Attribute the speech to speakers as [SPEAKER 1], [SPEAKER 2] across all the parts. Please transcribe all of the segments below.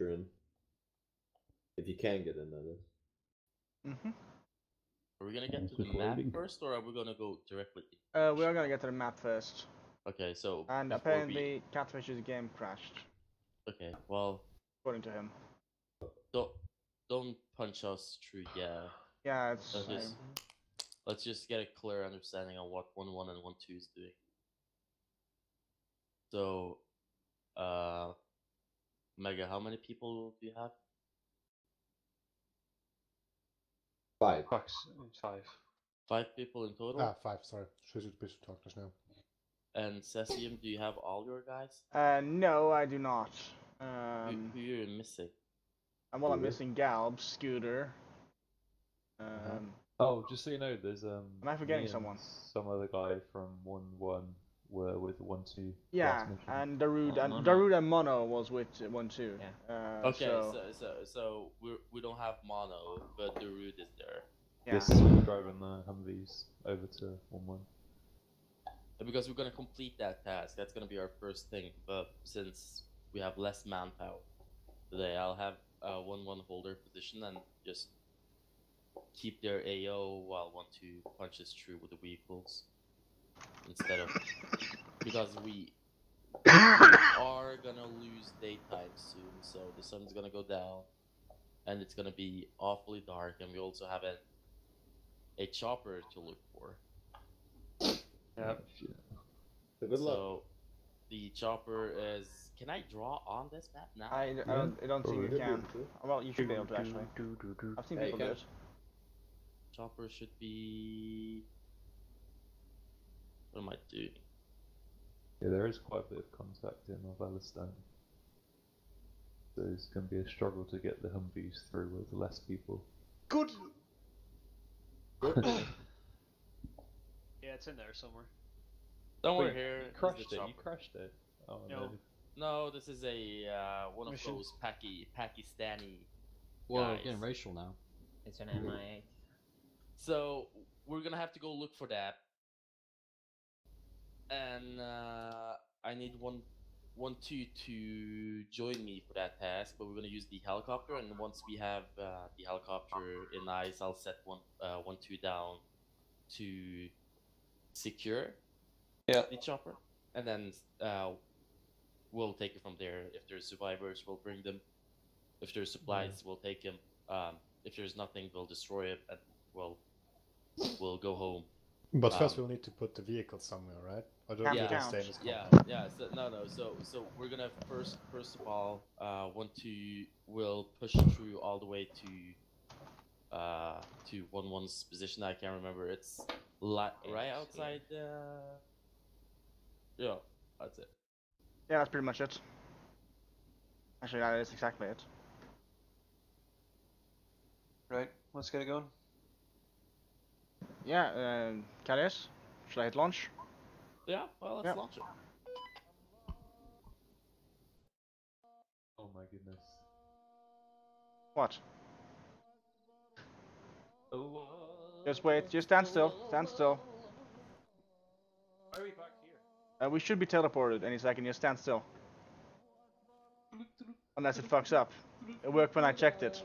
[SPEAKER 1] you're in. If you can get in, that is.
[SPEAKER 2] Mm-hmm.
[SPEAKER 3] Are we gonna get to the map first, or are we gonna go directly?
[SPEAKER 2] We are gonna get to the map first.
[SPEAKER 3] Okay, so.
[SPEAKER 2] And apparently, Catfish's game crashed.
[SPEAKER 3] Okay, well.
[SPEAKER 2] According to him.
[SPEAKER 3] Don't punch us through, yeah.
[SPEAKER 2] Yeah, it's.
[SPEAKER 3] Let's just get a clear understanding on what 1-1 and 1-2 is doing. So, Mega, how many people do you have?
[SPEAKER 1] 5.
[SPEAKER 3] 5 people in total?
[SPEAKER 4] Ah, 5, sorry. Should be talkers now.
[SPEAKER 3] And Cesium, do you have all your guys?
[SPEAKER 2] No, I do not.
[SPEAKER 3] Who are you missing?
[SPEAKER 2] Well, I'm missing Galb, Scooter.
[SPEAKER 5] Oh, just so you know, there's
[SPEAKER 2] Am I forgetting someone?
[SPEAKER 5] Some other guy from 1-1 were with 1-2.
[SPEAKER 2] Yeah, and Darude and Mono was with 1-2.
[SPEAKER 3] Yeah. Okay, so we don't have Mono, but Darude is there.
[SPEAKER 5] Yeah. Yes, we're driving the Humvees over to 1-1.
[SPEAKER 3] Because we're gonna complete that task. That's gonna be our first thing. But since we have less manpower today, I'll have 1-1 holder position and just keep their AO while 1-2 punches through with the vehicles instead of because we are gonna lose daytime soon, so the sun's gonna go down and it's gonna be awfully dark, and we also have a chopper to look for.
[SPEAKER 1] Yeah. So good luck.
[SPEAKER 3] So the chopper is. Can I draw on this map now?
[SPEAKER 2] I don't think you can. Well, you should be able to actually. I've seen people do it.
[SPEAKER 3] Chopper should be. What am I doing?
[SPEAKER 5] Yeah, there is quite a bit of contact in Novelistan. So it's going to be a struggle to get the Humvees through with less people.
[SPEAKER 6] Good! Yeah, it's in there somewhere.
[SPEAKER 3] Somewhere here.
[SPEAKER 5] You crashed it. You crashed it. Oh no.
[SPEAKER 3] No, this is a one of those Pakistani.
[SPEAKER 7] Whoa,
[SPEAKER 3] guys.
[SPEAKER 7] getting racial now.
[SPEAKER 8] It's an MI8.
[SPEAKER 3] So we're gonna have to go look for that, and I need 1-2 to join me for that task. But we're gonna use the helicopter, and once we have the helicopter in eyes, I'll set 1-2 down to secure the chopper, and then we'll take it from there. If there's survivors, we'll bring them. If there's supplies, we'll take them. If there's nothing, we'll destroy it, and we'll go home.
[SPEAKER 4] But first we'll need to put the vehicle somewhere, right? Or don't
[SPEAKER 3] yeah,
[SPEAKER 4] stay in this
[SPEAKER 3] yeah. So, no. So we're gonna first of all, 1-2 will push through all the way to 1-1's position. I can't remember. It's right outside. Yeah, that's it.
[SPEAKER 2] Yeah, that's pretty much it. Actually, that is exactly it.
[SPEAKER 6] Right, let's get it going.
[SPEAKER 2] Yeah, Carius, should I hit launch?
[SPEAKER 3] Yeah, well, let's launch it.
[SPEAKER 5] Oh my goodness.
[SPEAKER 2] What?
[SPEAKER 5] Oh,
[SPEAKER 2] Just wait, just stand still, stand still.
[SPEAKER 6] Why are we back here?
[SPEAKER 2] We should be teleported any second, just stand still. Unless it fucks up. It worked when I checked it.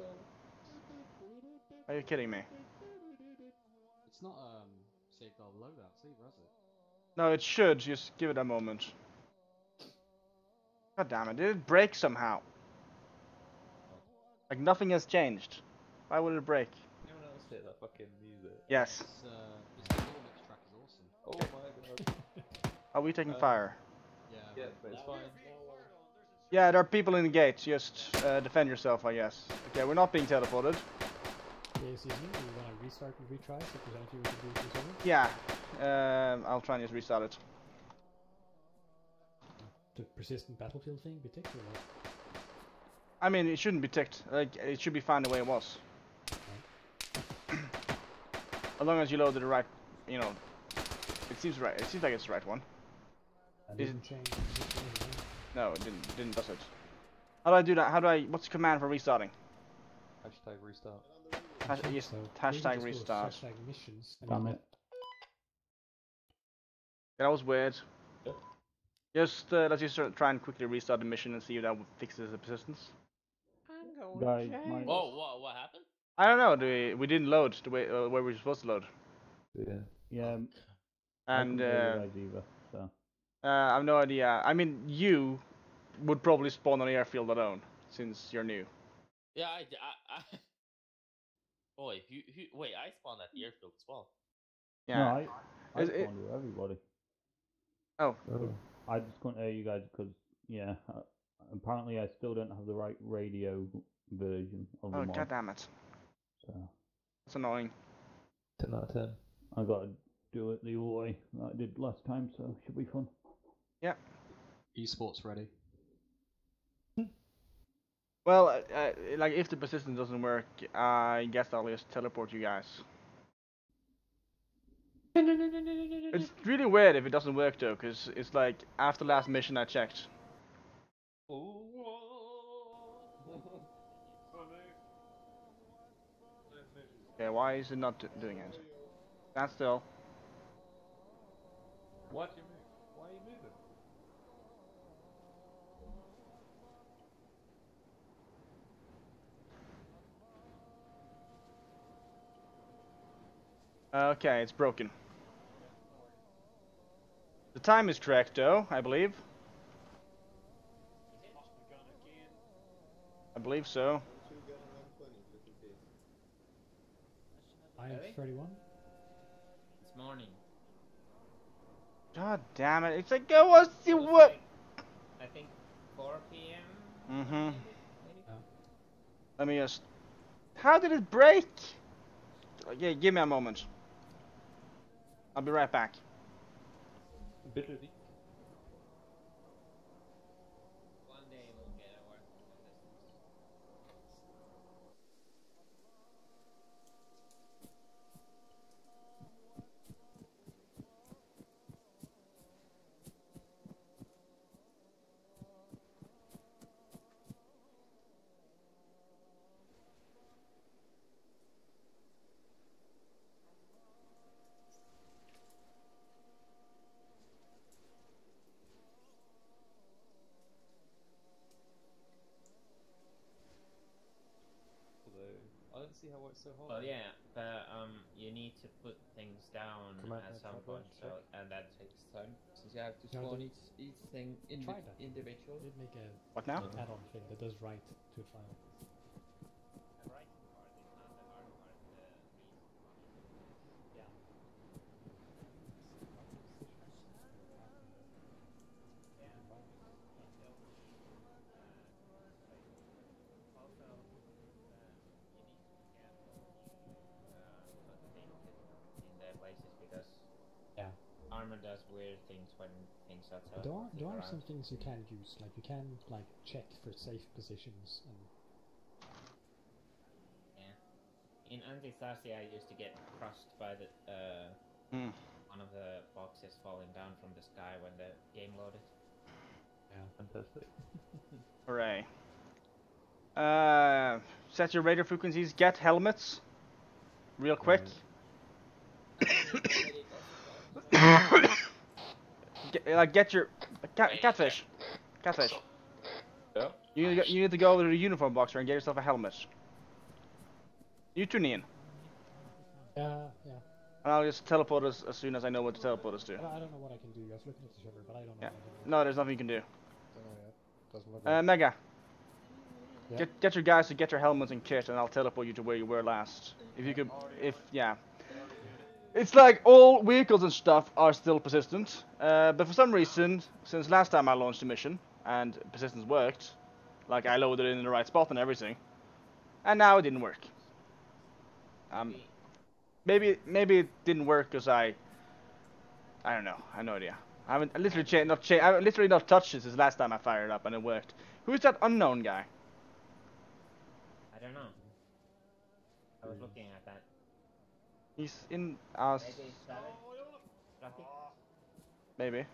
[SPEAKER 2] Are you kidding me?
[SPEAKER 7] It's not saved all loadouts either, has it?
[SPEAKER 2] No, it should, just give it a moment. God damn it, did it break somehow? Like nothing has changed. Why would it break?
[SPEAKER 5] anyone else hear that fucking music?
[SPEAKER 2] Yes.
[SPEAKER 7] This Warmix track is awesome.
[SPEAKER 5] Oh my god.
[SPEAKER 2] Are we taking fire?
[SPEAKER 7] Yeah,
[SPEAKER 5] but it's fine.
[SPEAKER 2] Yeah, there are people in the gate. Just defend yourself, I guess. Okay, we're not being teleported.
[SPEAKER 9] Yeah, excuse me, do you want to restart and retry? So if there's anything we can do for something?
[SPEAKER 2] Yeah, I'll try and just restart it.
[SPEAKER 9] The persistent battlefield thing be ticked or what?
[SPEAKER 2] I mean, it shouldn't be ticked. Like, it should be fine the way it was.
[SPEAKER 9] Right.
[SPEAKER 2] As long as you loaded the right, you know, it seems right. It seems like it's the right one.
[SPEAKER 9] That didn't change.
[SPEAKER 2] No, it didn't does it. How do I do that? How do I? What's the command for restarting?
[SPEAKER 5] Hashtag restart.
[SPEAKER 2] Yes,
[SPEAKER 9] So
[SPEAKER 2] hashtag restart.
[SPEAKER 9] Hashtag missions.
[SPEAKER 1] Damn it.
[SPEAKER 2] Yeah, that was weird. Just let's just try and quickly restart the mission and see if that fixes the persistence.
[SPEAKER 8] Guys, my...
[SPEAKER 3] Oh, what happened?
[SPEAKER 2] I don't know. We didn't load the way where we were supposed to load.
[SPEAKER 8] Yeah, I
[SPEAKER 2] And
[SPEAKER 8] couldn't hear you guys either, so...
[SPEAKER 2] I have no idea. I mean, you would probably spawn on airfield alone since you're new.
[SPEAKER 3] Yeah, Wait, wait, I spawned at the airfield as well.
[SPEAKER 2] Yeah.
[SPEAKER 8] No, I spawned with everybody.
[SPEAKER 2] Oh.
[SPEAKER 8] I just couldn't hear you guys because, yeah, apparently I still don't have the right radio version of the mod.
[SPEAKER 2] God damn it.
[SPEAKER 8] So,
[SPEAKER 2] that's annoying.
[SPEAKER 5] 10 out of 10.
[SPEAKER 8] I gotta do it the other way that I did last time, so it should be fun.
[SPEAKER 2] Yeah.
[SPEAKER 7] Esports ready.
[SPEAKER 2] Well, like if the persistence doesn't work, I guess I'll just teleport you guys. It's really weird if it doesn't work though, because it's like after last mission I checked. Okay, why is it not doing it? Stand still.
[SPEAKER 5] What do you move? Why are you moving?
[SPEAKER 2] Okay, it's broken. The time is correct though, I believe. I believe so.
[SPEAKER 9] I am 31.
[SPEAKER 10] It's morning.
[SPEAKER 2] God damn it! It's like go on, see what?
[SPEAKER 10] I think 4 p.m.
[SPEAKER 2] Mm-hmm.
[SPEAKER 9] Yeah.
[SPEAKER 2] Let me just. How did it break? Yeah, give me a moment. I'll be right back.
[SPEAKER 10] One day we'll get our
[SPEAKER 5] I don't see how it's so hard.
[SPEAKER 10] Well, yeah, but you need to put things down at some point, so and that takes time since you have to spawn each thing individual.
[SPEAKER 9] Did make a
[SPEAKER 2] What now?
[SPEAKER 9] add-on thing that does write to a file.
[SPEAKER 10] The right part is not the hard part.
[SPEAKER 9] Yeah.
[SPEAKER 10] Arma does weird things when things are
[SPEAKER 9] There are some things you can use, like you can like check for safe positions and.
[SPEAKER 10] Yeah. In Antistasia, I used to get crushed by the one of the boxes falling down from the sky when the game loaded.
[SPEAKER 5] Yeah, fantastic.
[SPEAKER 2] Hooray. Set your radar frequencies. Get helmets. Real quick. Get your catfish. Catfish.
[SPEAKER 1] Yeah.
[SPEAKER 2] You need to go over to the uniform boxer and get yourself a helmet. You tune in.
[SPEAKER 9] Yeah.
[SPEAKER 2] And I'll just teleport us as soon as I know what to teleport us to.
[SPEAKER 9] I don't know what I can do. I was looking at the server, but I don't know.
[SPEAKER 2] Yeah.
[SPEAKER 9] What I can do.
[SPEAKER 2] No, there's nothing you can do.
[SPEAKER 4] Don't know yet. Doesn't look like
[SPEAKER 2] Mega.
[SPEAKER 9] Yeah.
[SPEAKER 2] Get your guys to get your helmets and kit, and I'll teleport you to where you were last. If you could, yeah. It's like all vehicles and stuff are still persistent, but for some reason, since last time I launched the mission and persistence worked, like I loaded it in the right spot and everything, and now it didn't work. Maybe it didn't work because I don't know. I have no idea. I haven't literally not touched it since last time I fired it up and it worked. Who is that unknown guy?
[SPEAKER 10] I don't know. I was looking at that.
[SPEAKER 2] He's in us.
[SPEAKER 10] Maybe it's Savage? Fluffy?
[SPEAKER 2] Maybe.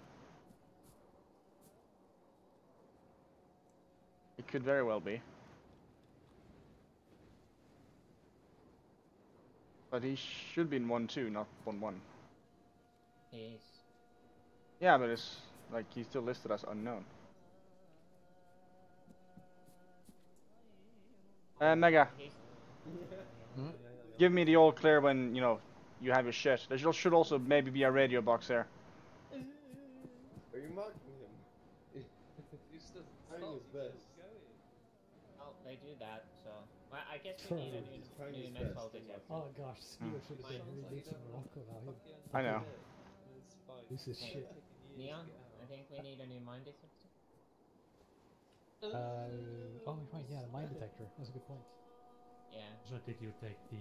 [SPEAKER 2] It could very well be. But he should be in 1-2, not 1-1.
[SPEAKER 10] He is.
[SPEAKER 2] Yeah, but it's like he's still listed as unknown. Mega,
[SPEAKER 4] Hmm?
[SPEAKER 2] give me the all clear when, you know, you have your shit. There should also maybe be a radio box there.
[SPEAKER 1] Are you mocking him?
[SPEAKER 3] He's just
[SPEAKER 1] Trying his best.
[SPEAKER 10] Oh, they do that, so... Well, I guess we
[SPEAKER 9] Sure.
[SPEAKER 10] need a
[SPEAKER 1] He's trying
[SPEAKER 10] new
[SPEAKER 1] his
[SPEAKER 10] net
[SPEAKER 1] best.
[SPEAKER 10] voltage.
[SPEAKER 9] Oh gosh, Skier should have been released in Morocco now.
[SPEAKER 2] I know.
[SPEAKER 9] This is shit.
[SPEAKER 10] Neon, I think we need a new mine detector.
[SPEAKER 9] Oh right, yeah, the mine detector. That's a good point.
[SPEAKER 10] Yeah.
[SPEAKER 11] So did you take the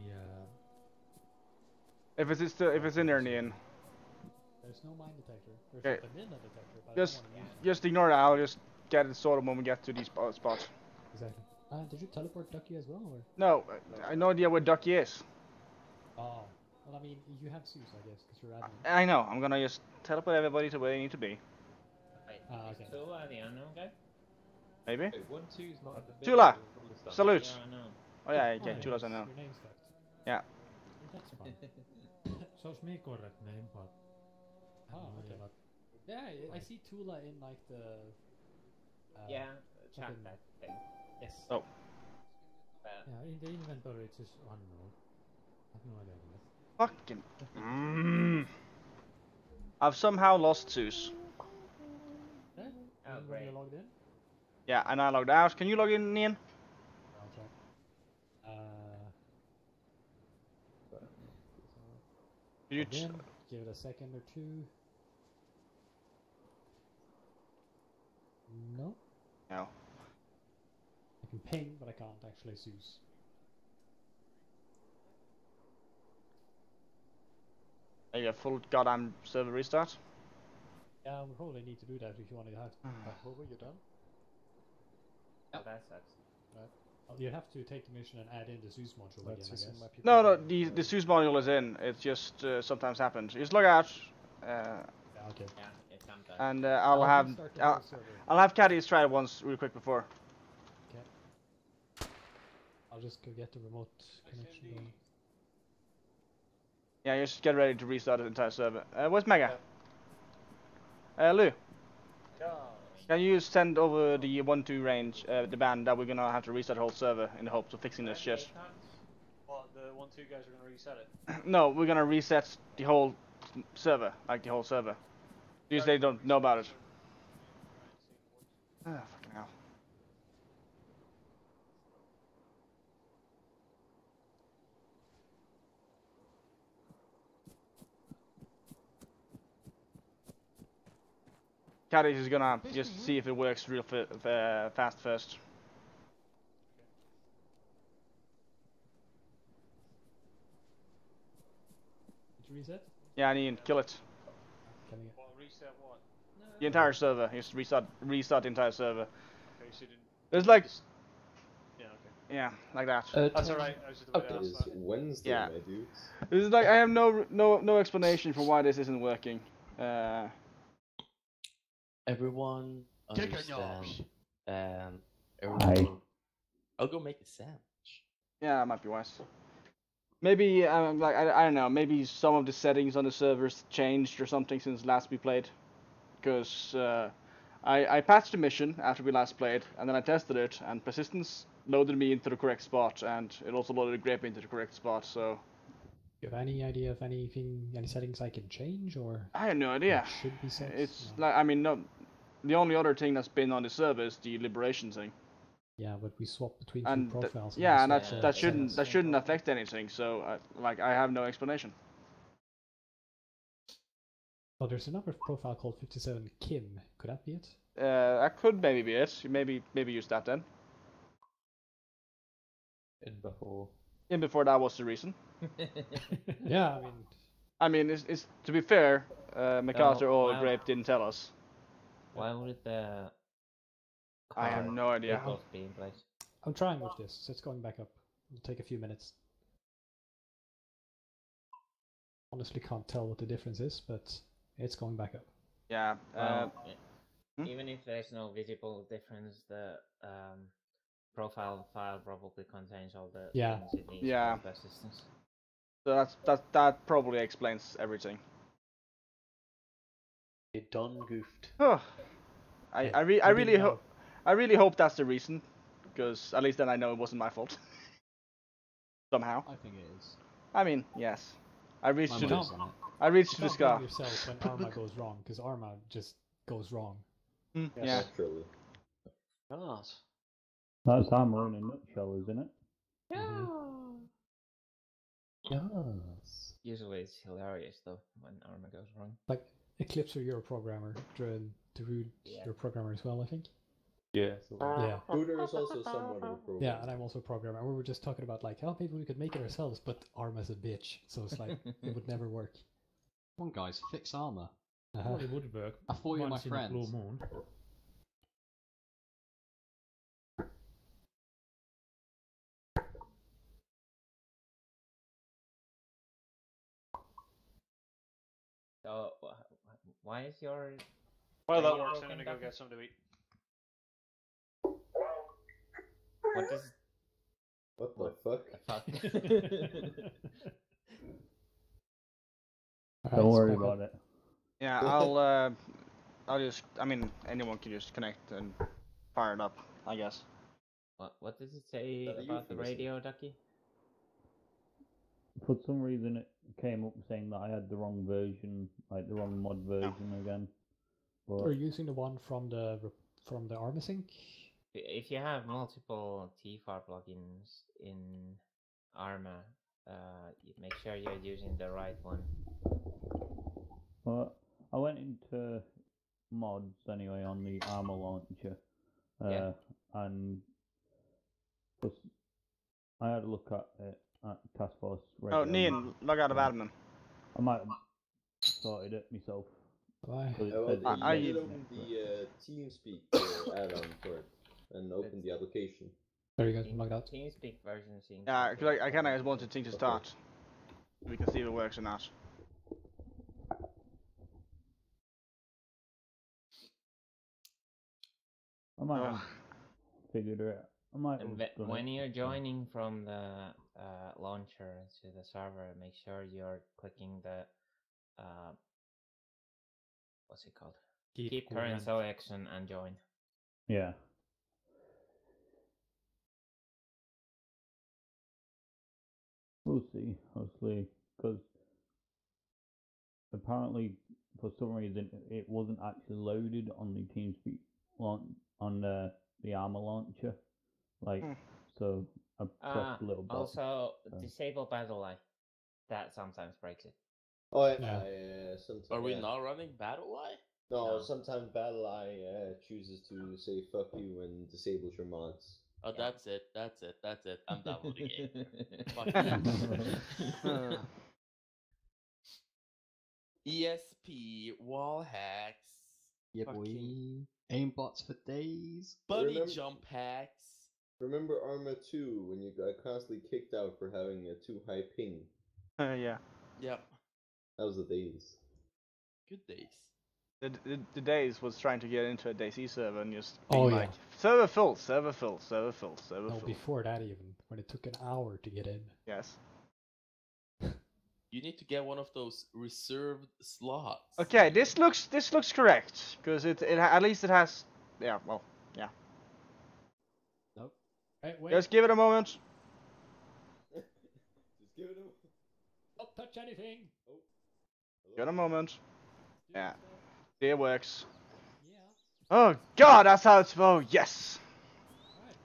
[SPEAKER 2] If it's in there, Nian,
[SPEAKER 9] There's no mine detector. There's
[SPEAKER 2] Okay.
[SPEAKER 9] a vanilla detector, but
[SPEAKER 2] just
[SPEAKER 9] I don't want to use it.
[SPEAKER 2] just ignore that. I'll just get it sorted when we get to these spots.
[SPEAKER 9] Exactly. Did you teleport Ducky as well, or?
[SPEAKER 2] No, I have no idea where Ducky is.
[SPEAKER 9] Oh, well, I mean, you have Zeus, I guess, because you're admin.
[SPEAKER 2] I know. I'm gonna just teleport everybody to where they need to be.
[SPEAKER 10] Wait,
[SPEAKER 9] Okay.
[SPEAKER 10] is Tula the unknown guy?
[SPEAKER 2] Maybe.
[SPEAKER 5] Hey, 1-2's not at the big
[SPEAKER 2] Tula!
[SPEAKER 5] end of all this stuff.
[SPEAKER 2] Salute!
[SPEAKER 10] Yeah, I know.
[SPEAKER 2] Oh yeah,
[SPEAKER 9] Oh,
[SPEAKER 2] okay, Tula's I know.
[SPEAKER 9] Your name's fucked.
[SPEAKER 2] Yeah.
[SPEAKER 9] That's fine.
[SPEAKER 11] sounds me correct name, but
[SPEAKER 9] Oh, okay.
[SPEAKER 11] but
[SPEAKER 9] Yeah, I see Tula in like the.
[SPEAKER 10] Yeah, check
[SPEAKER 9] fucking-
[SPEAKER 10] that thing.
[SPEAKER 9] Yes.
[SPEAKER 2] Oh.
[SPEAKER 11] yeah, in the inventory it says unknown. I have no idea what it is.
[SPEAKER 2] Fucking. I've somehow lost Zeus.
[SPEAKER 9] Yeah?
[SPEAKER 10] Oh,
[SPEAKER 9] When
[SPEAKER 10] great.
[SPEAKER 9] you're logged in?
[SPEAKER 2] Yeah, and I logged out. Can you log in, Nian?
[SPEAKER 9] I'll try.
[SPEAKER 2] Did you
[SPEAKER 9] Log in, give it a second or two. No.
[SPEAKER 2] No.
[SPEAKER 9] I can ping, but I can't actually Zeus.
[SPEAKER 2] Are you a full goddamn server restart?
[SPEAKER 9] Yeah, we probably need to do that if you want to have.
[SPEAKER 4] Over, you done?
[SPEAKER 10] Oh, that sucks.
[SPEAKER 9] You have to take the mission and add in the Zeus module
[SPEAKER 4] That's
[SPEAKER 9] again, I
[SPEAKER 4] just in
[SPEAKER 9] guess.
[SPEAKER 4] my people.
[SPEAKER 2] No, the Zeus module is in. It's just sometimes happens. Just log out,
[SPEAKER 9] Yeah, okay.
[SPEAKER 10] Yeah, it's sometimes.
[SPEAKER 2] and
[SPEAKER 9] I'll restart the whole server.
[SPEAKER 2] I'll have Caddies try it once real quick before.
[SPEAKER 9] Okay. I'll just go get the remote connection going.
[SPEAKER 2] Yeah, just get ready to restart the entire server. Where's Mega? Lou, can you send over the 1-2 range, the band that we're gonna have to restart the whole server in the hopes of fixing this shit?
[SPEAKER 6] What, the 1-2 guys are gonna reset it?
[SPEAKER 2] No, we're gonna reset the whole server, like the whole server. Because they don't know about it. Ah, fucking hell. Caddies is gonna just see if it works real fast first.
[SPEAKER 9] Did you reset?
[SPEAKER 2] Yeah, I need to kill it.
[SPEAKER 9] Can I get...
[SPEAKER 6] What, reset what?
[SPEAKER 2] The entire server. Just restart the entire server.
[SPEAKER 6] Okay, so you didn't...
[SPEAKER 2] There's like,
[SPEAKER 6] Yeah, okay.
[SPEAKER 2] yeah, like that.
[SPEAKER 6] That's alright, I was just about to
[SPEAKER 1] It
[SPEAKER 6] ask
[SPEAKER 1] is
[SPEAKER 6] that.
[SPEAKER 1] Wednesday,
[SPEAKER 2] Yeah.
[SPEAKER 1] my dudes.
[SPEAKER 2] This is like I have no explanation for why this isn't working.
[SPEAKER 3] Everyone
[SPEAKER 11] Kick your
[SPEAKER 3] understand,
[SPEAKER 11] knobs.
[SPEAKER 3] and everyone. I'll go make a sandwich.
[SPEAKER 2] Yeah, that might be wise. Maybe like I don't know. Maybe some of the settings on the servers changed or something since last we played. Because I patched the mission after we last played, and then I tested it, and persistence loaded me into the correct spot, and it also loaded grip into the correct spot. So
[SPEAKER 9] Do you have any idea of any settings I can change, or
[SPEAKER 2] I have no idea.
[SPEAKER 9] should be set?
[SPEAKER 2] It's
[SPEAKER 9] No.
[SPEAKER 2] like I mean no. The only other thing that's been on the server is the liberation thing.
[SPEAKER 9] Yeah, but we swap between
[SPEAKER 2] And
[SPEAKER 9] two profiles.
[SPEAKER 2] yeah, and
[SPEAKER 9] we
[SPEAKER 2] that
[SPEAKER 9] swap
[SPEAKER 2] that
[SPEAKER 9] the
[SPEAKER 2] shouldn't
[SPEAKER 9] settings.
[SPEAKER 2] affect anything. So like I have no explanation.
[SPEAKER 9] Oh, there's another profile called 57 Kim. Could that be it?
[SPEAKER 2] That could maybe be it. Maybe use that then.
[SPEAKER 5] In before.
[SPEAKER 2] In before that was the reason.
[SPEAKER 9] Yeah,
[SPEAKER 2] I mean, it's to be fair, MacArthur or
[SPEAKER 10] wow.
[SPEAKER 2] Grape didn't tell us.
[SPEAKER 10] Why would the
[SPEAKER 2] I have no idea.
[SPEAKER 10] vehicles be in place?
[SPEAKER 9] I'm trying with this, so it's going back up. It'll take a few minutes. Honestly, can't tell what the difference is, but it's going back up.
[SPEAKER 2] Yeah.
[SPEAKER 10] Well,
[SPEAKER 2] hmm?
[SPEAKER 10] even if there's no visible difference, the profile file probably contains all the
[SPEAKER 9] Yeah.
[SPEAKER 10] things it needs
[SPEAKER 2] Yeah.
[SPEAKER 10] for persistence.
[SPEAKER 2] So that probably explains everything.
[SPEAKER 1] You done goofed.
[SPEAKER 2] Oh, I really hope that's the reason. because at least then I know it wasn't my fault. Somehow.
[SPEAKER 7] I think it is.
[SPEAKER 2] I mean, yes. I reached to the
[SPEAKER 7] money's on it.
[SPEAKER 2] I reached
[SPEAKER 11] You
[SPEAKER 2] to the
[SPEAKER 11] can't blame
[SPEAKER 2] scar.
[SPEAKER 11] yourself when Arma goes wrong, because Arma just goes wrong.
[SPEAKER 2] Mm,
[SPEAKER 1] Yes.
[SPEAKER 2] yeah.
[SPEAKER 1] Naturally.
[SPEAKER 6] God.
[SPEAKER 8] That's Arma in a nutshell, isn't it?
[SPEAKER 10] Yeah.
[SPEAKER 5] Yes.
[SPEAKER 10] Usually it's hilarious though when Arma goes wrong.
[SPEAKER 11] Like, Eclipse, you're a programmer. Darude,
[SPEAKER 10] Yeah.
[SPEAKER 11] you're a programmer as well, I think.
[SPEAKER 5] Yeah. Sort of.
[SPEAKER 11] Yeah.
[SPEAKER 1] Hooter is also somewhat of a program.
[SPEAKER 11] Yeah, and I'm also a programmer. And we were just talking about, like, oh, maybe we could make it ourselves, but Arma's a bitch, so it's like, it would never work.
[SPEAKER 7] Come on, guys, fix armor.
[SPEAKER 11] Uh-huh.
[SPEAKER 9] Well, it would work.
[SPEAKER 7] I thought you were my
[SPEAKER 9] once in a
[SPEAKER 7] friends.
[SPEAKER 9] blue moon.
[SPEAKER 10] So why is your
[SPEAKER 6] Well, that
[SPEAKER 10] radio
[SPEAKER 6] works. I'm
[SPEAKER 10] broken,
[SPEAKER 6] gonna go
[SPEAKER 10] Ducky?
[SPEAKER 6] get some to eat.
[SPEAKER 10] What does
[SPEAKER 1] What the fuck?
[SPEAKER 10] the fuck?
[SPEAKER 8] Don't worry about it.
[SPEAKER 2] Yeah, I'll just, I mean, anyone can just connect and fire it up, I guess.
[SPEAKER 10] What does it say
[SPEAKER 1] That
[SPEAKER 10] about the
[SPEAKER 1] euphemism.
[SPEAKER 10] radio, Ducky?
[SPEAKER 8] For some reason, it came up saying that I had the wrong version, like the wrong mod version again. But
[SPEAKER 11] We're using the one from the Arma sync.
[SPEAKER 10] If you have multiple TFAR plugins in Arma, make sure you're using the right one.
[SPEAKER 8] I went into mods anyway on the Arma launcher,
[SPEAKER 10] Yeah.
[SPEAKER 8] and I had a look at it at Task Force.
[SPEAKER 2] Oh, Nian, log out of admin.
[SPEAKER 8] I might have sorted it myself.
[SPEAKER 11] Why?
[SPEAKER 2] I
[SPEAKER 1] You
[SPEAKER 2] use-
[SPEAKER 1] should open the TeamSpeak add-on for it and open the application.
[SPEAKER 11] There you go, log out.
[SPEAKER 10] TeamSpeak version seems.
[SPEAKER 2] Yeah, because I kind of just wanted things to start. We can see if it works or not.
[SPEAKER 8] I might have figured it out. I might have
[SPEAKER 10] And
[SPEAKER 8] done
[SPEAKER 10] when
[SPEAKER 8] it.
[SPEAKER 10] you're joining from the launcher to the server, make sure you're clicking the what's it called? Keep current selection and join.
[SPEAKER 8] Yeah. We'll see, obviously, because apparently for some reason it wasn't actually loaded on the TeamSpeak launch on the Arma launcher, like so I pressed a little bit.
[SPEAKER 10] Also, disable battle eye. That sometimes breaks it.
[SPEAKER 1] Oh,
[SPEAKER 11] Yeah.
[SPEAKER 1] Sometimes.
[SPEAKER 3] Are we not running Battle Eye?
[SPEAKER 1] No,
[SPEAKER 10] No.
[SPEAKER 1] sometimes BattleEye chooses to say fuck you and disables your mods.
[SPEAKER 3] Oh,
[SPEAKER 10] Yeah.
[SPEAKER 3] that's it. I'm downloading it. Fuck you. ESP, wall hacks,
[SPEAKER 7] Yeah,
[SPEAKER 3] fucking
[SPEAKER 7] boy. Aimbots for days.
[SPEAKER 3] bunny
[SPEAKER 1] Remember-
[SPEAKER 3] jump hacks.
[SPEAKER 1] Remember Arma 2 when you got constantly kicked out for having a too high ping?
[SPEAKER 2] Yeah.
[SPEAKER 3] Yep,
[SPEAKER 1] That was the days.
[SPEAKER 3] good days.
[SPEAKER 2] The days was trying to get into a DayZ server and just
[SPEAKER 11] Oh,
[SPEAKER 2] being
[SPEAKER 11] yeah.
[SPEAKER 2] like, server full, server full, server full, server
[SPEAKER 11] No,
[SPEAKER 2] full.
[SPEAKER 11] before that even, when it took an hour to get in.
[SPEAKER 2] Yes.
[SPEAKER 3] You need to get one of those reserved slots.
[SPEAKER 2] Okay, this looks correct because at least it has, yeah, well, yeah.
[SPEAKER 7] Nope.
[SPEAKER 11] Hey, wait,
[SPEAKER 2] Just give it a moment.
[SPEAKER 1] Just give it a...
[SPEAKER 11] don't touch anything!
[SPEAKER 2] Give it a moment.
[SPEAKER 11] Do
[SPEAKER 2] Yeah.
[SPEAKER 11] stuff.
[SPEAKER 2] See, it works.
[SPEAKER 11] Yeah.
[SPEAKER 2] Oh God, that's how it's. Oh yes.
[SPEAKER 11] Alright.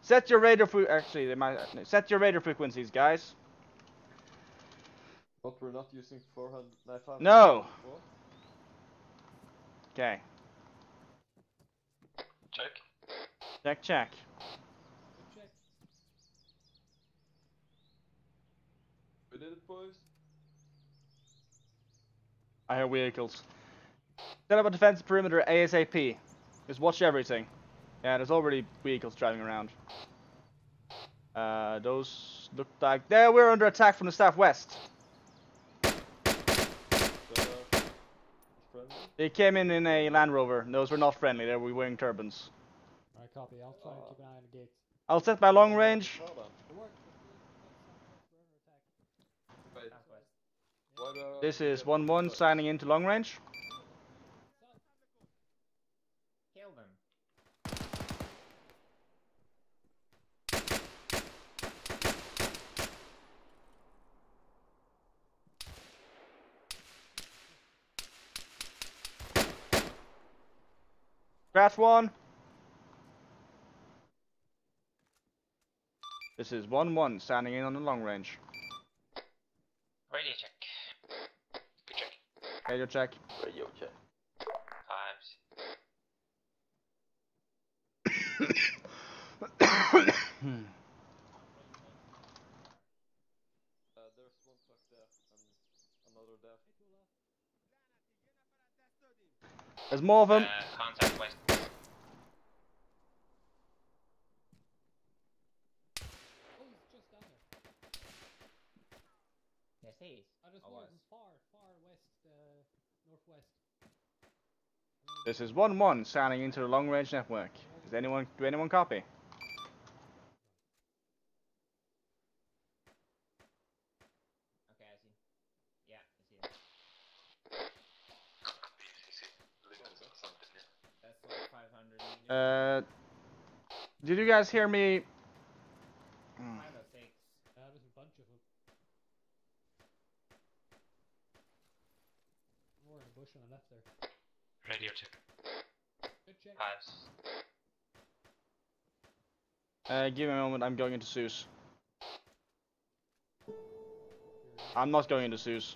[SPEAKER 2] Set your radar actually, they might set your radar frequencies, guys.
[SPEAKER 6] But we're not using 495.
[SPEAKER 2] No. Okay.
[SPEAKER 6] Check.
[SPEAKER 2] Check.
[SPEAKER 11] Good check.
[SPEAKER 6] We did it, boys.
[SPEAKER 2] I hear vehicles. Set up a defensive perimeter ASAP. Just watch everything. Yeah, there's already vehicles driving around. Those look like we're under attack from the southwest. They came in a Land Rover. Those were not friendly. They were wearing turbans.
[SPEAKER 11] Alright, copy. I'll try and keep an eye on the gates.
[SPEAKER 2] I'll set my long range.
[SPEAKER 6] Hold on.
[SPEAKER 11] Good work. We're under attack.
[SPEAKER 6] Wait. What,
[SPEAKER 2] This is 1-1 signing into long range.
[SPEAKER 10] Kill them.
[SPEAKER 2] Crash 1. This is 1-1, standing in on the long range.
[SPEAKER 10] Radio check. Good check.
[SPEAKER 2] Radio check.
[SPEAKER 3] Radio check.
[SPEAKER 10] Times.
[SPEAKER 6] There's one truck there and another there.
[SPEAKER 2] There's more of them.
[SPEAKER 10] Contact west.
[SPEAKER 11] Oh, he's just down there.
[SPEAKER 10] Yes, he is.
[SPEAKER 11] I just
[SPEAKER 10] Oh,
[SPEAKER 11] saw
[SPEAKER 10] was.
[SPEAKER 11] him far west, northwest.
[SPEAKER 2] This is 1-1, standing into the long range network. Do anyone copy?
[SPEAKER 10] Okay, I see. Yeah, I see that. That's like 500 meters.
[SPEAKER 2] Did you guys hear me?
[SPEAKER 10] 5 or 6.
[SPEAKER 11] There's a bunch of them. More in the bush on the left there.
[SPEAKER 10] Radio check.
[SPEAKER 11] Good check.
[SPEAKER 10] Times.
[SPEAKER 2] Give me a moment, I'm going into Zeus. I'm not going into Zeus.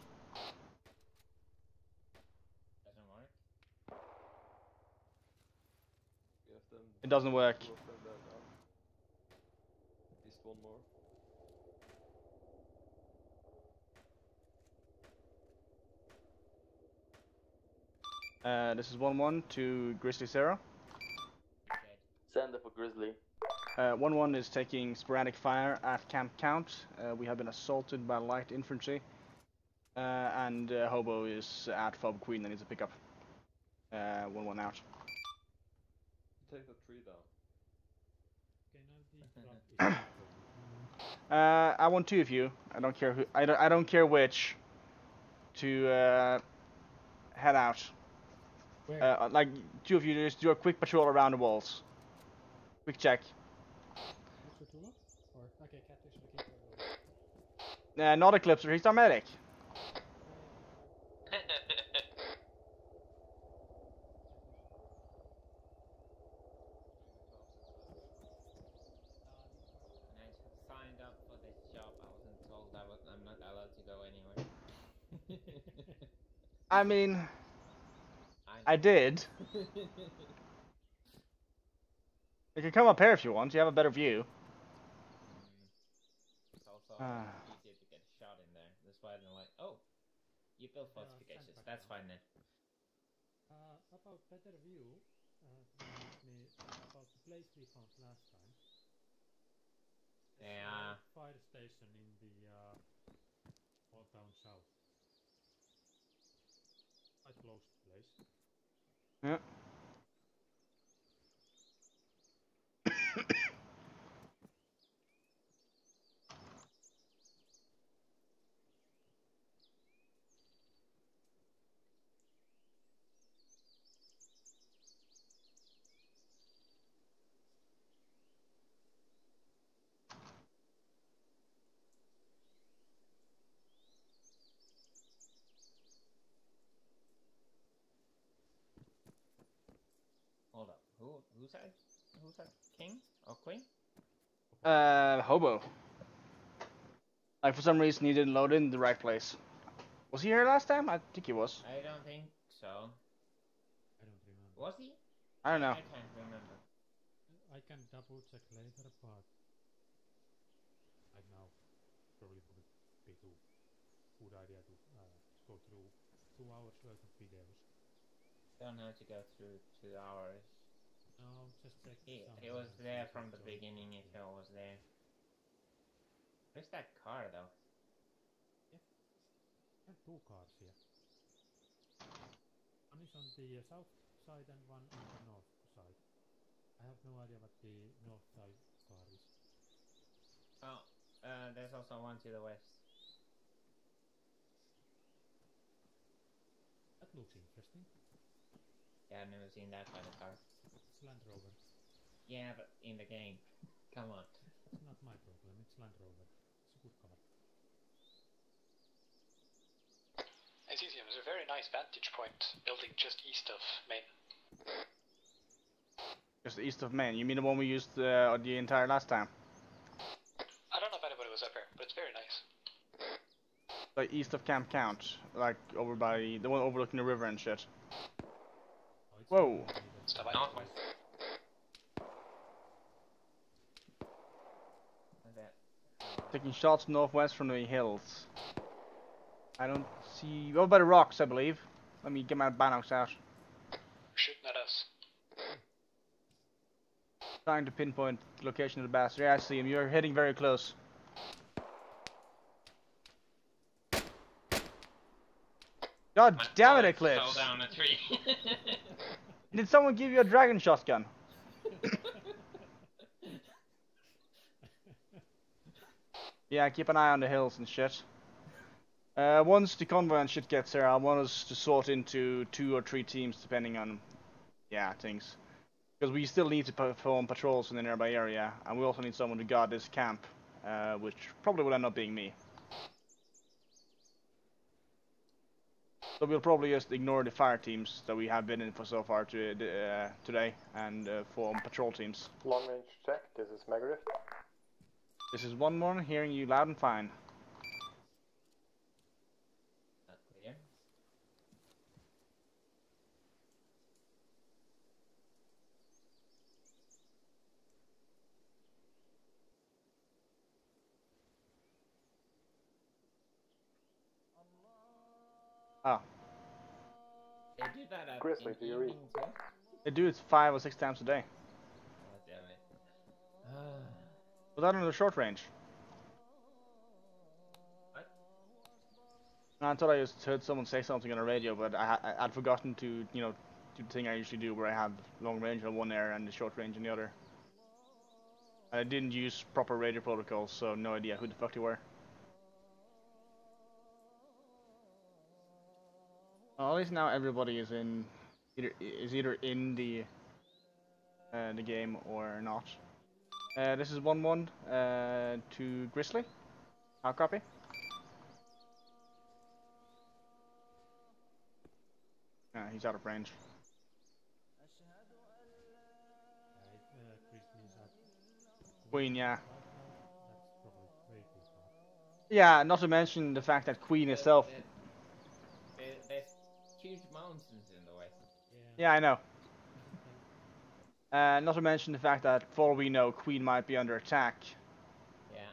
[SPEAKER 10] Doesn't work.
[SPEAKER 6] We have them.
[SPEAKER 2] It doesn't work.
[SPEAKER 6] Two of them there now. At least one more.
[SPEAKER 2] This is 1-1 to Grizzly Zero.
[SPEAKER 3] Send it for Grizzly.
[SPEAKER 2] 1-1 is taking sporadic fire at Camp Count. We have been assaulted by light infantry. And Hobo is at Fob Queen and needs to pick up. 1-1 out.
[SPEAKER 6] Take the tree down.
[SPEAKER 11] Okay, now the
[SPEAKER 2] I want two of you. I don't care who. I don't care which. To head out.
[SPEAKER 11] Where?
[SPEAKER 2] Like two of you, just do a quick patrol around the walls. Quick check.
[SPEAKER 11] Mr. Tula? Or, okay, Catfish the Keeper.
[SPEAKER 2] Not Eclipser. He's our medic.
[SPEAKER 10] When I signed up for this job, I wasn't told I'm not allowed to go anywhere.
[SPEAKER 2] I mean, I did. You can come up here if you want. You have a better view.
[SPEAKER 10] It's also easier to get a shot in there. That's why they're like, oh, you built fortifications. That's fine then.
[SPEAKER 11] About better view, reminds me about the place we found last time.
[SPEAKER 10] Yeah.
[SPEAKER 9] Fire station in the all down south. Quite close to the place.
[SPEAKER 2] Yeah.
[SPEAKER 10] Hold up. Who's that? Who's that? King or queen?
[SPEAKER 2] Hobo. Like for some reason he didn't load in the right place. Was he here last time? I think he was.
[SPEAKER 10] I don't think so.
[SPEAKER 11] I don't remember.
[SPEAKER 10] Was he?
[SPEAKER 2] I don't know.
[SPEAKER 10] I can't remember.
[SPEAKER 9] I can double check later, but right now probably would be too good idea to go through 2 hours worth of videos.
[SPEAKER 10] Don't have to go through 2 hours.
[SPEAKER 9] No, just check.
[SPEAKER 10] He was there from the beginning if he was there. Where's that car though?
[SPEAKER 9] Yeah, I have 2 cars here. One is on the south side and one on the north side. I have no idea what the north side car is.
[SPEAKER 10] Oh, there's also one to the west.
[SPEAKER 9] That looks interesting.
[SPEAKER 10] Yeah, I've never seen that kind of car.
[SPEAKER 9] It's Land Rover.
[SPEAKER 10] Yeah, but in the game. Come on.
[SPEAKER 9] It's not my problem, it's Land Rover. It's a good car.
[SPEAKER 12] As you see, there's a very nice vantage point building just east of main.
[SPEAKER 2] Just east of Maine. You mean the one we used the entire last time?
[SPEAKER 12] I don't know if anybody was up here, but it's very nice.
[SPEAKER 2] Like east of Camp Count, like over by the one overlooking the river and shit. Whoa.
[SPEAKER 12] Stop by.
[SPEAKER 10] Northwest.
[SPEAKER 2] Taking shots northwest from the hills. I don't see. Oh, by the rocks, I believe. Let me get my binocs out.
[SPEAKER 12] Shooting at us.
[SPEAKER 2] Trying to pinpoint the location of the bastard. Yeah, I see him. You're heading very close. God damn it, Eclipse!
[SPEAKER 10] Fell down a tree.
[SPEAKER 2] Did someone give you a dragon shotgun? Yeah, keep an eye on the hills and shit. Once the convoy and shit gets here, I want us to sort into 2 or 3 teams depending on, yeah, things. Because we still need to perform patrols in the nearby area, and we also need someone to guard this camp, which probably will end up being me. So we'll probably just ignore the fire teams that we have been in for so far today, and form patrol teams.
[SPEAKER 13] Long range check, this is Megadeth.
[SPEAKER 2] This is 1-1, hearing you loud and fine.
[SPEAKER 10] Not clear.
[SPEAKER 2] Ah.
[SPEAKER 10] They do that at
[SPEAKER 13] Grizzly, do you read?
[SPEAKER 10] too?
[SPEAKER 2] They do it 5 or 6 times a day.
[SPEAKER 10] God damn it.
[SPEAKER 2] Was that on the short range?
[SPEAKER 10] What?
[SPEAKER 2] No, I thought I just heard someone say something on the radio, but I'd forgotten to, you know, do the thing I usually do where I have long range on one area and the short range on the other. And I didn't use proper radio protocols, so no idea who the fuck they were. Well, at least now everybody is in, either in the game or not. This is 1-1 to Grizzly. How copy? He's out of range. Queen, yeah. Yeah, not to mention the fact that Queen itself.
[SPEAKER 10] There's huge mountains in the way.
[SPEAKER 2] Yeah, I know. Not to mention the fact that, for all we know, Queen might be under attack.
[SPEAKER 10] Yeah.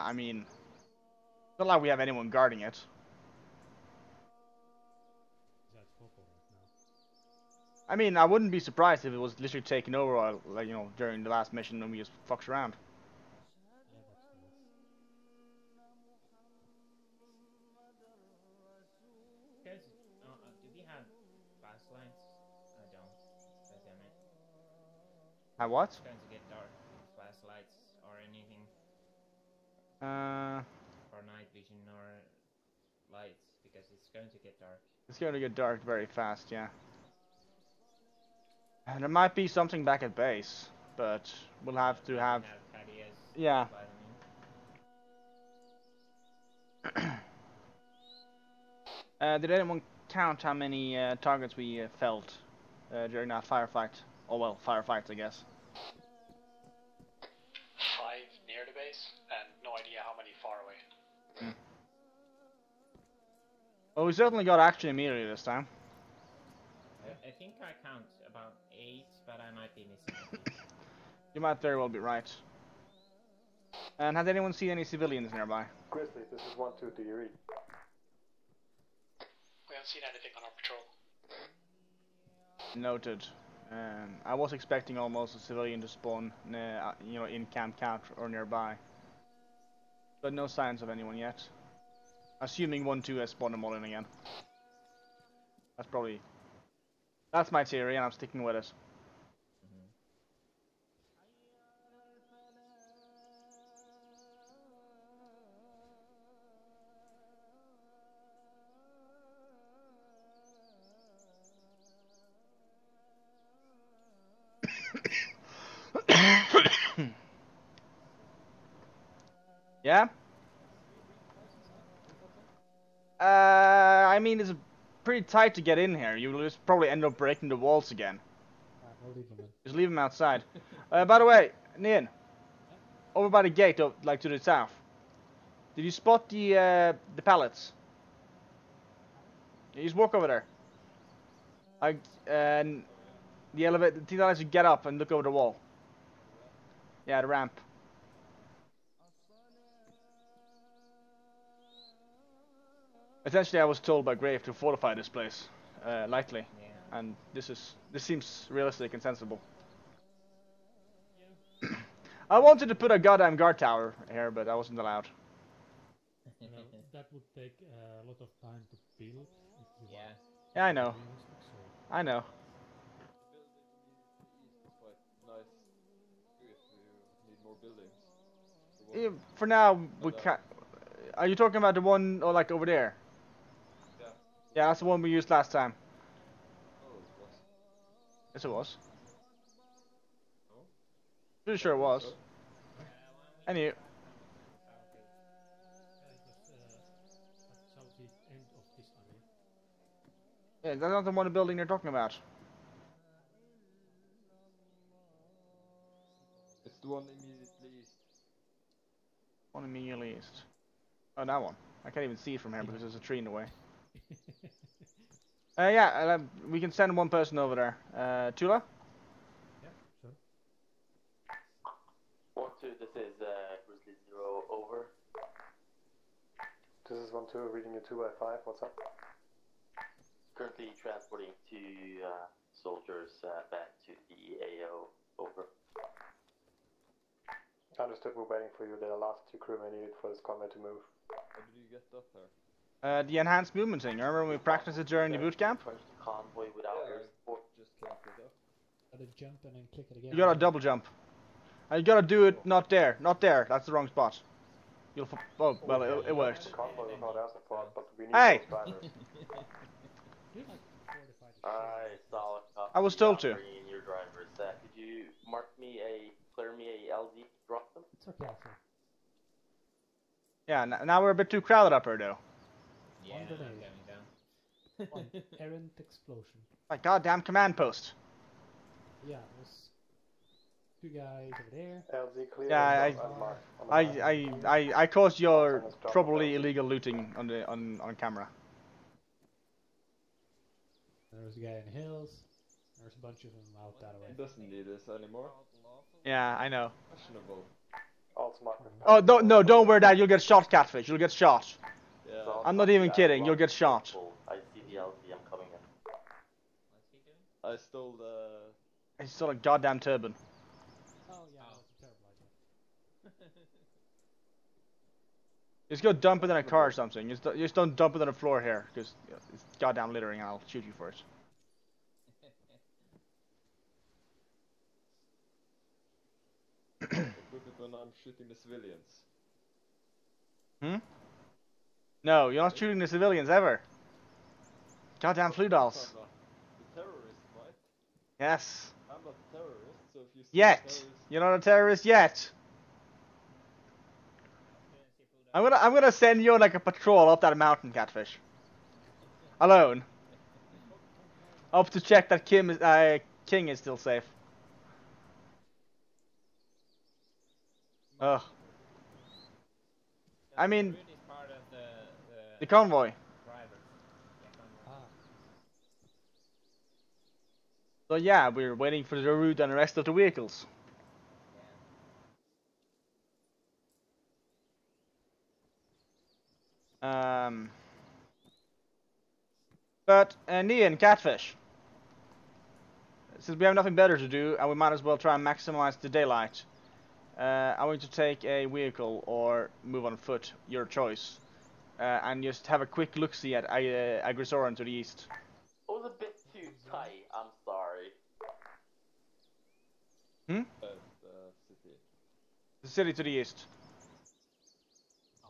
[SPEAKER 2] I mean, it's not like we have anyone guarding it. I mean, I wouldn't be surprised if it was literally taken over, like, you know, during the last mission when we just fucked around.
[SPEAKER 10] Guys, do we have fast lines? I don't. God damn it.
[SPEAKER 2] Have what?
[SPEAKER 10] It's going to get dark with flashlights or anything. Or night vision or lights, because it's going to get dark.
[SPEAKER 2] It's going to get dark very fast, yeah. And there might be something back at base, but we'll have to have. Yeah. Did anyone count how many targets we felt during that firefight? Oh well, firefights, I guess.
[SPEAKER 12] 5 near the base, and no idea how many far away.
[SPEAKER 2] Well, we certainly got action immediately this time.
[SPEAKER 10] I think I count about 8, but I might be missing.
[SPEAKER 2] You might very well be right. And has anyone seen any civilians nearby?
[SPEAKER 13] Grizzly, this is 1-2, do you read?
[SPEAKER 12] We haven't seen anything on our patrol.
[SPEAKER 2] Noted. I was expecting almost a civilian to spawn, you know, in Camp Count or nearby. But no signs of anyone yet. Assuming 1-2 has spawned them all in again. That's my theory, and I'm sticking with it. Yeah? I mean, it's pretty tight to get in here. You'll just probably end up breaking the walls again.
[SPEAKER 11] I'll leave them in.
[SPEAKER 2] Just leave them outside. By the way, Nian, over by the gate, like to the south. Did you spot the pallets? You just walk over there. And the elevator. The thing that lets you get up and look over the wall. Yeah, the ramp. Essentially, I was told by Grave to fortify this place lightly, and this seems realistic and sensible. I wanted to put a goddamn guard tower here, but I wasn't allowed.
[SPEAKER 9] You know, that would take a lot of time to build. If you
[SPEAKER 10] Yeah.
[SPEAKER 2] Yeah, I know.
[SPEAKER 9] realistic, so
[SPEAKER 2] I know. Yeah, for now, we can't. Are you talking about the one, or like over there?
[SPEAKER 6] Yeah.
[SPEAKER 2] Yeah, that's the one we used last time.
[SPEAKER 6] Oh, it was.
[SPEAKER 2] Yes, it was.
[SPEAKER 6] No?
[SPEAKER 2] Pretty sure it was. Anyway.
[SPEAKER 9] it was at southeast end of this area.
[SPEAKER 2] Yeah, that's not the one building you're talking about.
[SPEAKER 6] It's the one immediately east.
[SPEAKER 2] One immediately east. Oh, that one. I can't even see it from here because there's a tree in the way. Yeah, we can send one person over there. Tula?
[SPEAKER 9] Yeah, sure.
[SPEAKER 3] 1-2, this is Grizzly 0, over.
[SPEAKER 13] This is 1-2, reading you 2 by 5. What's up?
[SPEAKER 3] Currently transporting 2 soldiers back to the AO, over.
[SPEAKER 13] Understood, we're waiting for you. They're the last 2 crewmen needed for this combat to move.
[SPEAKER 6] How did you get up there?
[SPEAKER 2] The enhanced movement thing. Remember when we practiced it during the boot camp?
[SPEAKER 3] Convoy without air support.
[SPEAKER 6] Just can't get up.
[SPEAKER 11] Gotta jump and then click it again.
[SPEAKER 2] You gotta double jump. And you gotta do it not there. Not there. That's the wrong spot. You'll oh, well, it worked.
[SPEAKER 13] The convoy was not our support, but we need
[SPEAKER 2] Hey!
[SPEAKER 13] those drivers.
[SPEAKER 3] Alright, solid copy.
[SPEAKER 2] I was told to.
[SPEAKER 3] Bring in your drivers. Could you clear me a LZ, drop them?
[SPEAKER 11] It's okay, sir.
[SPEAKER 2] Yeah, now we're a bit too crowded up here, though.
[SPEAKER 10] Yeah,
[SPEAKER 11] One
[SPEAKER 10] I'm
[SPEAKER 11] grenade.
[SPEAKER 10] going down.
[SPEAKER 11] One errant explosion.
[SPEAKER 2] My goddamn command post.
[SPEAKER 11] Yeah, there's 2 guys over there.
[SPEAKER 13] LZ clear.
[SPEAKER 2] Yeah,
[SPEAKER 13] unmarked on the map.
[SPEAKER 2] I caused your probably illegal looting on camera.
[SPEAKER 11] There's a guy in the hills. There's a bunch of them out that way.
[SPEAKER 6] It doesn't need this anymore.
[SPEAKER 2] Yeah, I know.
[SPEAKER 6] Questionable.
[SPEAKER 13] Also marked with
[SPEAKER 2] Oh, don't wear that. You'll get shot, Catfish. You'll get shot.
[SPEAKER 6] Yeah.
[SPEAKER 2] I'm not even kidding. You'll get shot.
[SPEAKER 3] I see the LZ, I'm coming in.
[SPEAKER 10] What's he doing?
[SPEAKER 6] I stole the...
[SPEAKER 2] It's still a goddamn turban.
[SPEAKER 11] Oh yeah, that's a terrible idea.
[SPEAKER 2] Just go dump it in a car or something. Just don't dump it on the floor here, because it's goddamn littering and I'll shoot you for it.
[SPEAKER 6] I put it when I'm shooting the civilians.
[SPEAKER 2] Hmm? No, you're not shooting the civilians ever. Goddamn flu dolls.
[SPEAKER 6] I'm not the terrorist, right?
[SPEAKER 2] Yes.
[SPEAKER 6] I'm not a terrorist, so if you see
[SPEAKER 2] Yet.
[SPEAKER 6] terrorist...
[SPEAKER 2] You're not a terrorist yet. I'm gonna send you on like a patrol up that mountain, Catfish. Alone. Up to check that King is still safe. Ugh. I mean,
[SPEAKER 10] Route is part of
[SPEAKER 2] the convoy.
[SPEAKER 10] drivers. Yeah, convoy.
[SPEAKER 2] So yeah, we're waiting for the route and the rest of the vehicles. But Nian, Catfish. Since we have nothing better to do, and we might as well try and maximize the daylight, I want you to take a vehicle or move on foot, your choice, and just have a quick look-see at Agrisoran to the east.
[SPEAKER 3] It was a bit too tight, I'm sorry.
[SPEAKER 2] Hmm?
[SPEAKER 6] City.
[SPEAKER 2] The city to the east.
[SPEAKER 11] Oh,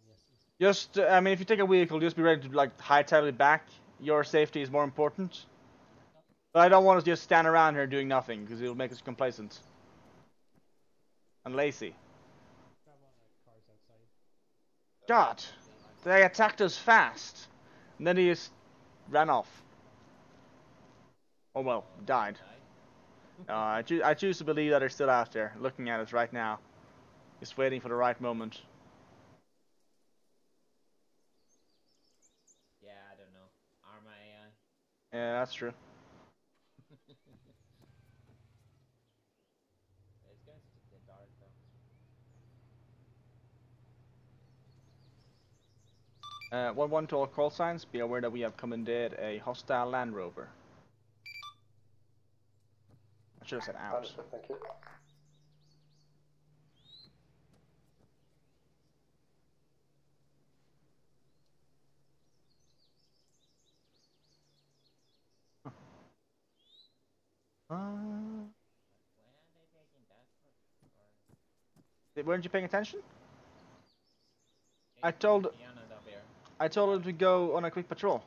[SPEAKER 11] yes.
[SPEAKER 2] Just, I mean, if you take a vehicle, just be ready to like hightail it back. Your safety is more important. But I don't want us to just stand around here doing nothing, because it'll make us complacent. And lazy. God! They attacked us fast. And then he just ran off. Oh well, died. I choose to believe that they're still out there, looking at us right now. Just waiting for the right moment.
[SPEAKER 10] Yeah, I don't know. Arma AI.
[SPEAKER 2] Yeah, that's true.
[SPEAKER 10] It's going to get dark though.
[SPEAKER 2] 1-1 to all call signs. Be aware that we have commandeered a hostile Land Rover. I should have said out.
[SPEAKER 13] Understood, thank you.
[SPEAKER 2] Weren't you paying attention? I told him to go on a quick patrol.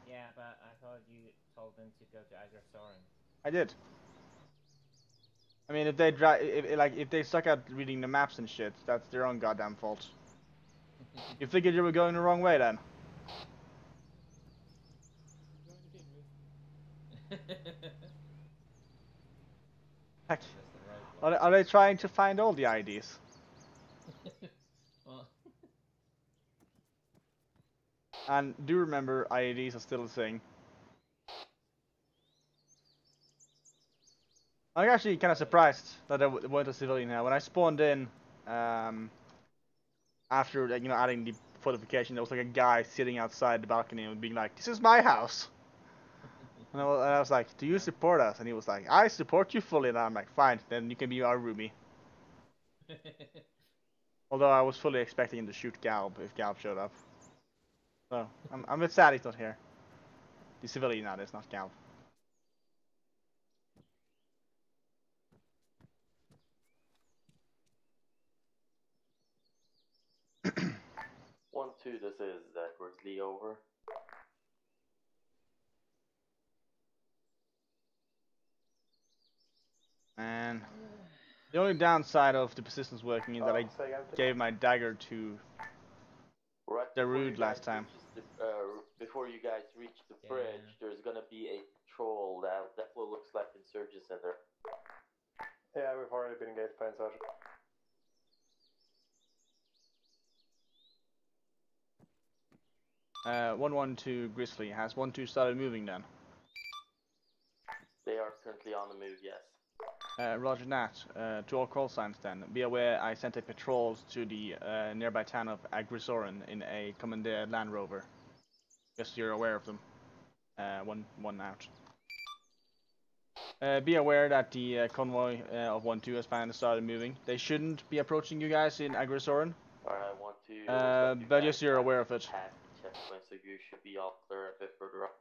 [SPEAKER 10] Yeah, but I thought you told them to go to Agresorin.
[SPEAKER 2] I did. I mean, if they if they suck at reading the maps and shit, that's their own goddamn fault. You figured you were going the wrong way then? Heck, are they trying to find all the IDs?
[SPEAKER 10] Well.
[SPEAKER 2] And do remember, IEDs are still a thing. I'm actually kind of surprised that there weren't a civilian here. When I spawned in, after adding the fortification, there was like a guy sitting outside the balcony and being like, "This is my house." And I was like, "Do you support us?" And he was like, "I support you fully." And I'm like, "Fine, then you can be our roomie." Although I was fully expecting him to shoot Galb if Galb showed up. So I'm a bit sad he's not here. The civilian that is, not Galb.
[SPEAKER 3] Two, this is Grizzly over.
[SPEAKER 2] And the only downside of the persistence working is that I gave my dagger to Darude last time.
[SPEAKER 3] Before you guys reach the bridge, there's gonna be a patrol that definitely looks like insurgents in there.
[SPEAKER 13] Yeah, we've already been engaged by insurgents.
[SPEAKER 2] 1-1 to Grizzly. Has 1-2 started moving then?
[SPEAKER 3] They are currently on the move, yes.
[SPEAKER 2] Roger that. To all call signs then. Be aware I sent a patrol to the nearby town of Agrisorin in a commandeered Land Rover. Just so you're aware of them. 1 out. Be aware that the convoy of 1-2 has finally started moving. They shouldn't be approaching you guys in Agrisorin.
[SPEAKER 3] Alright, 1-2.
[SPEAKER 2] But just so you're aware of it.
[SPEAKER 3] So you should be all clear a bit further up.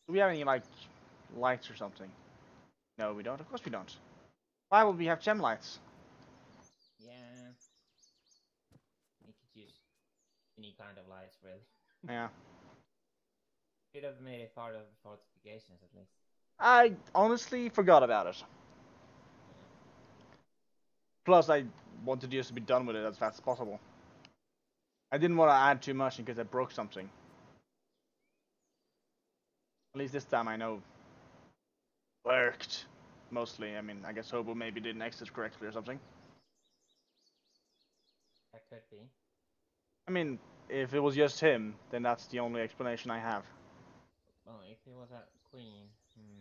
[SPEAKER 2] Do we have any, like, lights or something? No, we don't. Of course we don't. Why would we have gem lights?
[SPEAKER 10] Yeah. You could use any kind of lights, really.
[SPEAKER 2] Yeah.
[SPEAKER 10] Could have made it part of the fortifications, at least.
[SPEAKER 2] I honestly forgot about it.
[SPEAKER 10] Yeah.
[SPEAKER 2] Plus, I wanted just to be done with it as fast as possible. I didn't want to add too much in case I broke something. At least this time I know worked. Mostly, I mean, I guess Hobo maybe didn't exit correctly or something.
[SPEAKER 10] That could be.
[SPEAKER 2] I mean, if it was just him, then that's the only explanation I have.
[SPEAKER 10] Well, if he was at Queen,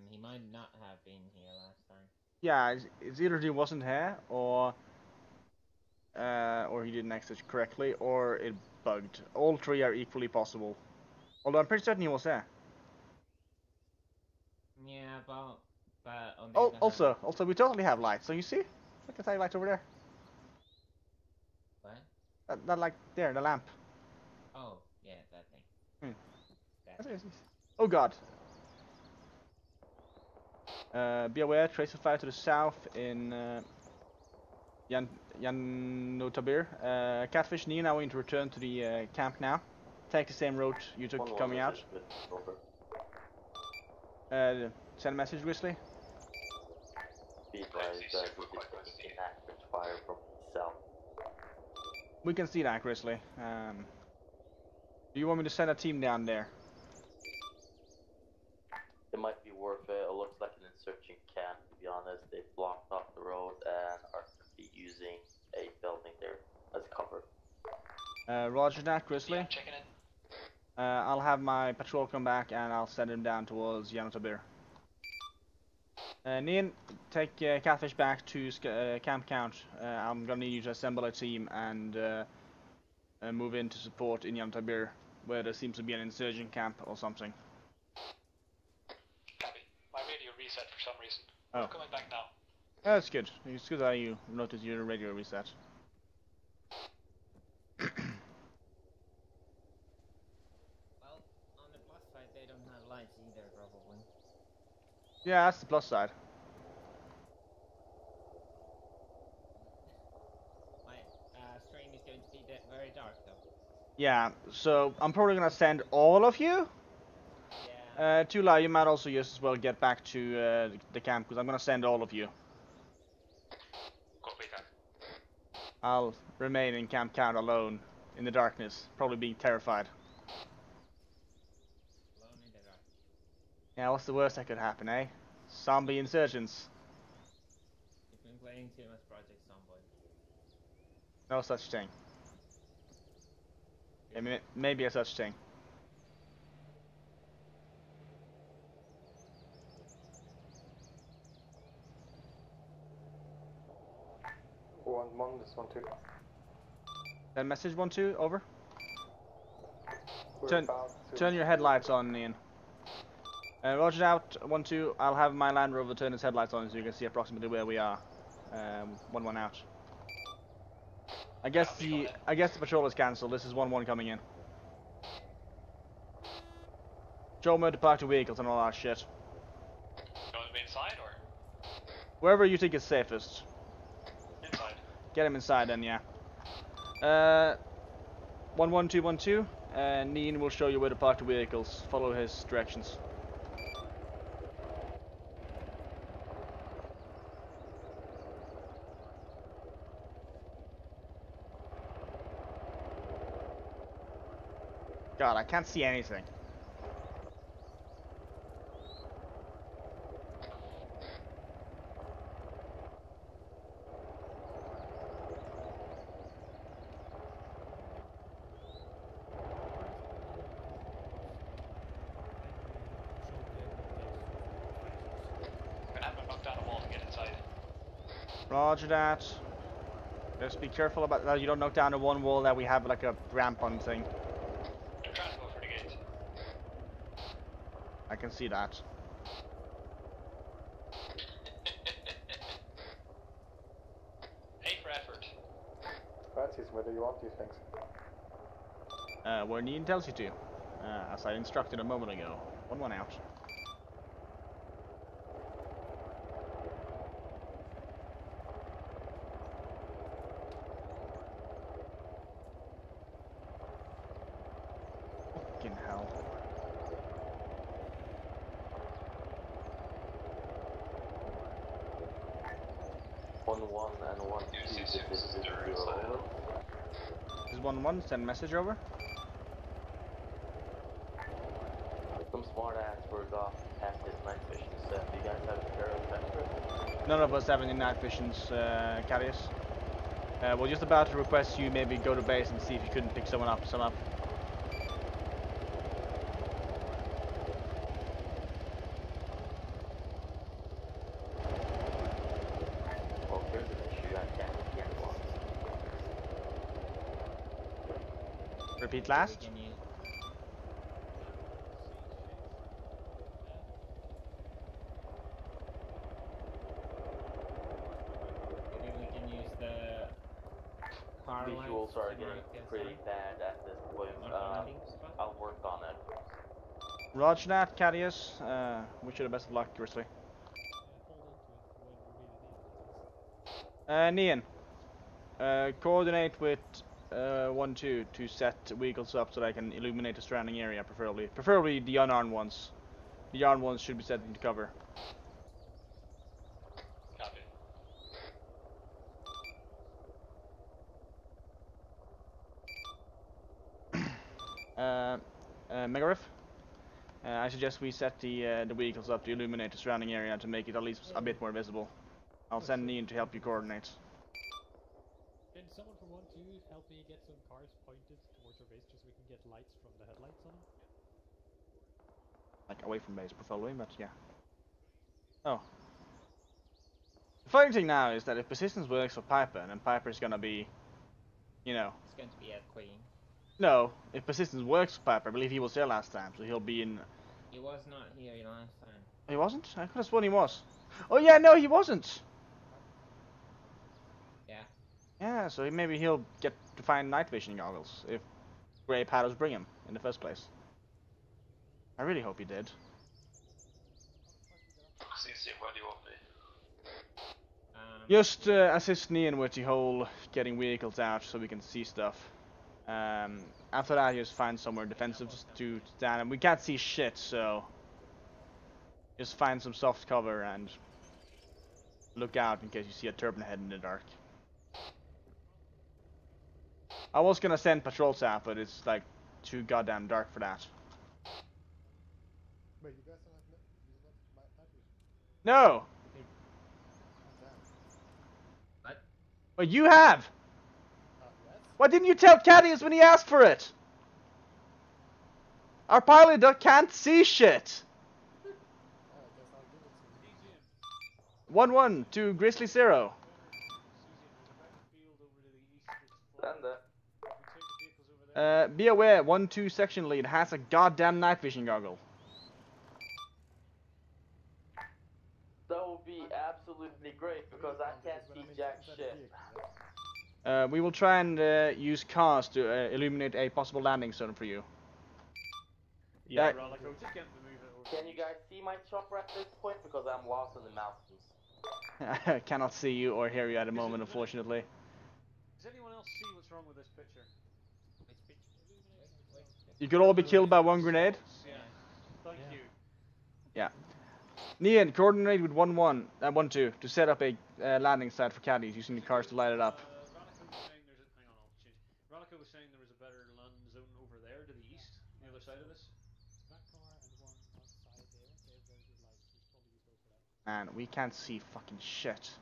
[SPEAKER 10] he might not have been here last time.
[SPEAKER 2] Yeah, it's either he wasn't here, or he didn't exit correctly, or it bugged. All three are equally possible. Although I'm pretty certain he was there.
[SPEAKER 10] Yeah, but on the
[SPEAKER 2] Oh,
[SPEAKER 10] other
[SPEAKER 2] also,
[SPEAKER 10] hand,
[SPEAKER 2] we totally have lights. So you see, look at that light over there.
[SPEAKER 10] What?
[SPEAKER 2] That light there, the lamp.
[SPEAKER 10] Oh, yeah, that thing.
[SPEAKER 2] Oh God. Be aware, trace of fire to the south in Yanotabir. Catfish Nina, now going to return to the camp now. Take the same route you took coming out. Send a message, Grizzly.
[SPEAKER 3] Be advised that we're detecting inactive fire from the south.
[SPEAKER 2] We can see that, Grizzly. Do you want me to send a team down there?
[SPEAKER 3] It might be worth it. It looks like they blocked off the road and are currently using a building there as cover.
[SPEAKER 2] Roger that, Grizzly.
[SPEAKER 12] Yeah, I'm checking it.
[SPEAKER 2] I'll have my patrol come back and I'll send him down towards Yanotabir. Nian, take Catfish back to Camp Count. I'm gonna need you to assemble a team and move in to support in Yanotabir, where there seems to be an insurgent camp or something.
[SPEAKER 12] Copy. My radio reset for some reason.
[SPEAKER 2] Oh.
[SPEAKER 12] I'm coming back now.
[SPEAKER 2] That's good. It's good that you noticed your radio reset.
[SPEAKER 10] Well, on the plus side, they don't have lights either, probably.
[SPEAKER 2] Yeah, that's the plus side.
[SPEAKER 10] My stream is going to be very dark, though.
[SPEAKER 2] Yeah, so I'm probably gonna send all of you.
[SPEAKER 10] Yeah.
[SPEAKER 2] Tula, you might also just as well get back to the camp, because I'm gonna send all of you.
[SPEAKER 12] Copy that.
[SPEAKER 2] I'll remain in Camp Count alone in the darkness, probably being terrified.
[SPEAKER 10] Alone in the dark.
[SPEAKER 2] Yeah, what's the worst that could happen, eh? Zombie insurgents.
[SPEAKER 10] You've been playing too much Project Zomboid.
[SPEAKER 2] No such thing. I mean, maybe a such thing.
[SPEAKER 13] One, this one too.
[SPEAKER 2] That message 1-2, over.
[SPEAKER 13] We're
[SPEAKER 2] Turn
[SPEAKER 13] about to-
[SPEAKER 2] turn your headlights on, Ian. Roger out, 1-2. I'll have my Land Rover turn its headlights on so you can see approximately where we are. 1-1 out. I guess the patrol is cancelled. This is 1-1 coming in. Show me to park the vehicles and all that shit.
[SPEAKER 12] You want to be inside or?
[SPEAKER 2] Wherever you think is safest.
[SPEAKER 12] Inside.
[SPEAKER 2] Get him inside then, yeah. 1-1-2-1-2. Neen will show you where to park the vehicles. Follow his directions. God, I can't see anything.
[SPEAKER 12] I'm gonna have to knock down a wall to get inside.
[SPEAKER 2] Roger that. Just be careful about that you don't knock down the one wall that we have like a ramp on thing.
[SPEAKER 12] I'm trying to go for the gate.
[SPEAKER 2] I can see that.
[SPEAKER 12] A for effort.
[SPEAKER 13] Francis, where do you want these things?
[SPEAKER 2] Where Neen tells you to. As I instructed a moment ago. 1-1 out. Fucking hell.
[SPEAKER 3] One and 1-2. This is 0.
[SPEAKER 2] This is 1-1. Send message over.
[SPEAKER 3] Some smart ass work off past this night vision stuff. Do you guys have a pair of extra?
[SPEAKER 2] None of us have any night visions, Carius. We're just about to request you maybe go to base and see if you couldn't pick some up.
[SPEAKER 3] Well, here's an issue I can't get one.
[SPEAKER 2] Repeat last.
[SPEAKER 10] Can you... Maybe we can use the car
[SPEAKER 3] Visuals are getting pretty bad at this point. I'll work on it.
[SPEAKER 2] Roger that, Carius. Wish you the best of luck, Grizzly. Nian, coordinate with 1-2 to set vehicles up so that I can illuminate the surrounding area, preferably the unarmed ones. The armed ones should be set into cover.
[SPEAKER 12] Copy.
[SPEAKER 2] Megariff, I suggest we set the vehicles up to illuminate the surrounding area to make it at least a bit more visible. I'll send Ian to help you coordinate.
[SPEAKER 11] Can someone from 1-2 help me get some cars pointed towards our base just so we can get lights from the headlights on them?
[SPEAKER 2] Like away from base, preferably, but yeah. Oh. The funny thing now is that if persistence works for Piper, then Piper's gonna be, you know.
[SPEAKER 10] It's going to be a queen.
[SPEAKER 2] No, if persistence works for Piper, I believe he was there last time, so he'll be in.
[SPEAKER 10] He was not here last time.
[SPEAKER 2] He wasn't? I could have sworn he was. Oh yeah, no, he wasn't.
[SPEAKER 10] Yeah.
[SPEAKER 2] Yeah, so maybe he'll get to find night vision goggles if Grey Paddles bring him in the first place. I really hope he did.
[SPEAKER 6] CC, where do you want me?
[SPEAKER 2] Just assist Nian with the whole getting vehicles out so we can see stuff. After that, just find somewhere defensive just to stand. And we can't see shit, so just find some soft cover and look out in case you see a turbine head in the dark. I was gonna send patrols out, but it's like too goddamn dark for that.
[SPEAKER 4] Wait, you guys don't have night vision?
[SPEAKER 2] No!
[SPEAKER 10] What?
[SPEAKER 2] But you have!
[SPEAKER 4] Yes?
[SPEAKER 2] Why didn't you tell Cadius when he asked for it? Our pilot can't see shit! 1-1 to Grizzly 0. Be aware, 1-2 section lead has a goddamn night vision goggle.
[SPEAKER 3] That would be absolutely great because I can't see jack shit.
[SPEAKER 2] We will try and use cars to illuminate a possible landing zone for you.
[SPEAKER 6] Yeah, Rollico, just get him to move it over.
[SPEAKER 3] Can you guys see my chopper at this point? Because I'm lost in the mountains.
[SPEAKER 2] I cannot see you or hear you at the moment, unfortunately.
[SPEAKER 6] Does anyone else see what's wrong with this picture?
[SPEAKER 2] You could all be killed by one grenade.
[SPEAKER 6] Yeah. Thank you.
[SPEAKER 2] Yeah. Nian, coordinate with 1-1, 1-2 to set up a landing site for caddies using the cars to light it up.
[SPEAKER 6] Rollico was saying there was a better land zone over there to the east, on the other side of this.
[SPEAKER 11] That car and one outside there, they have very good lights. We should probably use those for that.
[SPEAKER 2] Man, we can't see fucking shit.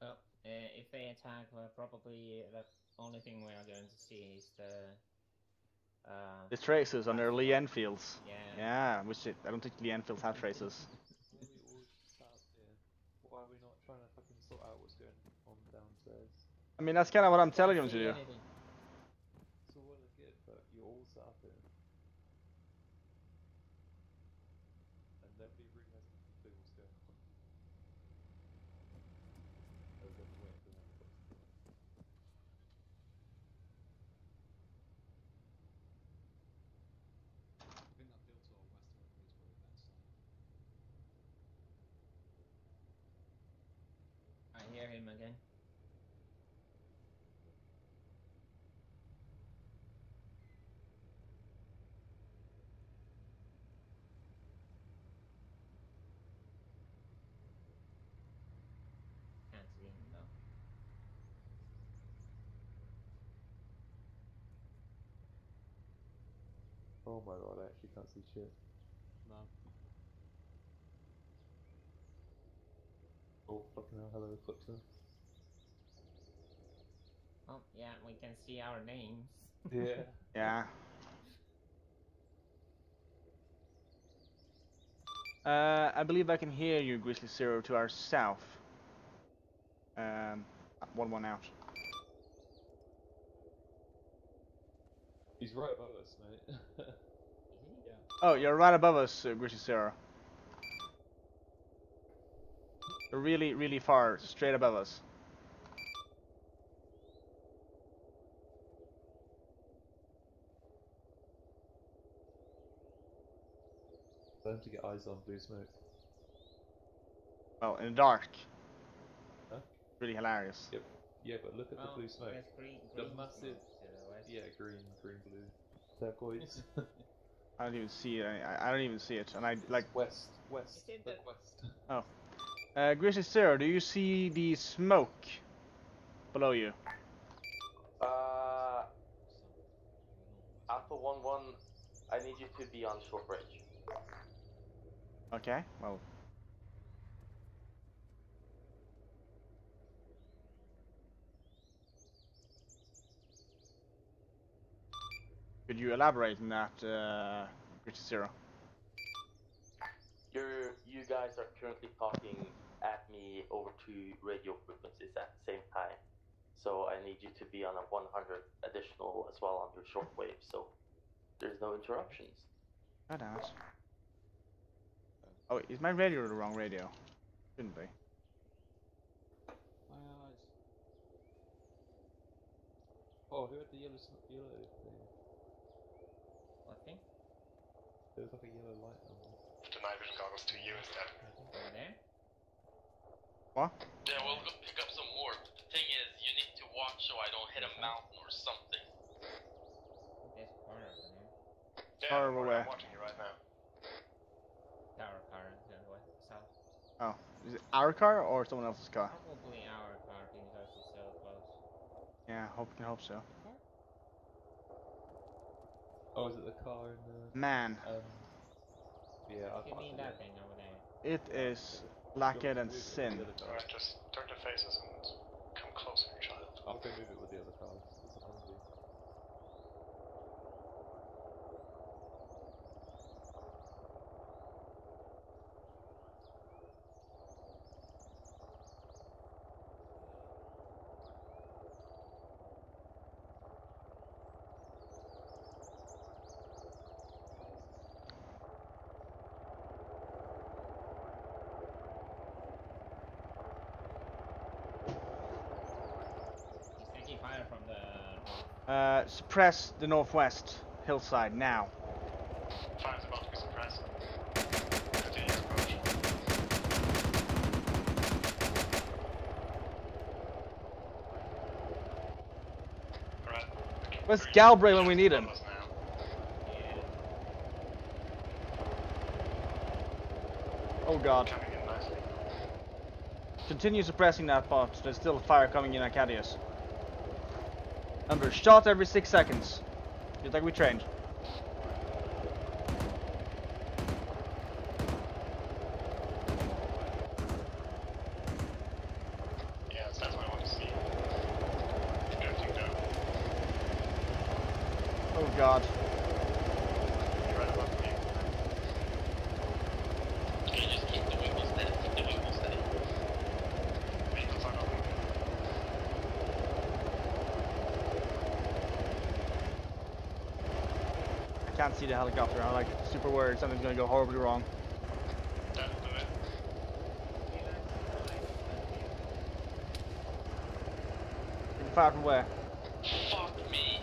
[SPEAKER 10] Well, if they attack, probably the only thing we are going to see is
[SPEAKER 2] The traces on their Lee Enfields.
[SPEAKER 10] Yeah.
[SPEAKER 2] Yeah, which I don't think Lee Enfields have traces.
[SPEAKER 5] Why are we not trying to fucking sort out what's going on downstairs?
[SPEAKER 2] I mean, that's kind of what I'm telling them to do.
[SPEAKER 5] It's all well and good, but you're all sat up here. And nobody really has a clue what's going on. Other than waiting for them to put something on.
[SPEAKER 7] I think that build to our west of our base probably better side.
[SPEAKER 10] I hear him again. Can't see him though.
[SPEAKER 5] Oh my god, I actually can't see shit.
[SPEAKER 7] No.
[SPEAKER 5] Oh fucking hell, hello, Eclipse.
[SPEAKER 10] Oh, yeah, we can see our names.
[SPEAKER 5] Yeah.
[SPEAKER 2] Yeah. I believe I can hear you, Grizzly 0, to our south. 1-1 out.
[SPEAKER 5] He's right above us, mate.
[SPEAKER 7] Yeah.
[SPEAKER 2] Oh, you're right above us, Grizzly 0. You're really, really far, straight above us.
[SPEAKER 5] Learn to get eyes on blue smoke.
[SPEAKER 2] Well, in the dark.
[SPEAKER 5] Huh?
[SPEAKER 2] Really hilarious.
[SPEAKER 5] Yep. Yeah, but look at the blue smoke.
[SPEAKER 10] Green
[SPEAKER 5] The
[SPEAKER 10] smoke
[SPEAKER 5] massive.
[SPEAKER 10] to the west.
[SPEAKER 5] Yeah, green, blue, turquoise.
[SPEAKER 2] I don't even see it. I don't even see it. And I like.
[SPEAKER 5] West.
[SPEAKER 10] Look
[SPEAKER 5] west.
[SPEAKER 2] Oh. Grizzly 0, do you see the smoke below you?
[SPEAKER 3] Alpha 1-1, I need you to be on short range.
[SPEAKER 2] Okay, well. Could you elaborate on that, Richard Zero?
[SPEAKER 3] You guys are currently talking at me over 2 radio frequencies at the same time. So I need you to be on a 100 additional as well on your shortwave, so there's no interruptions.
[SPEAKER 2] God damn it. Oh, is my radio the wrong radio? Shouldn't be.
[SPEAKER 7] My eyes.
[SPEAKER 5] Oh, who had the yellow thing?
[SPEAKER 10] What thing?
[SPEAKER 5] There was like a yellow light on there.
[SPEAKER 12] The night vision goggles to you instead.
[SPEAKER 10] Over there?
[SPEAKER 2] What?
[SPEAKER 3] Yeah, we'll go pick up some more. But the thing is, you need to watch so I don't hit a mountain or something.
[SPEAKER 10] There's a car over there.
[SPEAKER 12] Yeah,
[SPEAKER 2] Far away.
[SPEAKER 12] I'm watching you right now.
[SPEAKER 10] Tower car the other way, south.
[SPEAKER 2] Oh, is it our car or someone else's car?
[SPEAKER 10] Probably our car because it's so close.
[SPEAKER 2] Yeah, can hope so.
[SPEAKER 5] Oh, is it the car in the...
[SPEAKER 2] Man.
[SPEAKER 5] Yeah, I
[SPEAKER 10] You
[SPEAKER 5] can't
[SPEAKER 10] mean
[SPEAKER 5] see
[SPEAKER 10] that
[SPEAKER 5] it.
[SPEAKER 10] thing over there?
[SPEAKER 2] It is Blackhead and Sin.
[SPEAKER 12] Alright, just turn to faces and come closer, child.
[SPEAKER 5] I'll go move it with the other cars. It's a Humvee.
[SPEAKER 10] He's taking fire from the
[SPEAKER 2] Suppress the northwest hillside now.
[SPEAKER 12] Fire's about to be suppressed. Continue your approach. Alright.
[SPEAKER 2] Where's Galbraith when we need him? Oh god.
[SPEAKER 12] Coming in nicely.
[SPEAKER 2] Continue suppressing that bot. There's still fire coming in Arcadius. Remember, shot every 6 seconds. Just like we trained.
[SPEAKER 12] Yeah, that's what I want to see. Drifting down.
[SPEAKER 2] Oh god.
[SPEAKER 12] You're right above me.
[SPEAKER 3] Can you just keep the wheels steady? Keep the wheels steady.
[SPEAKER 12] Vehicles are not moving.
[SPEAKER 2] I can't see the helicopter. I'm like super worried something's gonna go horribly wrong.
[SPEAKER 12] That'll do it.
[SPEAKER 2] Fire from where?
[SPEAKER 3] Fuck me.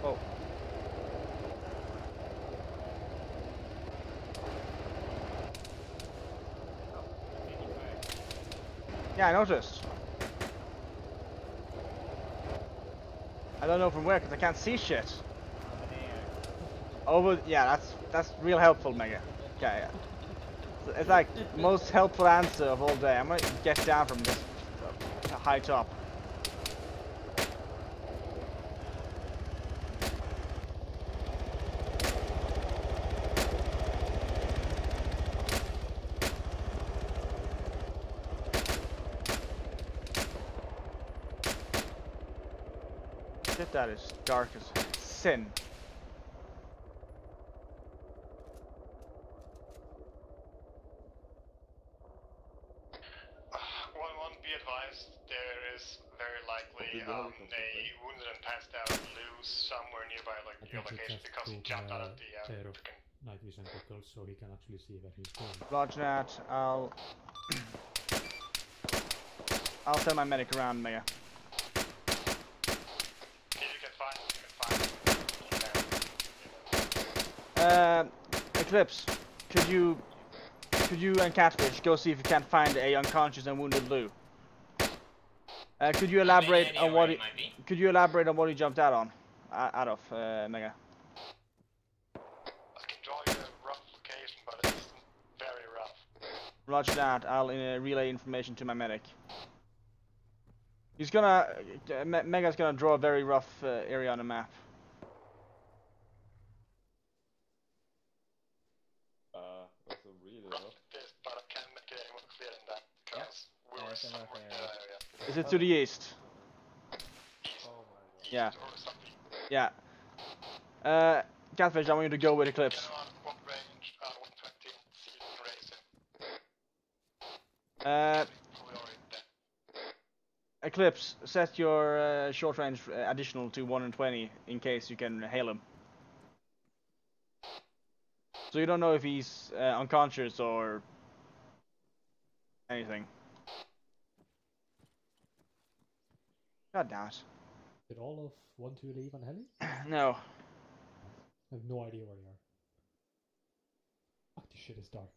[SPEAKER 2] Oh. Yeah, I noticed. I don't know from where because I can't see shit. Over, yeah, that's real helpful, Mega. Okay, yeah. It's like most helpful answer of all day. I'm gonna get down from this high top. Shit, that is dark as sin.
[SPEAKER 12] Be advised, there is very likely a wounded and passed out loose somewhere nearby like
[SPEAKER 9] I
[SPEAKER 12] your
[SPEAKER 9] think
[SPEAKER 12] location
[SPEAKER 9] just
[SPEAKER 12] because he
[SPEAKER 9] took
[SPEAKER 12] jumped out of the
[SPEAKER 9] pair of night vision goggles so he can actually see where he's going.
[SPEAKER 2] Roger that. I'll send my medic around, Mega.
[SPEAKER 12] If you can find
[SPEAKER 2] Eclipse, could you and Catfish go see if you can't find a unconscious and wounded Lou? Could you elaborate on what he jumped out of, Mega?
[SPEAKER 12] I can draw you a rough location, but it's very rough.
[SPEAKER 2] Roger that. I'll relay information to my medic. He's gonna Mega's gonna draw a very rough area on the map.
[SPEAKER 5] That's a really rough.
[SPEAKER 12] But I can't make it any more clear than that because we were somewhere in that area.
[SPEAKER 2] Is it to the east?
[SPEAKER 12] Oh my god.
[SPEAKER 2] Yeah.
[SPEAKER 12] Or something.
[SPEAKER 2] Yeah. Catfish, I want you to go with Eclipse.
[SPEAKER 12] What range? 120. Seal
[SPEAKER 2] Uh,
[SPEAKER 12] we are in there.
[SPEAKER 2] Eclipse, set your short range additional to 120 in case you can hail him. So you don't know if he's unconscious or anything. God damn it.
[SPEAKER 11] Did all of 1-2 leave on heli?
[SPEAKER 2] No.
[SPEAKER 11] I have no idea where they are. Fuck, this shit is dark.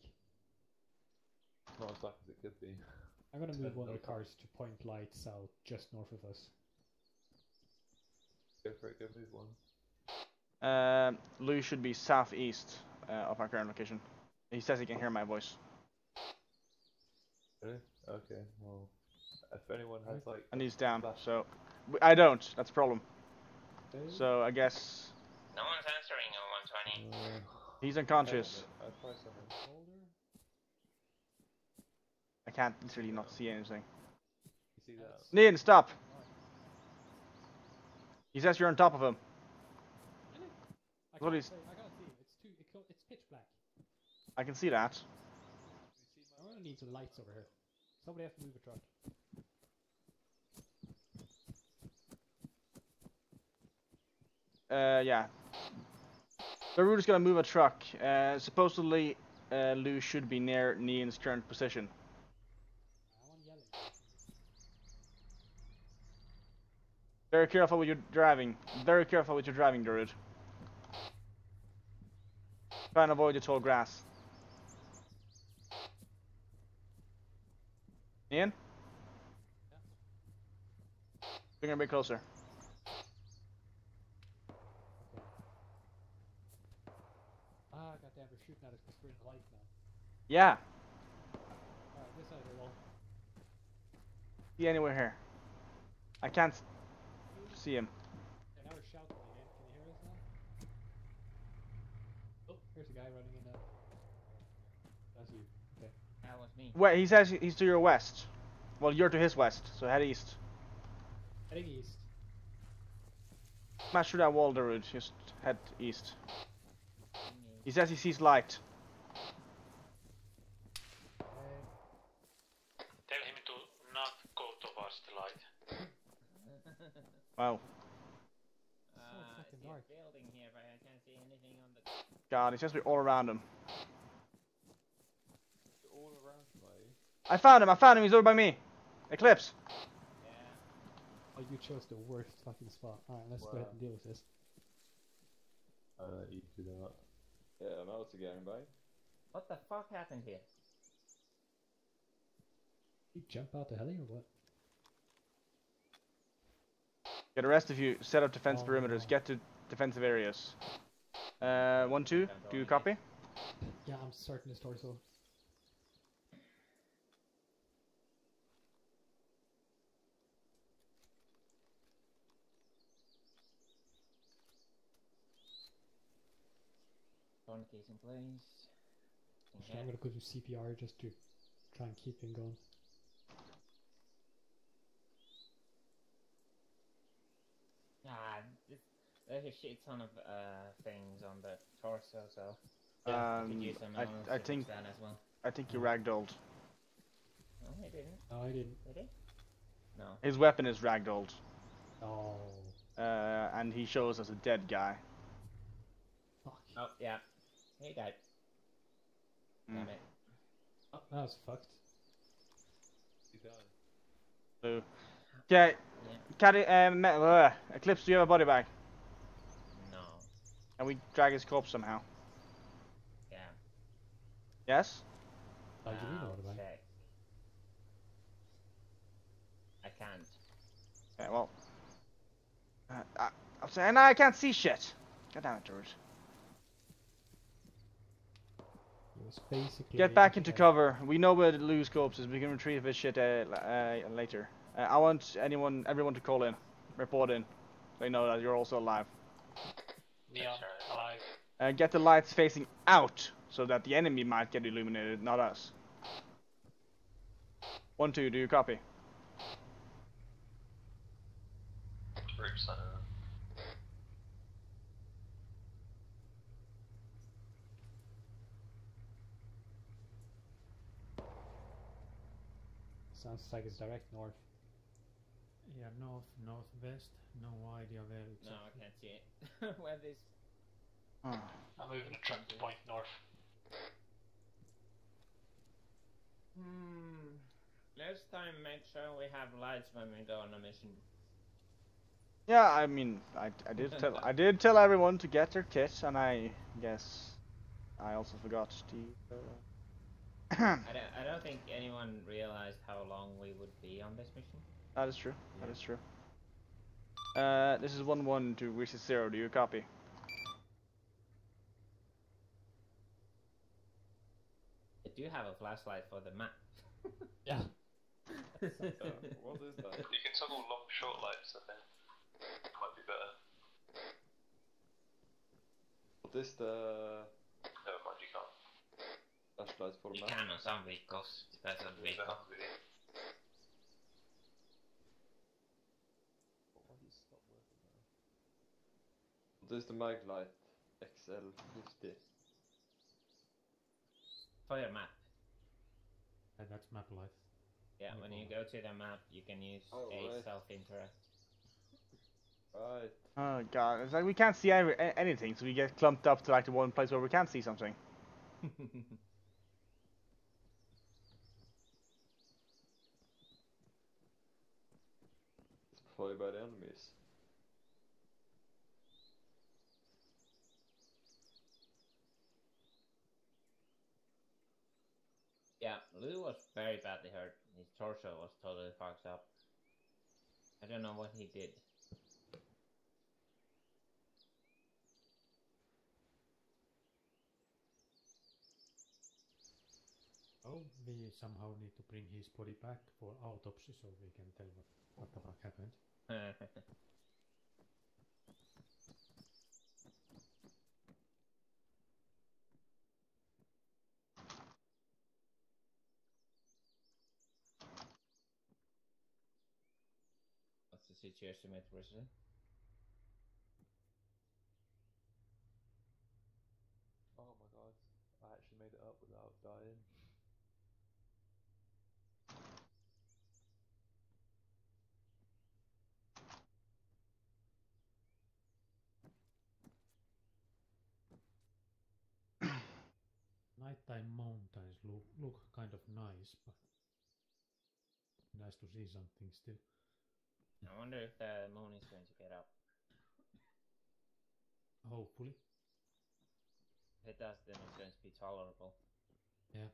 [SPEAKER 5] Not as dark as it could be.
[SPEAKER 11] I'm gonna move one of the cars to point light south, just north of us.
[SPEAKER 5] Go for it, go move one.
[SPEAKER 2] Lou should be southeast of our current location. He says he can hear my voice.
[SPEAKER 5] Really? Okay, well, if anyone has like...
[SPEAKER 2] And he's down, so... I don't, that's a problem.
[SPEAKER 11] Okay.
[SPEAKER 2] So, I guess...
[SPEAKER 10] No one's answering on 120.
[SPEAKER 2] He's unconscious.
[SPEAKER 5] I'll try something.
[SPEAKER 2] I can't literally not see anything.
[SPEAKER 5] You see that?
[SPEAKER 2] Nian, stop! He says you're on top of him.
[SPEAKER 11] I
[SPEAKER 2] What
[SPEAKER 11] can't
[SPEAKER 2] is...
[SPEAKER 11] say, I can't see him. It's pitch black.
[SPEAKER 2] I can see that.
[SPEAKER 11] I'm gonna need some lights over here. Somebody has to move a truck.
[SPEAKER 2] Yeah. The route is gonna move a truck. Supposedly, Lou should be near Nian's current position.
[SPEAKER 11] I'm yelling.
[SPEAKER 2] Very careful with your driving. Very careful with your driving, Druid. Try and avoid the tall grass. Ian? Bring a bit closer.
[SPEAKER 11] Ah, goddamn, they're shooting at us because we're in the light now.
[SPEAKER 2] Yeah.
[SPEAKER 11] Alright, this side of the wall.
[SPEAKER 2] See anywhere here? I can't see him.
[SPEAKER 11] Yeah, now we're shouting again. Can you hear us now? Oh, here's a guy running in now. That's you. Okay.
[SPEAKER 10] That was me.
[SPEAKER 2] Wait, he says he's to your west. Well, you're to his west, so head east.
[SPEAKER 11] Heading east.
[SPEAKER 2] Smash through that wall, Druid. Just head east. He says he sees light.
[SPEAKER 12] Tell him to not go towards the light.
[SPEAKER 2] Wow.
[SPEAKER 11] So fucking dark.
[SPEAKER 10] Building here, but I can't see anything on the.
[SPEAKER 2] God, he seems to be all around him.
[SPEAKER 5] All around me.
[SPEAKER 2] I found him, he's over by me. Eclipse.
[SPEAKER 10] Yeah.
[SPEAKER 11] Oh, you chose the worst fucking spot. Alright, let's go ahead and deal with this.
[SPEAKER 5] You do that.
[SPEAKER 14] Ja, men also gern bei.
[SPEAKER 10] What the fuck happened here?
[SPEAKER 11] You jump out the heli or what?
[SPEAKER 2] Get the rest of you, set up defense perimeters, get to defensive areas. 1-2, do you copy?
[SPEAKER 11] Yeah, I'm starting this torso.
[SPEAKER 10] Tourniquets in place.
[SPEAKER 11] Actually, I'm gonna go do CPR just to try and keep him going.
[SPEAKER 10] Ah, there's a shit ton of things on the torso, so
[SPEAKER 2] I think
[SPEAKER 10] that as well.
[SPEAKER 2] I think you ragdolled.
[SPEAKER 10] No, I didn't.
[SPEAKER 11] No, I didn't.
[SPEAKER 10] Did he? No.
[SPEAKER 2] His weapon is ragdolled.
[SPEAKER 11] Oh.
[SPEAKER 2] And he shows as a dead guy.
[SPEAKER 11] Fuck.
[SPEAKER 10] Oh, yeah. He died. Damn it.
[SPEAKER 11] Oh, that was fucked.
[SPEAKER 5] You died.
[SPEAKER 2] So, okay. Eclipse, do you have a body bag?
[SPEAKER 10] No.
[SPEAKER 2] Can we drag his corpse somehow?
[SPEAKER 10] Yeah.
[SPEAKER 2] Yes?
[SPEAKER 11] Oh, you need a body bag.
[SPEAKER 10] Check. I can't.
[SPEAKER 2] Okay, well. I'm saying I can't see shit. God damn it, George.
[SPEAKER 11] Basically
[SPEAKER 2] Get back into cover. We know where the loose corpse is. We can retrieve his shit later. I want everyone to call in, report in. They know that you're also alive.
[SPEAKER 12] We are alive.
[SPEAKER 2] Get the lights facing out so that the enemy might get illuminated, not us. 1-2, do you copy?
[SPEAKER 11] Sounds like it's direct north.
[SPEAKER 9] Yeah, north, northwest. No idea where exactly.
[SPEAKER 10] No, I can't see it. Where this?
[SPEAKER 13] I'm moving a truck to point north.
[SPEAKER 10] Next time, make sure we have lights when we go on a mission.
[SPEAKER 2] Yeah, I mean, I did tell everyone to get their kit, and I guess I also forgot to.
[SPEAKER 10] I don't think anyone realized how long we would be on this mission.
[SPEAKER 2] That is true. That is true. This is 1-1 to Greasy 0. Do you copy?
[SPEAKER 10] I do have a flashlight for the map.
[SPEAKER 11] Yeah.
[SPEAKER 14] What is that?
[SPEAKER 12] You can toggle long short lights, I think. Might be better.
[SPEAKER 14] What is the
[SPEAKER 12] Never mind, you can't.
[SPEAKER 14] flashlight for
[SPEAKER 10] You
[SPEAKER 14] map?
[SPEAKER 10] can on some vehicles, depends on the vehicle.
[SPEAKER 14] What is the mag light? XL50.
[SPEAKER 10] For your map.
[SPEAKER 9] That's map light.
[SPEAKER 10] Yeah, when you go to the map, you can use a self-interact.
[SPEAKER 14] Right.
[SPEAKER 2] Oh god, it's like we can't see anything, so we get clumped up to like the one place where we can't see something.
[SPEAKER 14] It's followed by the enemies.
[SPEAKER 10] Yeah, Lou was very badly hurt. His torso was totally fucked up. I don't know what he did.
[SPEAKER 9] Oh, we somehow need to bring his body back for autopsy so we can tell what the fuck happened.
[SPEAKER 10] What's the situation with Resident?
[SPEAKER 5] Oh my god, I actually made it up without dying.
[SPEAKER 9] Nighttime mountains look kind of nice, but nice to see something still.
[SPEAKER 10] I wonder if the moon is going to get up.
[SPEAKER 9] Hopefully.
[SPEAKER 10] If it does, then it's going to be tolerable.
[SPEAKER 9] Yeah.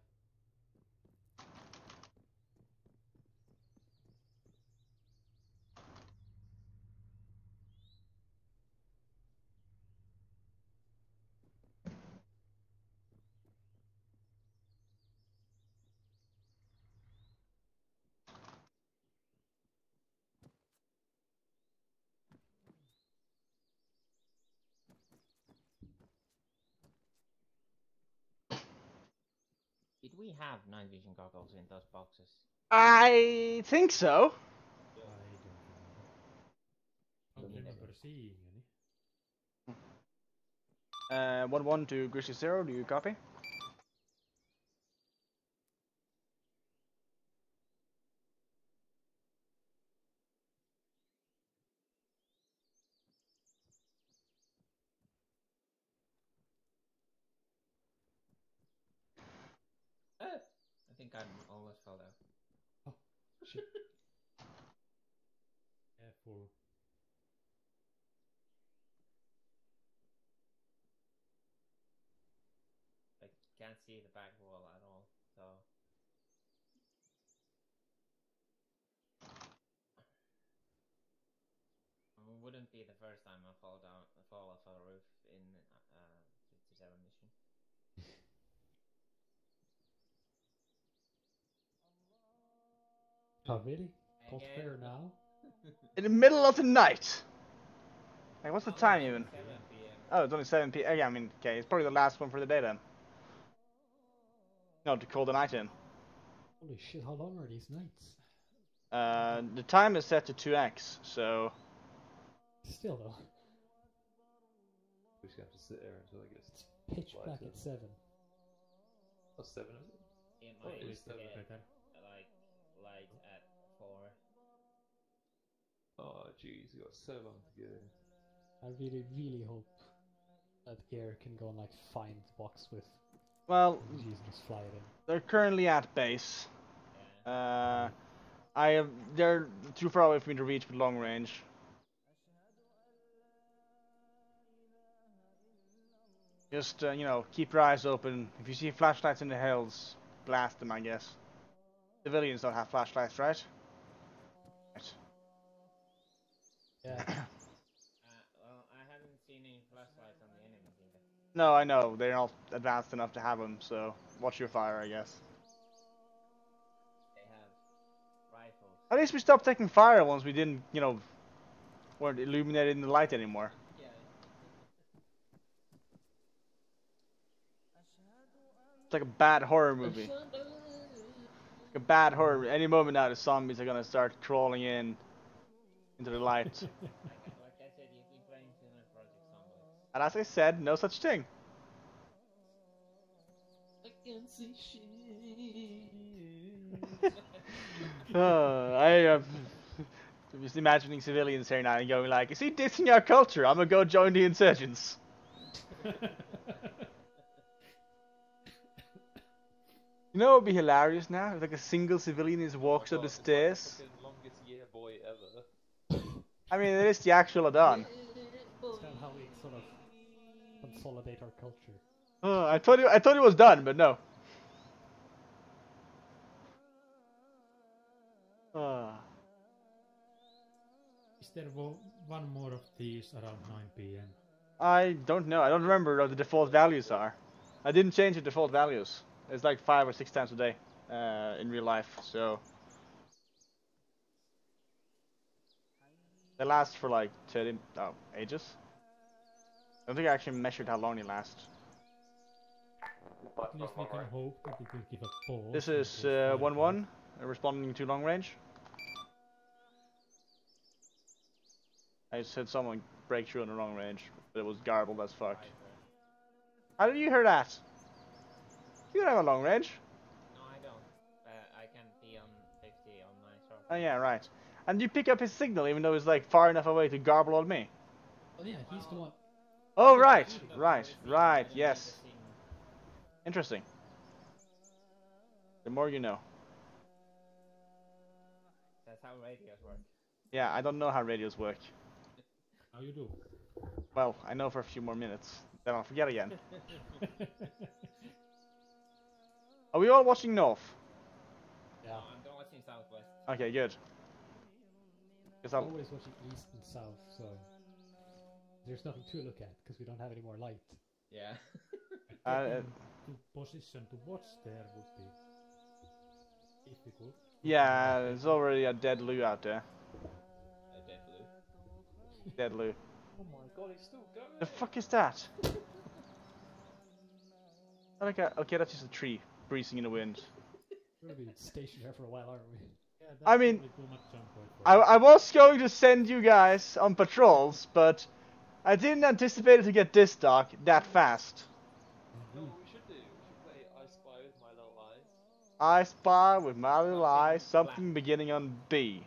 [SPEAKER 10] Did we have night vision goggles in those boxes?
[SPEAKER 2] I think so.
[SPEAKER 9] I don't remember seeing any.
[SPEAKER 2] 1-1 to Greasy 0. Do you copy?
[SPEAKER 10] I think I almost fell down.
[SPEAKER 11] Oh, shit.
[SPEAKER 9] Careful.
[SPEAKER 10] I can't see the back wall at all, so... It wouldn't be the first time I fall off a roof in 57 mission.
[SPEAKER 11] Oh, really? Cold fair now?
[SPEAKER 2] In the middle of the night. Like, what's the time even?
[SPEAKER 10] 7 PM.
[SPEAKER 2] Oh, it's only 7 p.m. Yeah, I mean, okay, it's probably the last one for the day then. No, to call the night in.
[SPEAKER 11] Holy shit, how long are these nights?
[SPEAKER 2] The time is set to 2x, so...
[SPEAKER 11] Still though.
[SPEAKER 5] We just have to sit there until it gets
[SPEAKER 11] Pitch black at 7.
[SPEAKER 5] Oh, 7 is it?
[SPEAKER 10] It
[SPEAKER 5] Oh,
[SPEAKER 10] might
[SPEAKER 5] it is 7.
[SPEAKER 10] get like light at 4.
[SPEAKER 5] Oh jeez, we got so long to go.
[SPEAKER 11] I really, really hope that Air can go and like find the box with
[SPEAKER 2] Well,
[SPEAKER 11] RPGs and just fly it in.
[SPEAKER 2] they're currently at base. They're too far away for me to reach with long range. Just you know, keep your eyes open. If you see flashlights in the hills, blast them, I guess. Civilians don't have flashlights, right? Right.
[SPEAKER 11] Yeah.
[SPEAKER 10] Well, I haven't seen any flashlights on the enemies either.
[SPEAKER 2] No, I know. They're not advanced enough to have them, so watch your fire, I guess.
[SPEAKER 10] They have rifles.
[SPEAKER 2] At least we stopped taking fire once we didn't, you know, weren't illuminated in the light anymore.
[SPEAKER 10] Yeah.
[SPEAKER 2] It's like a bad horror movie. Like a bad horror. Any moment now, the zombies are gonna start crawling in into the light.
[SPEAKER 10] Like I said, you've been playing too many Project Zomboids.
[SPEAKER 2] And as I said, no such thing.
[SPEAKER 10] I can see shit.
[SPEAKER 2] I'm just imagining civilians here now and going like, is he dissing our culture? I'm gonna go join the insurgents. You know what would be hilarious now? If like a single civilian just walks up the stairs.
[SPEAKER 5] Like the longest year boy ever.
[SPEAKER 2] I mean, it is the actual Adon.
[SPEAKER 11] It's kind of how we sort of consolidate our culture.
[SPEAKER 2] Oh, I thought it was done, but no.
[SPEAKER 9] Is there one more of these around 9 p.m.?
[SPEAKER 2] I don't know. I don't remember what the default values are. I didn't change the default values. It's like 5 or 6 times a day in real life, so they last for like ages. I don't think I actually measured how long they last.
[SPEAKER 9] At least we can hope that it will give a pause.
[SPEAKER 2] This is 1-1, responding to long range. I just had someone break through on the long range, but it was garbled as fuck. How did you hear that? You don't have a long range.
[SPEAKER 10] No, I don't. I can be on 50 on my short.
[SPEAKER 2] Oh yeah, right. And you pick up his signal even though it's like far enough away to garble on me.
[SPEAKER 11] Oh yeah, he's the one.
[SPEAKER 2] Oh right, yes. Interesting. The more you know.
[SPEAKER 10] That's how radios work.
[SPEAKER 2] Yeah, I don't know how radios work.
[SPEAKER 9] How you do?
[SPEAKER 2] Well, I know for a few more minutes, then I'll forget again. Are we all watching North?
[SPEAKER 11] Yeah.
[SPEAKER 10] No, I'm watching Southwest.
[SPEAKER 2] Okay, good.
[SPEAKER 11] I'm always watching East and South, so there's nothing to look at because we don't have any more light.
[SPEAKER 10] Yeah.
[SPEAKER 9] To position to watch there would be difficult.
[SPEAKER 2] Yeah, there's already a dead Lou out there.
[SPEAKER 10] A dead Lou.
[SPEAKER 2] Dead Lou.
[SPEAKER 5] Oh my god, he's still going.
[SPEAKER 2] The fuck is that? Okay, that's just a tree breezing in the wind.
[SPEAKER 11] We're gonna be stationed here for a while, aren't we?
[SPEAKER 9] Yeah, that's
[SPEAKER 2] I mean,
[SPEAKER 9] probably too much jump point for
[SPEAKER 2] I was going to send you guys on patrols, but I didn't anticipate it to get this dark that fast.
[SPEAKER 5] You know what we should do? We should play I Spy with My Little Eyes.
[SPEAKER 2] I spy with my little eye something beginning on B.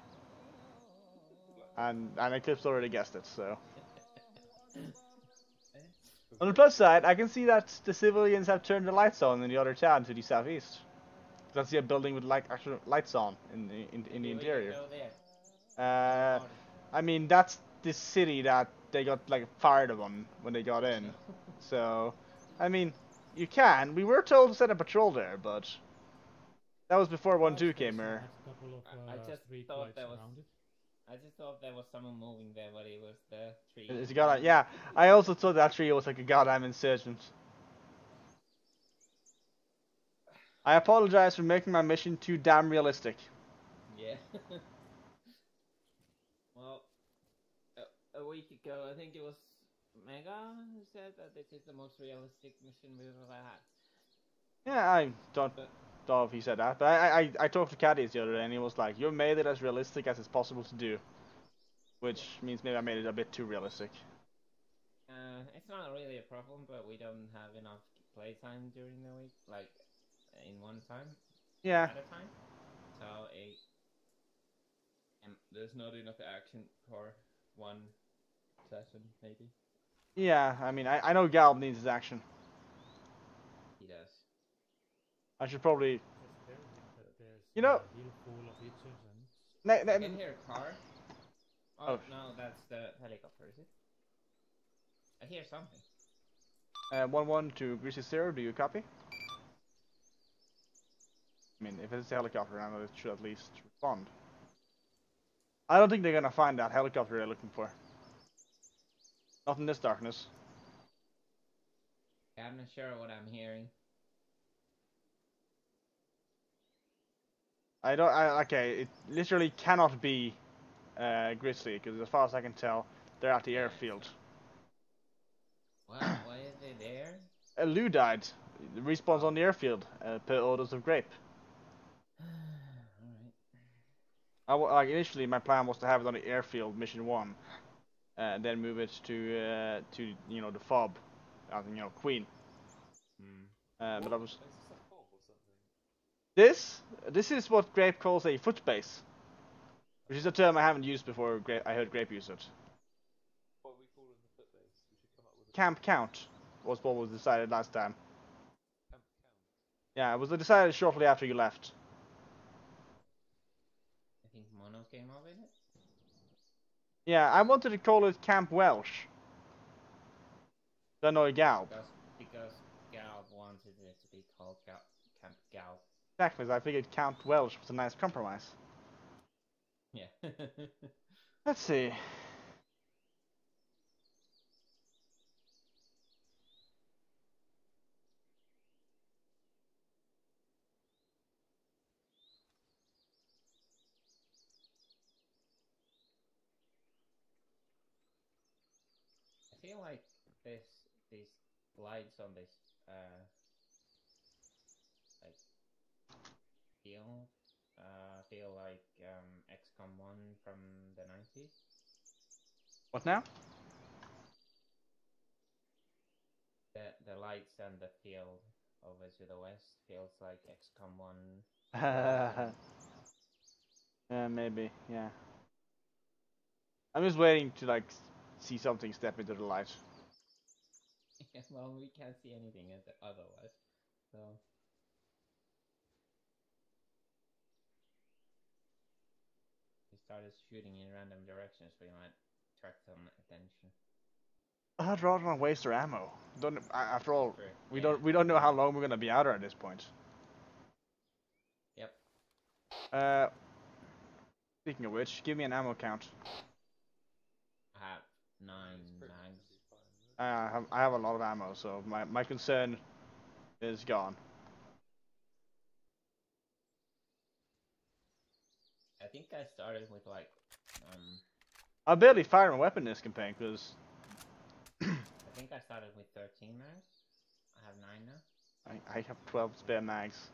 [SPEAKER 2] And Eclipse already guessed it, so. On the plus side, I can see that the civilians have turned the lights on in the other town to the southeast. That's the building with like actual lights on in the interior. I mean that's the city that they got like fired on when they got in. So, I mean, you can. We were told to set a patrol there, but that was before 1-2 came here.
[SPEAKER 10] I just thought there was. I just thought there was someone moving there, but it was the tree.
[SPEAKER 2] It's got yeah. I also thought that tree was like a goddamn insurgent. I apologize for making my mission too damn realistic.
[SPEAKER 10] Yeah. Well, a week ago, I think it was Mega who said that this is the most realistic mission we've ever had.
[SPEAKER 2] Yeah, I don't know if he said that, but I talked to Caddies the other day and he was like, "You made it as realistic as it's possible to do," which means maybe I made it a bit too realistic.
[SPEAKER 10] It's not really a problem, but we don't have enough playtime during the week, like in one time.
[SPEAKER 2] Yeah.
[SPEAKER 10] At a time. So there's not enough action for one session, maybe.
[SPEAKER 2] Yeah, I mean, I know Galb needs his action.
[SPEAKER 10] He does.
[SPEAKER 2] I should probably,
[SPEAKER 9] Just tell him that there's
[SPEAKER 2] you know,
[SPEAKER 9] a hill full of itches and...
[SPEAKER 10] I can hear a car. Oh, no, that's the helicopter, is it? I hear something.
[SPEAKER 2] 1-1 to Greasy Zero, do you copy? I mean, if it's a helicopter, I know it should at least respond. I don't think they're gonna find that helicopter they're looking for. Not in this darkness.
[SPEAKER 10] I'm not sure what I'm hearing.
[SPEAKER 2] Okay, it literally cannot be Grizzly, because as far as I can tell, they're at the airfield.
[SPEAKER 10] Why are they there?
[SPEAKER 2] Lou died. The respawn's on the airfield, per orders of Grape.
[SPEAKER 10] Alright.
[SPEAKER 2] Initially, my plan was to have it on the airfield, mission 1, and then move it to you know, the fob, you know, Queen. But I was. This is what Grape calls a foot base, which is a term I haven't used before. I heard Grape use it.
[SPEAKER 5] What are we calling the foot base? We should come up with a
[SPEAKER 2] Camp count was what was decided last time.
[SPEAKER 5] camp count.
[SPEAKER 2] Yeah, it was decided shortly after you left.
[SPEAKER 10] I think Mono came up with it.
[SPEAKER 2] Yeah, I wanted to call it Camp Welsh. To annoy Galb.
[SPEAKER 10] Because Galb wanted it to be called Camp Galb.
[SPEAKER 2] Exactly, I figured Camp Welsh was a nice compromise.
[SPEAKER 10] Yeah.
[SPEAKER 2] Let's see.
[SPEAKER 10] I feel like these lights on this like feel like XCOM 1 from the 90s.
[SPEAKER 2] What now?
[SPEAKER 10] The lights and the field over to the west feels like XCOM 1.
[SPEAKER 2] Yeah, maybe, yeah. I'm just waiting to like see something step into the light.
[SPEAKER 10] Yeah, well, we can't see anything otherwise, so. We started shooting in random directions, we might attract some attention.
[SPEAKER 2] I'd rather not waste our ammo. After all, we
[SPEAKER 10] Yeah.
[SPEAKER 2] don't know how long we're gonna be out there at this point.
[SPEAKER 10] Yep.
[SPEAKER 2] Speaking of which, give me an ammo count.
[SPEAKER 10] I have 9 mags.
[SPEAKER 2] I have a lot of ammo, so my concern is gone.
[SPEAKER 10] I think I started with like
[SPEAKER 2] I barely fire a weapon in this campaign because
[SPEAKER 10] I think I started with 13 mags. I have 9 now.
[SPEAKER 2] I have 12 spare mags.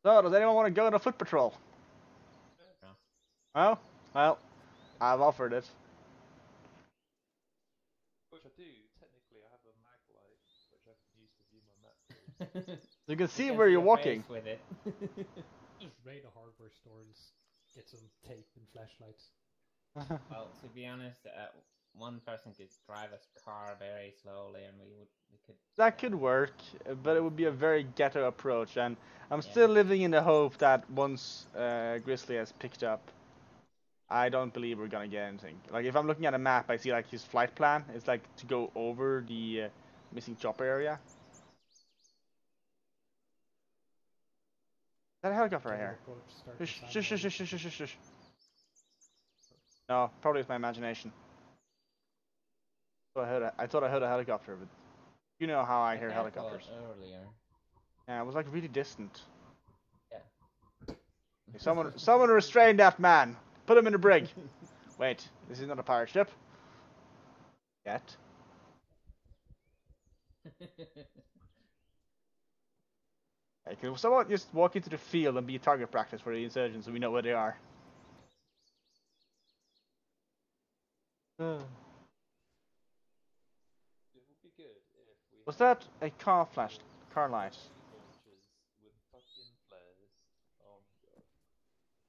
[SPEAKER 2] So, does anyone want to go on a foot patrol?
[SPEAKER 10] No.
[SPEAKER 2] Oh, well, I've offered it.
[SPEAKER 5] Which I do. Technically, I have a mag light, which I can use to view my map fields.
[SPEAKER 2] You can see where you're walking.
[SPEAKER 10] With it.
[SPEAKER 11] Just raid a hardware store and get some tape and flashlights.
[SPEAKER 10] Well, to be honest, one person could drive a car very slowly, and we could.
[SPEAKER 2] That could work, but it would be a very ghetto approach, and I'm still living in the hope that once Grizzly has picked up, I don't believe we're gonna get anything. Like if I'm looking at a map, I see like his flight plan. It's like to go over the missing chopper area. Is that a helicopter right here? Shush. No, probably it's my imagination. I thought I heard a helicopter, but you know how I hear helicopters.
[SPEAKER 10] Earlier.
[SPEAKER 2] Yeah, it was like really distant.
[SPEAKER 10] Yeah.
[SPEAKER 2] Hey, someone restrain that man. Put him in the brig. Wait, this is not a pirate ship. Yet. Hey, can someone just walk into the field and be target practice for the insurgents so we know where they are?
[SPEAKER 5] It would be good if we
[SPEAKER 2] Was that a car light?
[SPEAKER 5] launchers with fucking flares. Oh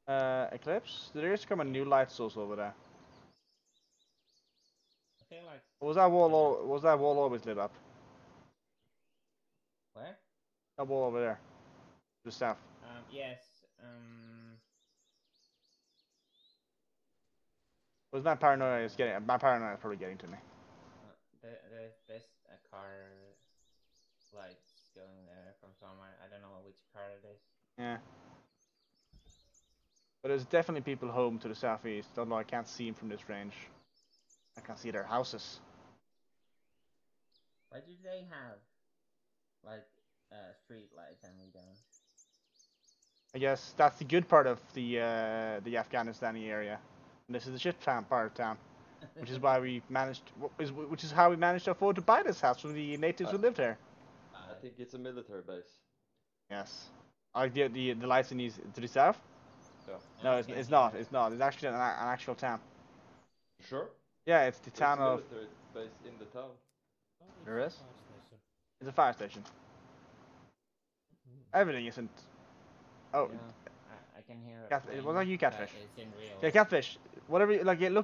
[SPEAKER 5] my god.
[SPEAKER 2] Eclipse? There is come a new light source over there.
[SPEAKER 10] I feel like.
[SPEAKER 2] Was that wall? Was that wall always lit up?
[SPEAKER 10] Where?
[SPEAKER 2] That wall over there, to the south.
[SPEAKER 10] Yes.
[SPEAKER 2] Was my paranoia is getting? My paranoia is probably getting to me.
[SPEAKER 10] There's a car lights going there from somewhere. I don't know which car it is.
[SPEAKER 2] Yeah. But there's definitely people home to the southeast, although I can't see them from this range. I can't see their houses.
[SPEAKER 10] Why do they have like street lights and we don't?
[SPEAKER 2] I guess that's the good part of the Afghanistani area. And this is the shit part of town, which is why we managed, which is how we managed to afford to buy this house from the natives who lived here.
[SPEAKER 14] I think it's a military base.
[SPEAKER 2] Yes. The lights in to the south?
[SPEAKER 14] Yeah.
[SPEAKER 2] No, it's not. It's not. It's actually an actual town.
[SPEAKER 14] Sure?
[SPEAKER 2] Yeah, it's the town of.
[SPEAKER 14] There's a military base in the town.
[SPEAKER 2] There is? It's a fire station. Everything isn't. Oh.
[SPEAKER 10] Yeah, I can hear.
[SPEAKER 2] Was that you, Catfish?
[SPEAKER 10] It's in real.
[SPEAKER 2] Yeah, Catfish. Whatever.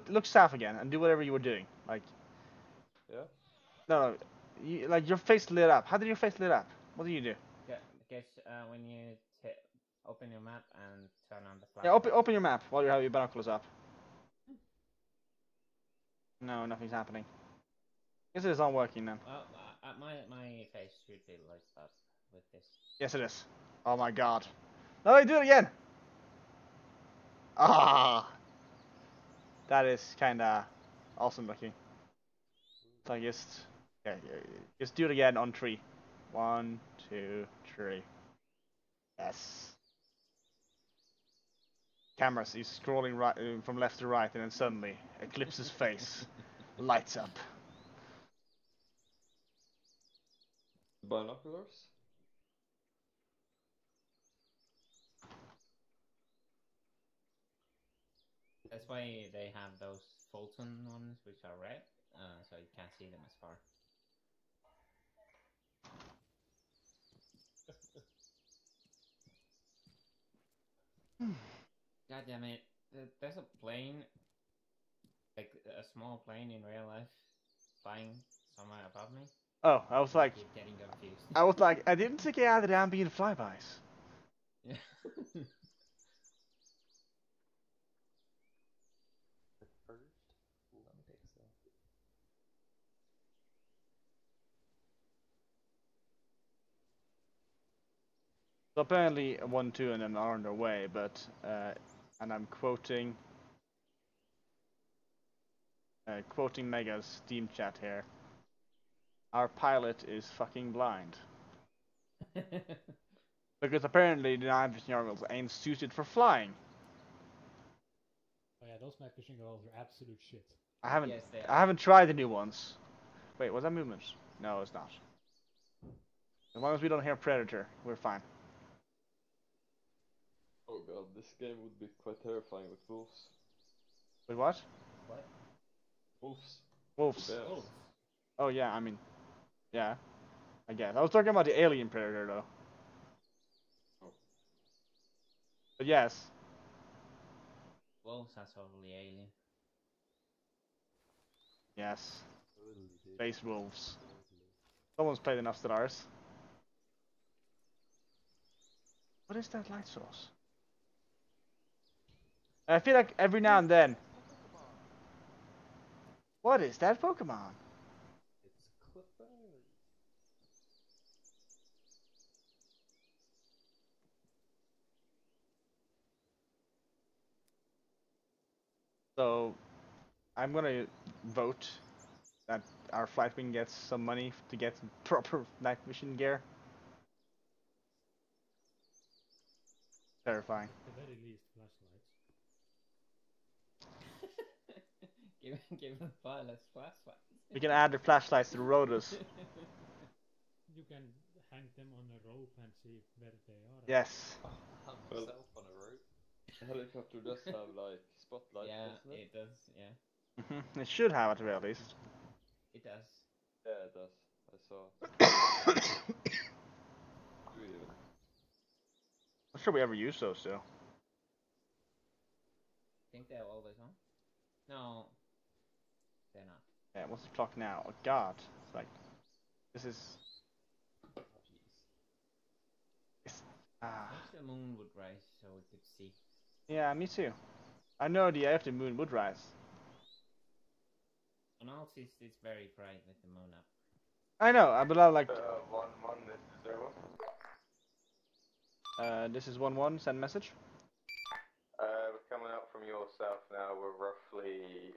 [SPEAKER 2] Look south again and do whatever you were doing. Like.
[SPEAKER 14] Yeah.
[SPEAKER 2] No. Your face lit up. How did your face lit up? What did you do?
[SPEAKER 10] Guess when you open your map and turn on the flash.
[SPEAKER 2] Yeah, open your map while you have your binoculars up. No, nothing's happening. Guess it's not working then.
[SPEAKER 10] Well, my face should be lit up with this.
[SPEAKER 2] Yes, it is. Oh my god. No, do it again! Ah! That is kinda awesome looking. So just do it again on 3. 1, 2, 3. Yes. Cameras, he's scrolling right from left to right, and then suddenly Eclipse's face lights up.
[SPEAKER 14] Binoculars?
[SPEAKER 10] That's why they have those Fulton ones, which are red, so you can't see them as far. God damn it! There's a plane, like a small plane in real life, flying somewhere above me.
[SPEAKER 2] Oh, I was like,
[SPEAKER 10] keep getting confused.
[SPEAKER 2] I didn't think I had the ambient flybys.
[SPEAKER 10] Yeah.
[SPEAKER 2] So apparently 1, 2 and then are on their way, but and I'm quoting Mega's Steam chat here. Our pilot is fucking blind. Because apparently the night vision goggles ain't suited for flying.
[SPEAKER 11] Oh yeah, those night vision goggles are absolute shit.
[SPEAKER 2] I haven't
[SPEAKER 10] Yes, they
[SPEAKER 2] I haven't tried the new ones. Wait, was that movement? No, it's not. As long as we don't hear Predator, we're fine.
[SPEAKER 14] Oh god, this game would be quite terrifying with wolves.
[SPEAKER 2] With what?
[SPEAKER 10] What?
[SPEAKER 14] Wolves.
[SPEAKER 2] Wolves.
[SPEAKER 14] Bears.
[SPEAKER 10] Wolves.
[SPEAKER 2] Oh yeah, I mean, yeah, I guess. I was talking about the alien Predator though.
[SPEAKER 14] Oh.
[SPEAKER 2] But yes.
[SPEAKER 10] Wolves are totally alien.
[SPEAKER 2] Yes. Space wolves. Someone's played enough Stellaris. What is that light source? I feel like every now and then. What is that Pokemon?
[SPEAKER 5] It's Clafghan.
[SPEAKER 2] So, I'm gonna vote that our flight wing gets some money to get proper night vision gear. Terrifying.
[SPEAKER 9] At the very least, flashlights.
[SPEAKER 10] give them pilots flashlights.
[SPEAKER 2] We can add the flashlights to the rotors.
[SPEAKER 9] You can hang them on a rope and see where they are.
[SPEAKER 2] Yes.
[SPEAKER 5] Hung myself on a rope.
[SPEAKER 14] The helicopter does have like spotlights,
[SPEAKER 10] Yeah,
[SPEAKER 14] doesn't it?
[SPEAKER 10] it does. Yeah,
[SPEAKER 2] It should have at the very least.
[SPEAKER 10] it does.
[SPEAKER 14] Yeah, it does. I saw. Do even.
[SPEAKER 2] sure we ever use those still.
[SPEAKER 10] Think they're always on? No, they're not.
[SPEAKER 2] Yeah, what's the clock now? Oh god. It's like, this is...
[SPEAKER 10] Oh, jeez. I wish the moon would rise so we could see.
[SPEAKER 2] Yeah, me too. I know the after moon would rise.
[SPEAKER 10] On all seas, it's very bright with the moon up.
[SPEAKER 2] I know, but I like...
[SPEAKER 12] 1-1, this is 0-1.
[SPEAKER 2] This is 1-1, send message.
[SPEAKER 12] We're coming up from your south now, we're roughly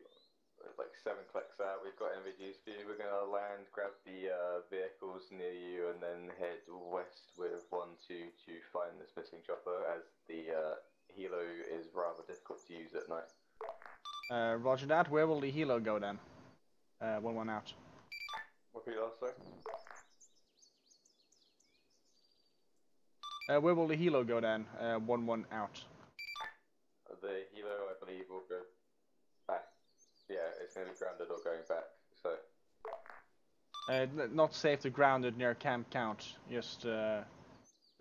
[SPEAKER 12] like 7 clicks out, we've got NVGs for you, we're going to land, grab the vehicles near you and then head west with 1-2 to find this missing chopper as the helo is rather difficult to use at night.
[SPEAKER 2] Roger that, where will the helo go then? 1-1 out.
[SPEAKER 12] Repeat last, sorry?
[SPEAKER 2] Where will the helo go then? 1-1 out.
[SPEAKER 12] The helo, I believe, will go back. Yeah, it's going to be grounded or going back, so...
[SPEAKER 2] Not safe to ground it near camp count, just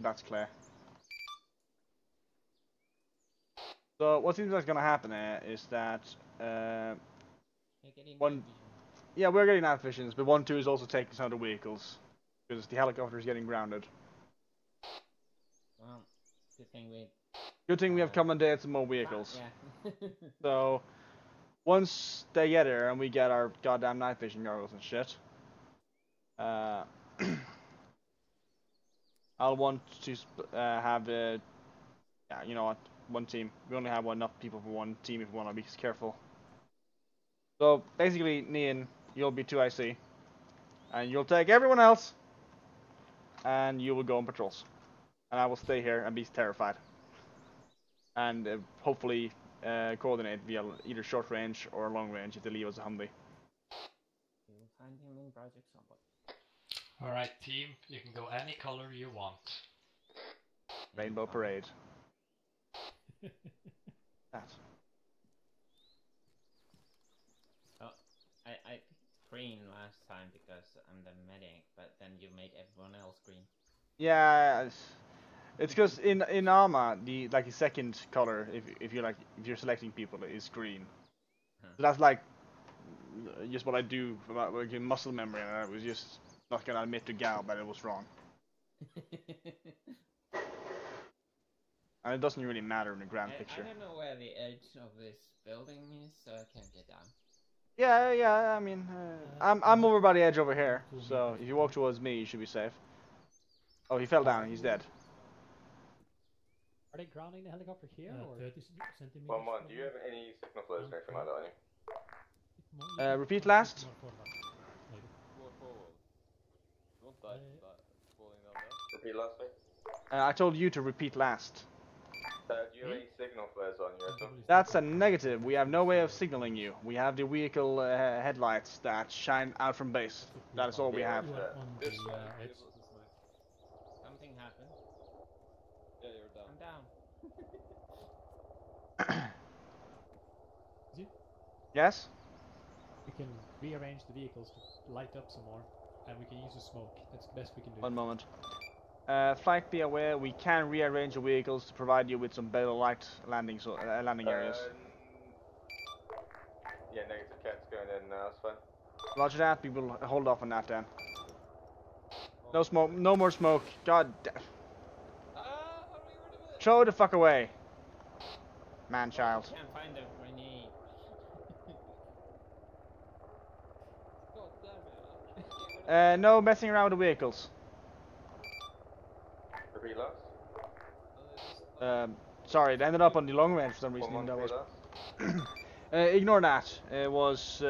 [SPEAKER 2] that's clear. So what seems like is gonna happen is that yeah, we're getting night visions, but 1-2 is also taking some of the vehicles because the helicopter is getting grounded.
[SPEAKER 10] Well,
[SPEAKER 2] good thing we have commandeered some more vehicles.
[SPEAKER 10] Yeah.
[SPEAKER 2] So once they get here and we get our goddamn night vision goggles and shit, I'll want to have yeah, you know what, one team. We only have enough people for one team if we want to be careful. So basically, Nian, you'll be 2IC, and you'll take everyone else, and you will go on patrols, and I will stay here and be terrified, and hopefully coordinate via either short range or long range if they leave us a Humvee.
[SPEAKER 10] We will find him in Project Somebody.
[SPEAKER 11] Alright team, you can go any color you want.
[SPEAKER 2] Rainbow Parade. That.
[SPEAKER 10] Oh, I picked green last time because I'm the medic, but then you made everyone else green.
[SPEAKER 2] Yeah, it's because in Arma the second color if you're selecting people is green. So that's like just what I do about like, muscle memory, and I was just not gonna admit to Gal that it was wrong. And it doesn't really matter in the grand picture.
[SPEAKER 10] I don't know where the edge of this building is, so I can't get down.
[SPEAKER 2] Yeah. I mean, I'm over by the edge over here, so if you walk towards me, you should be safe. Oh, he fell down. He's dead.
[SPEAKER 11] Are they grounding the helicopter here or?
[SPEAKER 9] 30 centimeters.
[SPEAKER 12] 1-1, do you have any signal flows or anything like that on you?
[SPEAKER 2] Repeat last.
[SPEAKER 14] More forward. Don't die from that. Falling down there.
[SPEAKER 12] Repeat last, mate.
[SPEAKER 2] I told you to repeat last.
[SPEAKER 12] Do you have any signal flares on you at all?
[SPEAKER 2] That's a negative. We have no way of signaling you. We have the vehicle headlights that shine out from base. That is all we have.
[SPEAKER 10] Something happened.
[SPEAKER 14] Yeah, you're down.
[SPEAKER 10] I'm down.
[SPEAKER 2] Yes?
[SPEAKER 11] We can rearrange the vehicles to light up some more, and we can use the smoke. That's the best we can do.
[SPEAKER 2] One moment. Flight, be aware, we can rearrange the vehicles to provide you with some better light landing areas.
[SPEAKER 12] Yeah, negative cat's going in now, it's fine.
[SPEAKER 2] Roger that, we will hold off on that then. No smoke, no more smoke. God damn. Throw the fuck away. Man-child.
[SPEAKER 10] I can't find a grenade.
[SPEAKER 14] God damn it.
[SPEAKER 2] No messing around with the vehicles.
[SPEAKER 12] Repeat last.
[SPEAKER 2] Sorry, it ended up on the long range for some reason. Even though it was ignore that. It was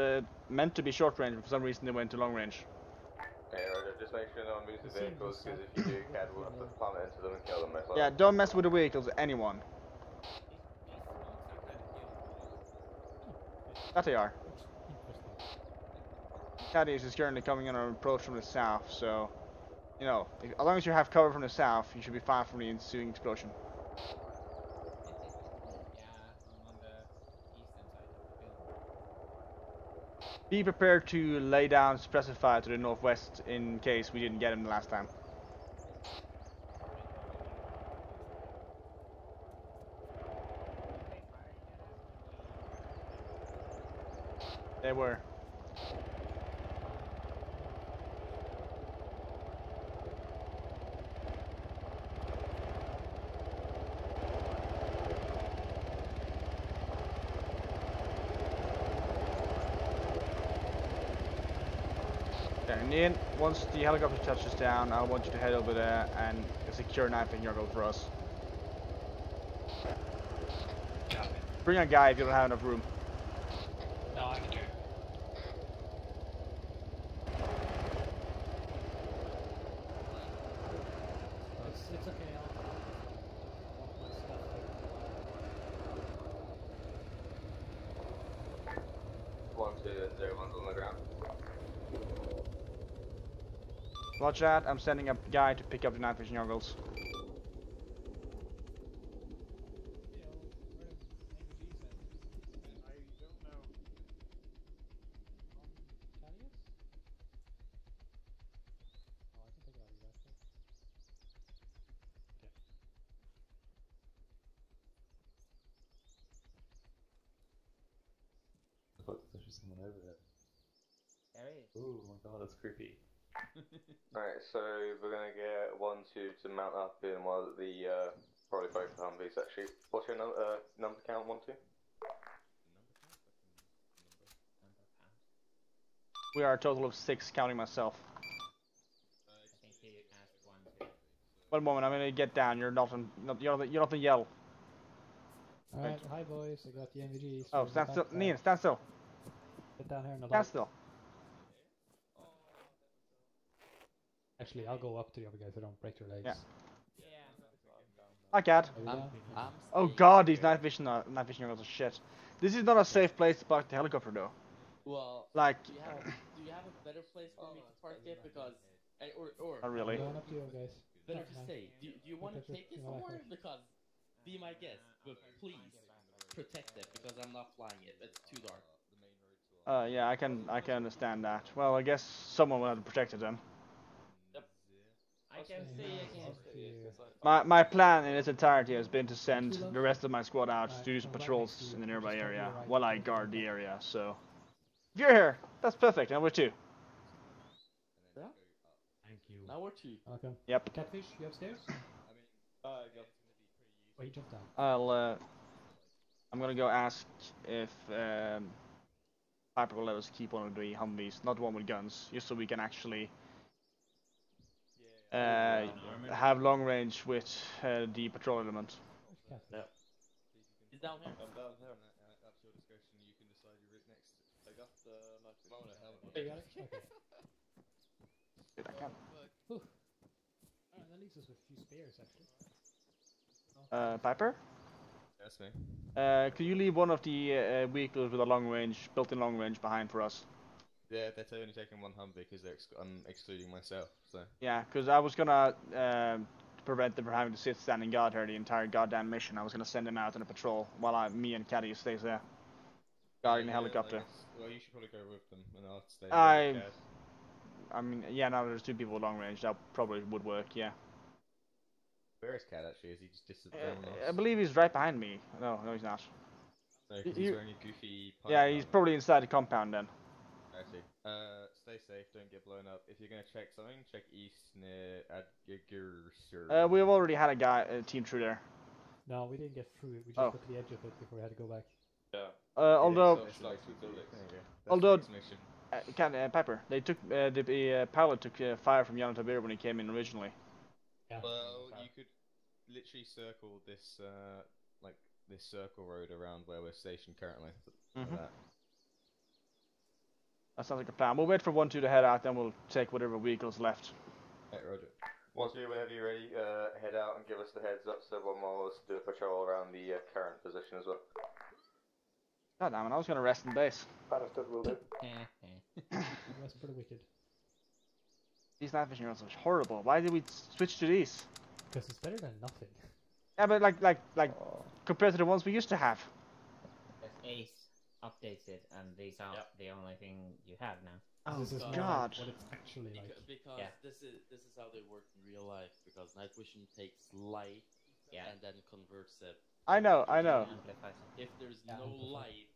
[SPEAKER 2] meant to be short range, but for some reason they went to long range.
[SPEAKER 12] Okay, Roger, just make sure no one moves the vehicles, because if you do, CAD will have to plummet into them and kill them most likely.
[SPEAKER 2] Yeah, don't mess with the vehicles, anyone. That they are. Caddies is currently coming on an approach from the south, so, you know, as long as you have cover from the south, you should be fine from the ensuing explosion. Be prepared to lay down specify to the northwest in case we didn't get him the last time. They were. And then, once the helicopter touches down, I want you to head over there and secure knife and your goal for us. Bring a guy if you don't have enough room.
[SPEAKER 11] No, I can do it. It's okay, I'll my stuff
[SPEAKER 12] here. 120, on the ground.
[SPEAKER 2] Watch that, I'm sending a guy to pick up the night vision goggles.
[SPEAKER 5] I thought there's just someone over there.
[SPEAKER 10] There he is.
[SPEAKER 5] Oh my god, that's creepy.
[SPEAKER 12] Alright, so we're gonna get 1-2 to mount up in one of the, probably both Humvees actually. What's your number count, 1-2?
[SPEAKER 2] We are a total of 6, counting myself.
[SPEAKER 10] I think he asked 1, 2.
[SPEAKER 2] One moment, I'm gonna get down. You're not to yell.
[SPEAKER 11] Alright, hi boys, I got the NVGs.
[SPEAKER 2] Oh, stand still. Nian, stand still.
[SPEAKER 11] Get down here in the
[SPEAKER 2] Stand
[SPEAKER 11] light.
[SPEAKER 2] still.
[SPEAKER 11] Actually, I'll go up to the other guys so don't break their legs.
[SPEAKER 2] Yeah. Hi, cat.
[SPEAKER 11] I'm
[SPEAKER 2] Oh god, these night vision goggles are shit. This is not a safe place to park the helicopter though.
[SPEAKER 3] Well,
[SPEAKER 2] like,
[SPEAKER 3] do you have a better place for me to park it? Because, or
[SPEAKER 2] not really.
[SPEAKER 11] Going up to you guys.
[SPEAKER 3] better to say, do you want to take it somewhere? Because, be my guest, but please protect it because I'm not flying it. It's too dark.
[SPEAKER 2] Yeah, I can understand that. Well, I guess someone will have to protect it then.
[SPEAKER 10] I can see
[SPEAKER 2] My plan in its entirety has been to send the rest of my squad out to do some patrols in the nearby area while I guard the area. So, if you're here, that's perfect. And we're 2.
[SPEAKER 3] Yeah.
[SPEAKER 9] Thank you.
[SPEAKER 3] Now we're 2.
[SPEAKER 11] Okay.
[SPEAKER 2] Yep.
[SPEAKER 11] Catfish, you upstairs?
[SPEAKER 14] I
[SPEAKER 11] Oh, he jumped down.
[SPEAKER 2] I'm gonna go ask if Piper will let us keep one of the Humvees, not the one with guns, just so we can actually have long range with the patrol element.
[SPEAKER 3] Yep. He's down here.
[SPEAKER 14] I'm down here. At your discretion, you can decide your route next. I got the knife.
[SPEAKER 11] You got it? Okay.
[SPEAKER 2] Dude, I can.
[SPEAKER 11] Whew. Alright, that leaves us with a few spares actually.
[SPEAKER 2] Piper?
[SPEAKER 14] That's me.
[SPEAKER 2] Could you leave one of the vehicles with a long range, built-in long range behind for us?
[SPEAKER 14] Yeah, they're only taking one Humvee because I'm excluding myself. So.
[SPEAKER 2] Yeah, because I was gonna prevent them from having to sit standing guard here the entire goddamn mission. I was gonna send them out on a patrol while me and Caddy stays there, guarding the helicopter.
[SPEAKER 14] Well, you should probably go with them, and I'll stay with Cad.
[SPEAKER 2] I mean, yeah, now there's 2 people with long range. That probably would work. Yeah.
[SPEAKER 14] Where is Cad actually? Is he just disappearing?
[SPEAKER 2] I believe he's right behind me. No, he's not.
[SPEAKER 14] No, because he's wearing a goofy.
[SPEAKER 2] Yeah, he's probably inside the compound then.
[SPEAKER 14] I see. Stay safe, don't get blown up. If you're gonna check something, check east near IGU.
[SPEAKER 2] We've already had a team through there.
[SPEAKER 11] No, we didn't get through it. We just got to the edge of it before we had to go back.
[SPEAKER 14] Yeah.
[SPEAKER 2] Although, Pepper, they took the pilot took fire from Yana Tabir when he came in originally.
[SPEAKER 11] Yeah.
[SPEAKER 14] Well, you could literally circle this this circle road around where we're stationed currently. Like that.
[SPEAKER 2] That sounds like a plan. We'll wait for 1-2 to head out, then we'll take whatever vehicles left.
[SPEAKER 12] Hey, Roger. 1-2, whenever you're ready, head out and give us the heads up so one more us do a patrol around the current position as well.
[SPEAKER 2] God damn it, I was gonna rest in base.
[SPEAKER 13] Understood, will do.
[SPEAKER 11] That's pretty wicked.
[SPEAKER 2] These night vision are horrible. Why did we switch to these?
[SPEAKER 11] Because it's better than nothing.
[SPEAKER 2] Yeah, but like compared to the ones we used to have.
[SPEAKER 10] Ace updates it, and these are the only thing you have now.
[SPEAKER 2] Oh
[SPEAKER 11] this is
[SPEAKER 2] God!
[SPEAKER 11] What it's actually like.
[SPEAKER 3] Because this is how they work in real life. Because night vision takes light and then converts it.
[SPEAKER 2] I know.
[SPEAKER 3] If there's no light,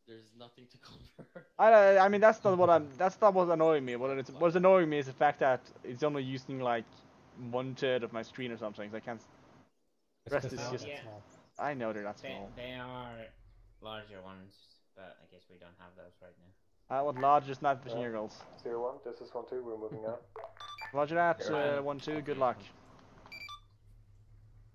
[SPEAKER 3] there's nothing to cover.
[SPEAKER 2] I mean that's not what's annoying me. What's annoying me is the fact that it's only using like 1/3 of my screen or something. So I can't. The rest is just.
[SPEAKER 10] Yeah.
[SPEAKER 2] I know they're not small.
[SPEAKER 10] They are larger ones, but I guess we don't have those right now.
[SPEAKER 2] I want largest night vision eagles.
[SPEAKER 13] 01, this is 1-2, we're moving out.
[SPEAKER 2] Roger that, 1-2, good luck.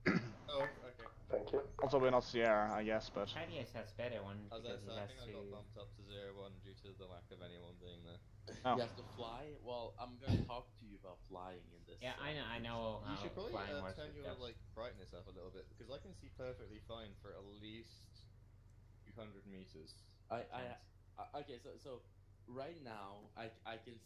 [SPEAKER 14] Oh, okay.
[SPEAKER 13] Thank you.
[SPEAKER 2] Also, we're not Sierra, I guess, but.
[SPEAKER 10] Thaddeus has better one
[SPEAKER 14] As
[SPEAKER 10] because
[SPEAKER 14] I
[SPEAKER 10] he has
[SPEAKER 14] think I got bumped up to 0-1 due to the lack of anyone being there.
[SPEAKER 2] Oh.
[SPEAKER 3] You have to fly? Well, I'm gonna talk to you about flying in this.
[SPEAKER 10] Yeah, I know.
[SPEAKER 14] You should probably
[SPEAKER 10] flying works
[SPEAKER 14] turn
[SPEAKER 10] with
[SPEAKER 14] your
[SPEAKER 10] ducks.
[SPEAKER 14] brightness up a little bit because I can see perfectly fine for at least 200 meters.
[SPEAKER 3] Okay, so right now I can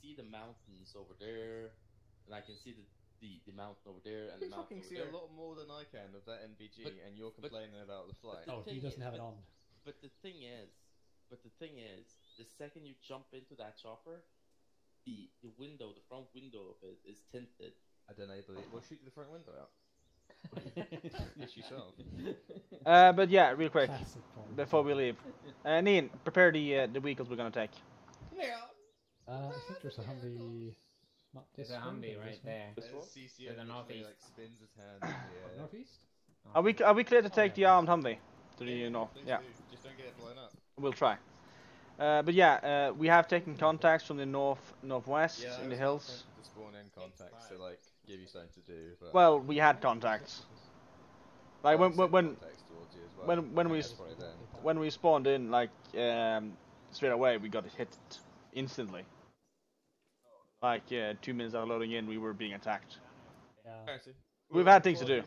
[SPEAKER 3] see the mountains over there, and I can see the mountain over there and
[SPEAKER 14] You
[SPEAKER 3] the mountain
[SPEAKER 14] fucking
[SPEAKER 3] over
[SPEAKER 14] see
[SPEAKER 3] there.
[SPEAKER 14] a lot more than I can of that NVG, and you're complaining about the flight.
[SPEAKER 11] Oh, he doesn't have it on.
[SPEAKER 3] But the thing is, the second you jump into that chopper, the front window of it is tinted.
[SPEAKER 14] I don't know, we'll shoot the front window out. Yes, yourself.
[SPEAKER 2] But yeah, real quick, before we leave, Nian, prepare the vehicles we're gonna take.
[SPEAKER 11] I think there's a Humvee. Not this
[SPEAKER 10] There's a
[SPEAKER 11] one,
[SPEAKER 10] Humvee
[SPEAKER 11] but
[SPEAKER 10] right
[SPEAKER 11] this one.
[SPEAKER 10] there.
[SPEAKER 14] This one? CCO
[SPEAKER 10] To the northeast.
[SPEAKER 14] like spins his hand in the air.
[SPEAKER 11] Northeast?
[SPEAKER 2] Are we clear to take the armed Humvee to the north? Yeah,
[SPEAKER 14] Just don't get it blown up.
[SPEAKER 2] we'll try. But yeah, we have taken contacts from the northwest in the hills.
[SPEAKER 14] To spawn in contacts to like give you something to do. But
[SPEAKER 2] Well, we had contacts. Like when we spawned in, like straight away, we got hit instantly. Like 2 minutes after loading in, we were being attacked.
[SPEAKER 11] Yeah.
[SPEAKER 2] We've had things to do.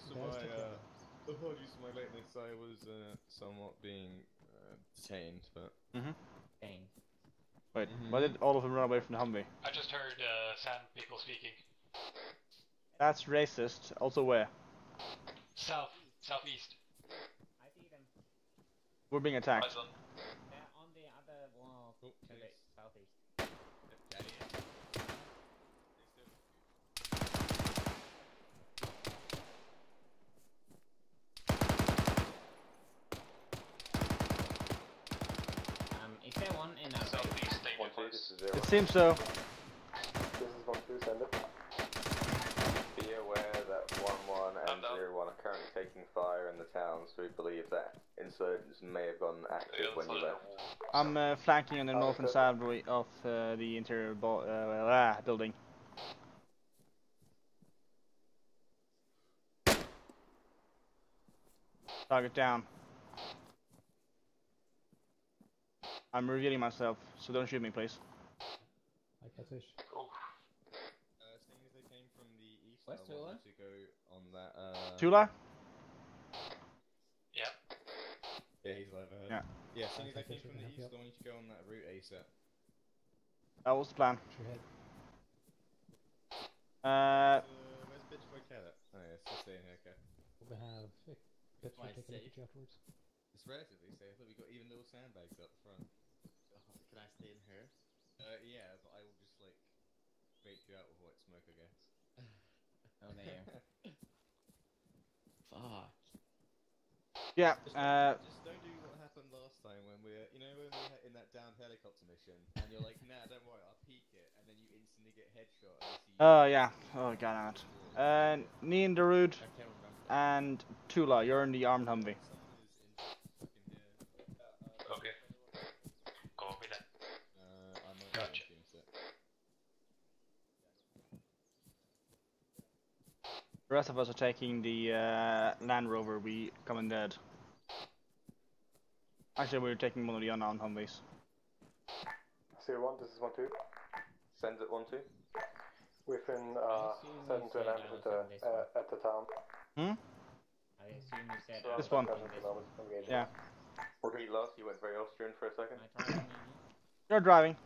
[SPEAKER 14] Apologies for my lateness. I was somewhat being detained, but.
[SPEAKER 2] Wait, why did all of them run away from the Humvee?
[SPEAKER 6] I just heard Sand people speaking.
[SPEAKER 2] That's racist. Also where?
[SPEAKER 6] Southeast.
[SPEAKER 10] I see them.
[SPEAKER 2] We're being attacked.
[SPEAKER 10] They're on the other wall to the southeast. Is there one in our
[SPEAKER 6] southeast?
[SPEAKER 2] It seems so.
[SPEAKER 13] This is 1-2, send it. Be aware that 1-1 and 0-1 are currently taking fire in the town, so we believe that insurgents may have gone active when you left.
[SPEAKER 2] I'm flanking on the northern side of the interior building. Target down. I'm revealing myself, so don't shoot me, please.
[SPEAKER 11] I catfish.
[SPEAKER 14] Seeing as they came from the east,
[SPEAKER 10] West
[SPEAKER 14] I wanted to go on that.
[SPEAKER 2] Tula?
[SPEAKER 6] Yeah.
[SPEAKER 14] Yeah, he's live ahead.
[SPEAKER 2] Yeah.
[SPEAKER 14] Yeah, seeing as they came from the east, I want you to go on that route ASAP.
[SPEAKER 2] That was the plan.
[SPEAKER 14] Where's bitch boy cat? Oh yeah, it's just staying here, okay.
[SPEAKER 11] We have pits for taking a picture afterwards.
[SPEAKER 14] It's relatively safe. Look, we've got even little sandbags up front.
[SPEAKER 3] Can I stay in here?
[SPEAKER 14] Yeah, but I will just like vape you out with white smoke, I guess.
[SPEAKER 10] Oh, there.
[SPEAKER 3] Fuck.
[SPEAKER 2] Yeah.
[SPEAKER 14] Just don't do what happened last time when we were in that downed helicopter mission, and you're like, nah, don't worry, I'll peek it, and then you instantly get headshot.
[SPEAKER 2] Oh yeah. Oh god damn it. Nian, Darude, and Tula, you're in the armed Humvee.
[SPEAKER 6] Okay. Copy that.
[SPEAKER 14] Gotcha.
[SPEAKER 2] The rest of us are taking the Land Rover we commandeered. Actually, we're taking one of the unarmed Humvees.
[SPEAKER 13] 0-1, this is 1-2. Send it 1-2. We've been sent to an ambush at the town.
[SPEAKER 2] Hmm?
[SPEAKER 10] I assume you said
[SPEAKER 2] This one. Yeah.
[SPEAKER 12] Repeat last, you went very Austrian for a second.
[SPEAKER 2] You're driving.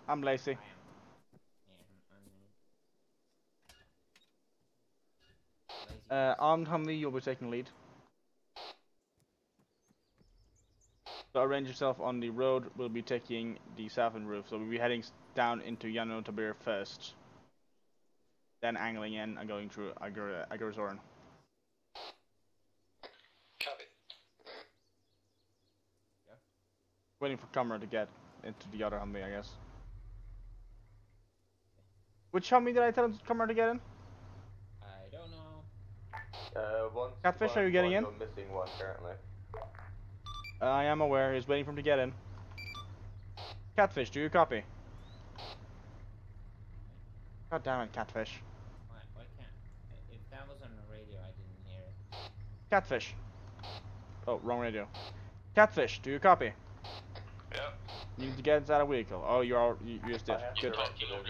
[SPEAKER 2] I'm lazy. Armed Humvee, you'll be taking lead. So arrange yourself on the road. We'll be taking the southern roof. So we'll be heading down into Yano Tabir first. Then angling in and going through Agarazoran.
[SPEAKER 6] Copy.
[SPEAKER 2] waiting for Comer to get into the other Humvee, I guess. Which Humvee did I tell Comer to get in?
[SPEAKER 10] I don't know.
[SPEAKER 2] Catfish, are you getting in?
[SPEAKER 12] You're missing one currently.
[SPEAKER 2] I am aware. He's waiting for him to get in. Catfish, do you copy? God damn it, Catfish.
[SPEAKER 10] Why can't? If that was on the radio, I didn't hear it.
[SPEAKER 2] Catfish. Oh, wrong radio. Catfish, do you copy?
[SPEAKER 6] Yep.
[SPEAKER 2] You need to get inside a vehicle. Oh, you just did.
[SPEAKER 6] You're
[SPEAKER 2] Good.
[SPEAKER 6] talking over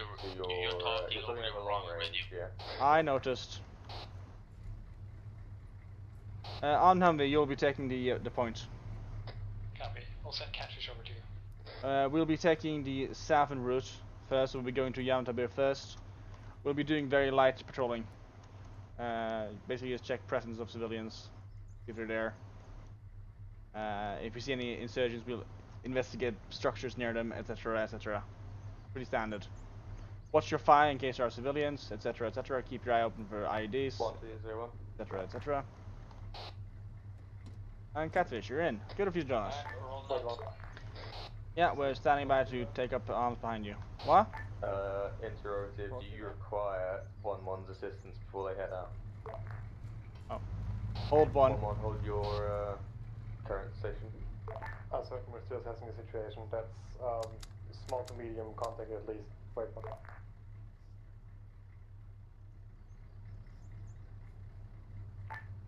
[SPEAKER 6] the wrong radio.
[SPEAKER 2] I noticed. On Humvee, you'll be taking the point.
[SPEAKER 6] Copy. We'll send Catfish over to you.
[SPEAKER 2] We'll be taking the southern route first. We'll be going to Yamantabir first. We'll be doing very light patrolling. Basically just check presence of civilians, if they're there. If we see any insurgents, we'll investigate structures near them, etc, etc. Pretty standard. Watch your fire in case there are civilians, etc, etc. Keep your eye open for IEDs, etc, etc. And Catfish, you're in. Good of you to join us. Yeah, we're standing by to take up arms behind you. What?
[SPEAKER 12] Interrogative, do you require 1-1's assistance before they head out?
[SPEAKER 2] Oh. Hold one.
[SPEAKER 12] 1-1, hold your current station.
[SPEAKER 15] Certain, we're still assessing the situation. That's small to medium contact at least. Wait one.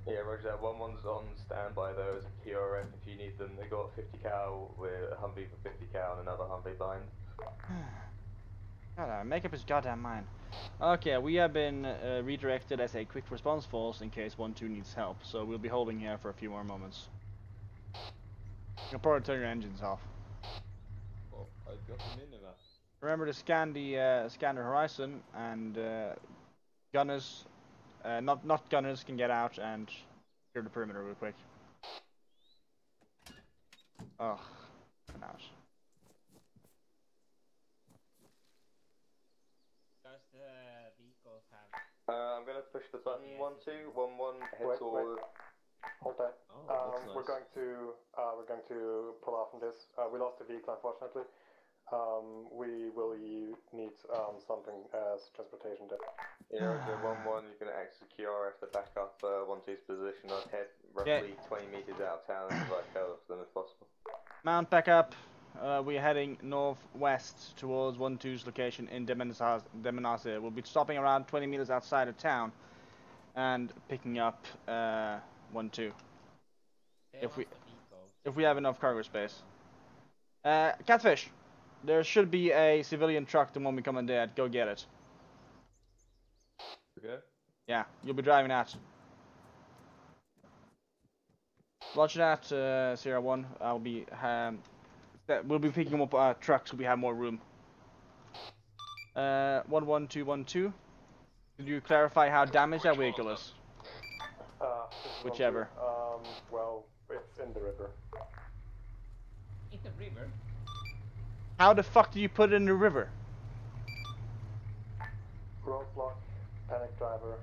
[SPEAKER 12] Yeah, roger that. 1-1's on standby though as a PRF if you need them. They got 50 cal with a Humvee for 50 cal and another Humvee behind.
[SPEAKER 2] God, make up his goddamn mind. Okay, we have been redirected as a quick response force in case 1-2 needs help, so we'll be holding here for a few more moments. You'll probably turn your engines off.
[SPEAKER 12] Oh, I've got them in enough.
[SPEAKER 2] Remember to scan the horizon, and gunners, not gunners, can get out and clear the perimeter real quick. Oh, get out.
[SPEAKER 10] Does the vehicles have?
[SPEAKER 12] I'm gonna push the button 1-2, 1-1 head toward.
[SPEAKER 15] Hold that.
[SPEAKER 12] That's
[SPEAKER 15] We're
[SPEAKER 12] nice.
[SPEAKER 15] going to pull off from this. We lost the vehicle, unfortunately. We will need something as transportation there.
[SPEAKER 12] Yeah, roger. 1-1, you can act as a QRF to back up 1-2's position. I'd head roughly 20 meters out of town and try to cover for them if possible.
[SPEAKER 2] Mount back up. We're heading northwest towards 1-2's location in Demenase. We'll be stopping around 20 meters outside of town and picking up 1-2 if we have enough cargo space. Catfish, there should be a civilian truck the moment we come in dead. Go get it.
[SPEAKER 12] Okay.
[SPEAKER 2] Yeah, you'll be driving that. Watch that, Sierra 1. I'll be we'll be picking up trucks so we have more room. 1-1-2-1-2. Could you clarify how damaged that vehicle is? Whichever.
[SPEAKER 15] Well, it's in the river.
[SPEAKER 10] In the river?
[SPEAKER 2] How the fuck do you put it in the river?
[SPEAKER 15] Roadblock, panic driver,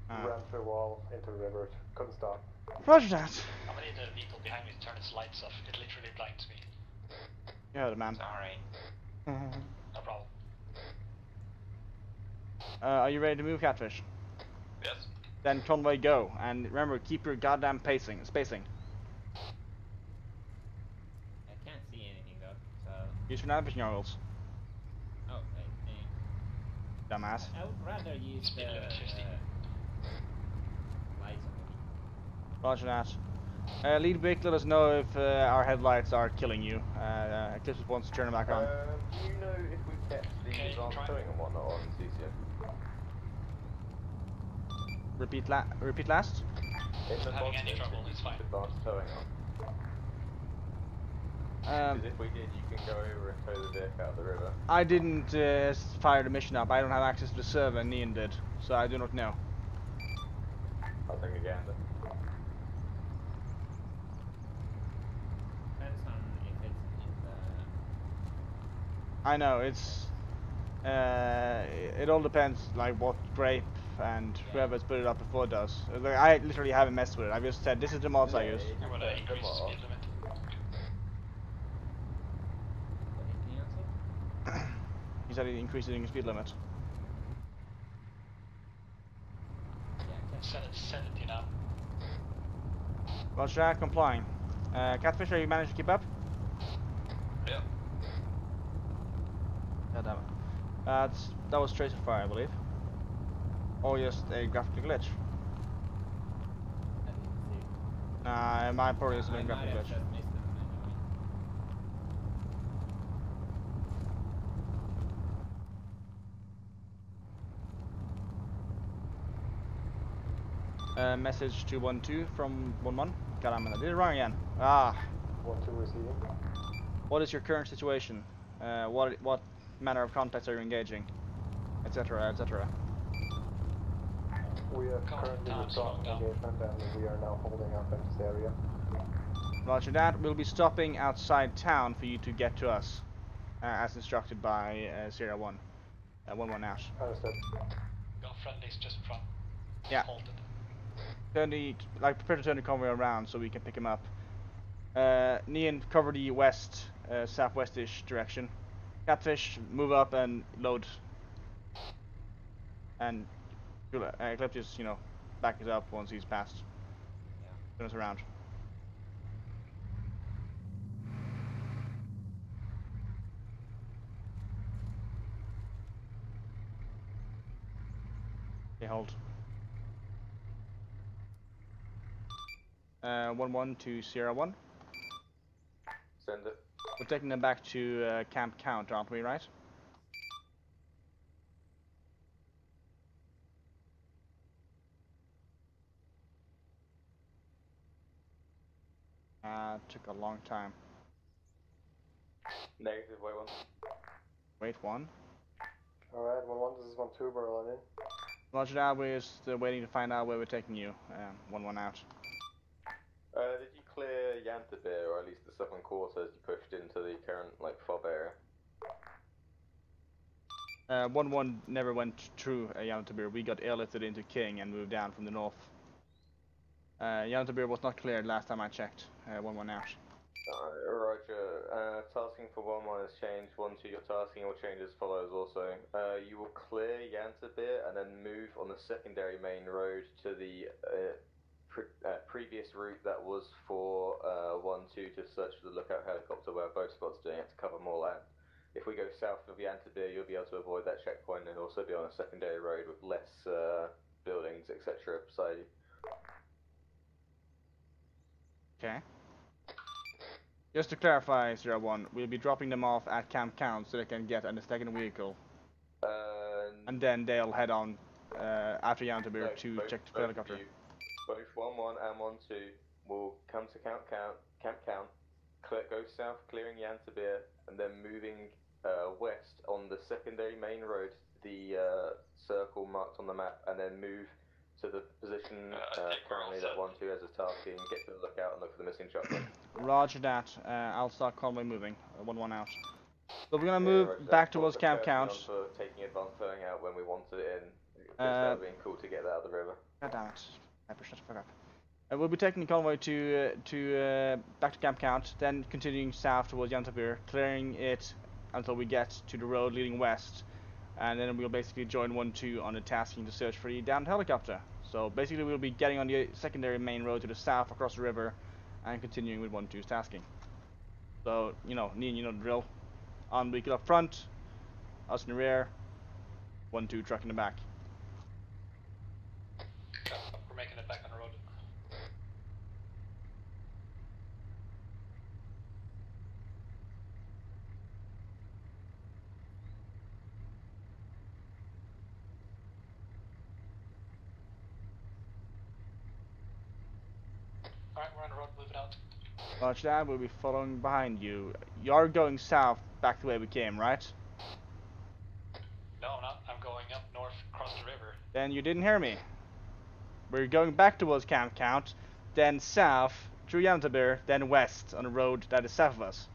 [SPEAKER 15] ran through a wall into the river. Couldn't stop.
[SPEAKER 2] Roger that.
[SPEAKER 6] I'm gonna need the vehicle behind me to turn its lights off. It literally blinds me.
[SPEAKER 2] You heard it, man.
[SPEAKER 6] Sorry. No problem.
[SPEAKER 2] Are you ready to move, Catfish?
[SPEAKER 6] Yes.
[SPEAKER 2] Then convoy go, and remember, keep your goddamn spacing.
[SPEAKER 10] I can't see anything though, so...
[SPEAKER 2] Use your navigation goggles.
[SPEAKER 10] Oh,
[SPEAKER 2] Dumbass.
[SPEAKER 10] I would rather use the lights on.
[SPEAKER 2] Roger that. Lead Vic, let us know if our headlights are killing you. Eclipse wants to turn them back on.
[SPEAKER 12] Do you know if we kept the advanced towing and whatnot on CCM?
[SPEAKER 2] Repeat last?
[SPEAKER 12] In the
[SPEAKER 6] Having any trouble, it's fine.
[SPEAKER 12] Advanced towing on. Because if we did, you can go over and tow the vehicle out of the river.
[SPEAKER 2] I didn't fire the mission up. I don't have access to the server, and Ian did, so I do not know.
[SPEAKER 12] I'll take a gander.
[SPEAKER 10] Depends on if it's in the...
[SPEAKER 2] I know, it's... it all depends, like, what Grape and whoever's put it up before does. Like, I literally haven't messed with it. I just said, this is the mods I use.
[SPEAKER 6] I'm gonna increase the speed limit.
[SPEAKER 2] he said he increasing the speed limit.
[SPEAKER 16] Set it 70 now.
[SPEAKER 2] Roger that, complying. Catfish, are you managed to keep up?
[SPEAKER 16] Yeah.
[SPEAKER 2] God damn it. That was tracer fire, I believe. Or just a graphical glitch.
[SPEAKER 10] I didn't see it.
[SPEAKER 2] Nah, mine probably is a
[SPEAKER 10] I might
[SPEAKER 2] graphical
[SPEAKER 10] have
[SPEAKER 2] glitch.
[SPEAKER 10] just missed it anyway.
[SPEAKER 2] Message 212 from 11. God, I did it wrong again. Ah.
[SPEAKER 15] 1-2 receiving.
[SPEAKER 2] What is your current situation? What manner of contacts are you engaging? Etc. etc.
[SPEAKER 15] We have currently withdrawn from engagement and we are now holding up in this area.
[SPEAKER 2] Roger that. We'll be stopping outside town for you to get to us, as instructed by Sierra 1. 1-1 out.
[SPEAKER 15] Understood.
[SPEAKER 16] Got friendlies just in front.
[SPEAKER 2] Yeah.
[SPEAKER 16] Halted.
[SPEAKER 2] Prepare to turn the convoy around so we can pick him up. Nian, cover the west, southwestish direction. Catfish, move up and load. And Ecliptus, back it up once he's passed.
[SPEAKER 10] Yeah.
[SPEAKER 2] Turn us around. Okay, hold. 1-1 to Sierra 1.
[SPEAKER 12] Send it.
[SPEAKER 2] We're taking them back to Camp Count, aren't we, right? Took a long time.
[SPEAKER 12] Negative, wait one.
[SPEAKER 2] Wait one.
[SPEAKER 15] Alright, 1-1, this is 1-2, we're all in.
[SPEAKER 2] Roger that, we're still waiting to find out where we're taking you. 1-1 out.
[SPEAKER 12] Did you clear Yantabir, or at least the southern quarter as you pushed into the current, fob area?
[SPEAKER 2] 1-1 never went through Yantabir. We got airlifted into King and moved down from the north. Yantabir was not cleared last time I checked. 1-1 out.
[SPEAKER 12] Roger. Tasking for 1-1 has changed. 1-2, your tasking will change as follows also. You will clear Yantabir and then move on the secondary main road to the previous route that was for 1-2 to search for the lookout helicopter where both spots doing it to cover more land. If we go south of Yantabir, you'll be able to avoid that checkpoint and also be on a secondary road with less buildings, etc. beside you.
[SPEAKER 2] Okay. Just to clarify, 01, we'll be dropping them off at Camp Count so they can get on the second vehicle. And then they'll head on after Yantabir to check the helicopter.
[SPEAKER 12] Both 1-1 and 1-2 will come to Camp Count, go south clearing Yantabir, and then moving west on the secondary main road, the circle marked on the map, and then move to the position currently that 1-2 has as tasking, get to the lookout and look for the missing shotgun.
[SPEAKER 2] Roger that. I'll start convoy moving. 1-1 out. So we're gonna move back towards Camp Count.
[SPEAKER 12] For taking advance throwing out when we wanted it in. That would have been cool to get that out of the river.
[SPEAKER 2] God damn it. Shut the fuck up. We'll be taking the convoy to back to Camp Count, then continuing south towards Yantabir, clearing it until we get to the road leading west, and then we'll basically join 1-2 on the tasking to search for the downed helicopter. So basically we'll be getting on the secondary main road to the south across the river and continuing with 1-2's tasking. So, Nian, you know the drill. On vehicle up front, us in the rear, 1-2 truck in the back.
[SPEAKER 16] We're making it back on the road. Alright, we're on the road, moving out.
[SPEAKER 2] Roger that, we'll be following behind you. You're going south, back the way we came, right?
[SPEAKER 16] No, I'm not. I'm going up north, across the river.
[SPEAKER 2] Then you didn't hear me. We're going back towards Camp Count, then south, through Yantabir, then west, on the road that is south of us.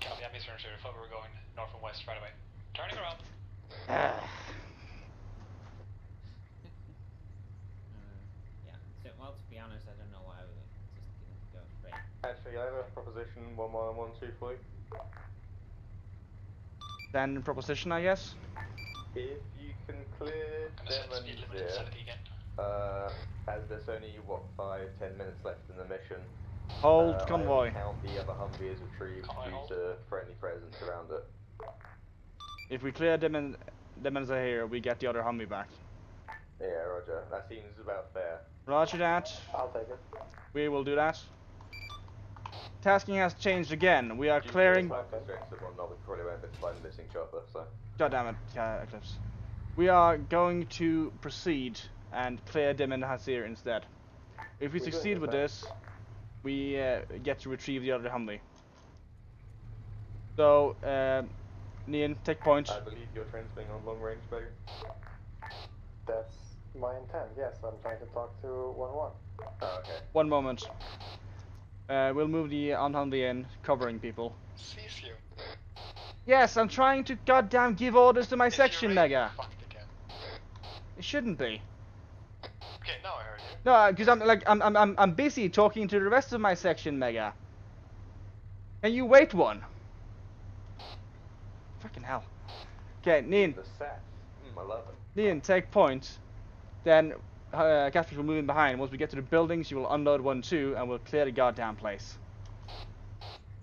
[SPEAKER 16] Copy, I misunderstood. I thought we were going north and west right away. Turning around.
[SPEAKER 10] Yeah, so, well, to be honest, I don't know why we just didn't go straight.
[SPEAKER 12] Actually, I have a proposition 1-1 and 1-2 for you.
[SPEAKER 2] Standard proposition, I guess.
[SPEAKER 12] If you can clear them and as there's only, what, 5-10 minutes left in the mission.
[SPEAKER 2] Hold
[SPEAKER 12] I
[SPEAKER 2] convoy.
[SPEAKER 12] count the other Humvee as retrieved due to friendly presence around it.
[SPEAKER 2] If we clear them and are here, we get the other Humvee back.
[SPEAKER 12] Yeah, roger. That seems about fair.
[SPEAKER 2] Roger that.
[SPEAKER 15] I'll take it.
[SPEAKER 2] We will do that. Tasking has changed again. We are clearing.
[SPEAKER 12] We probably won't be able to find the missing chopper, so.
[SPEAKER 2] God damn it, Eclipse. We are going to proceed and clear Dim and Hasir instead. If we succeed with this, we get to retrieve the other Humvee. So, Nian, take point.
[SPEAKER 12] I believe you're transmitting on long range, Beggar.
[SPEAKER 15] That's my intent, yes. I'm trying to talk to 1-1.
[SPEAKER 12] Oh, okay.
[SPEAKER 2] One moment. We'll move the Humvee in, covering people.
[SPEAKER 16] Sees you.
[SPEAKER 2] Yes, I'm trying to goddamn give orders to my section, Mega. It shouldn't be.
[SPEAKER 16] Okay, now I heard you.
[SPEAKER 2] No, because I'm busy talking to the rest of my section, Mega. Can you wait one? Fucking hell. Okay, Nian.
[SPEAKER 12] The set. I love it.
[SPEAKER 2] Nian, take point. Then Catfish will move in behind. Once we get to the buildings, you will unload 1-2 and we'll clear the goddamn place.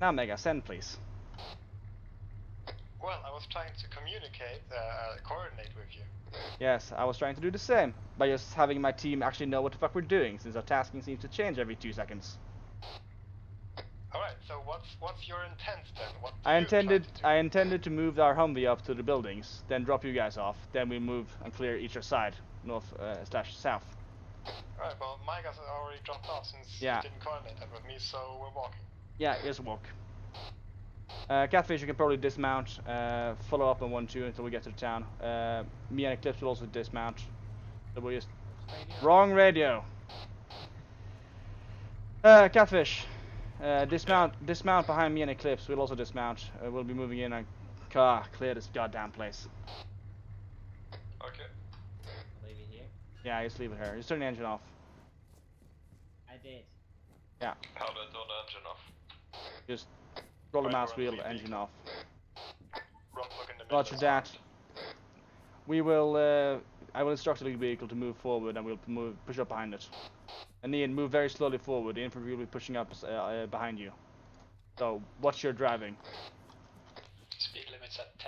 [SPEAKER 2] Now, Mega, send please.
[SPEAKER 16] Well, I was trying to communicate, coordinate with you.
[SPEAKER 2] Yes, I was trying to do the same by just having my team actually know what the fuck we're doing, since our tasking seems to change every 2 seconds.
[SPEAKER 16] Alright, so what's your intent then? What
[SPEAKER 2] I intended to move our Humvee up to the buildings, then drop you guys off, then we move and clear each side, north slash south.
[SPEAKER 16] Alright, well my guys are already dropped off since you didn't coordinate that with me, so we're walking.
[SPEAKER 2] Yeah, just walk. Catfish, you can probably dismount, follow up on 1-2 until we get to the town. Me and Eclipse will also dismount. So we'll just... Wrong radio! Catfish, dismount behind me and Eclipse. We'll also dismount. We'll be moving in and clear this goddamn place.
[SPEAKER 16] Okay.
[SPEAKER 10] Leave it here?
[SPEAKER 2] Yeah, just leave it here. Just turn the engine off.
[SPEAKER 10] I did.
[SPEAKER 2] Yeah.
[SPEAKER 16] How do I turn the engine off?
[SPEAKER 2] Just roll the mouse wheel, engine off.
[SPEAKER 16] Roadblock in the middle.
[SPEAKER 2] Roger that. We will, I will instruct the lead vehicle to move forward and we'll push up behind it. And Ian, move very slowly forward. The infantry will be pushing up behind you. So, what's your driving?
[SPEAKER 16] Speed limit's at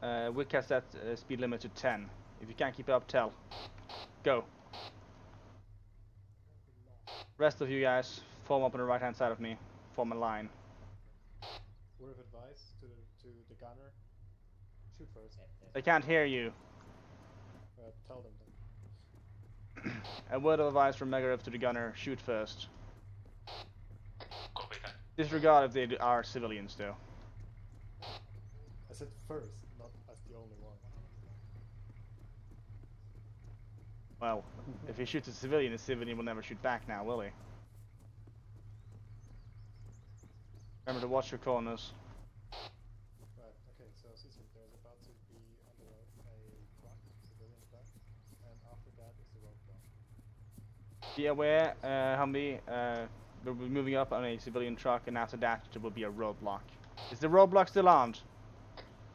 [SPEAKER 16] 10.
[SPEAKER 2] We'll cast that speed limit to 10. If you can't keep it up, tell. Go. Rest of you guys, form up on the right hand side of me. Form a line.
[SPEAKER 4] Word of advice to the gunner. Shoot first.
[SPEAKER 2] They can't hear you.
[SPEAKER 4] Tell them then.
[SPEAKER 2] A word of advice from Megarev to the gunner, shoot first.
[SPEAKER 16] Copy that.
[SPEAKER 2] Disregard if they are civilians though.
[SPEAKER 4] I said first, not as the only one.
[SPEAKER 2] Well, if he shoots a civilian will never shoot back now, will he? Remember to watch your corners.
[SPEAKER 4] Right, okay, so Cecil, there's about to be on the road a truck, civilian truck, and after that is the roadblock.
[SPEAKER 2] Be aware, Humvee, we'll be moving up on a civilian truck, and after that there will be a roadblock. Is the roadblock still armed?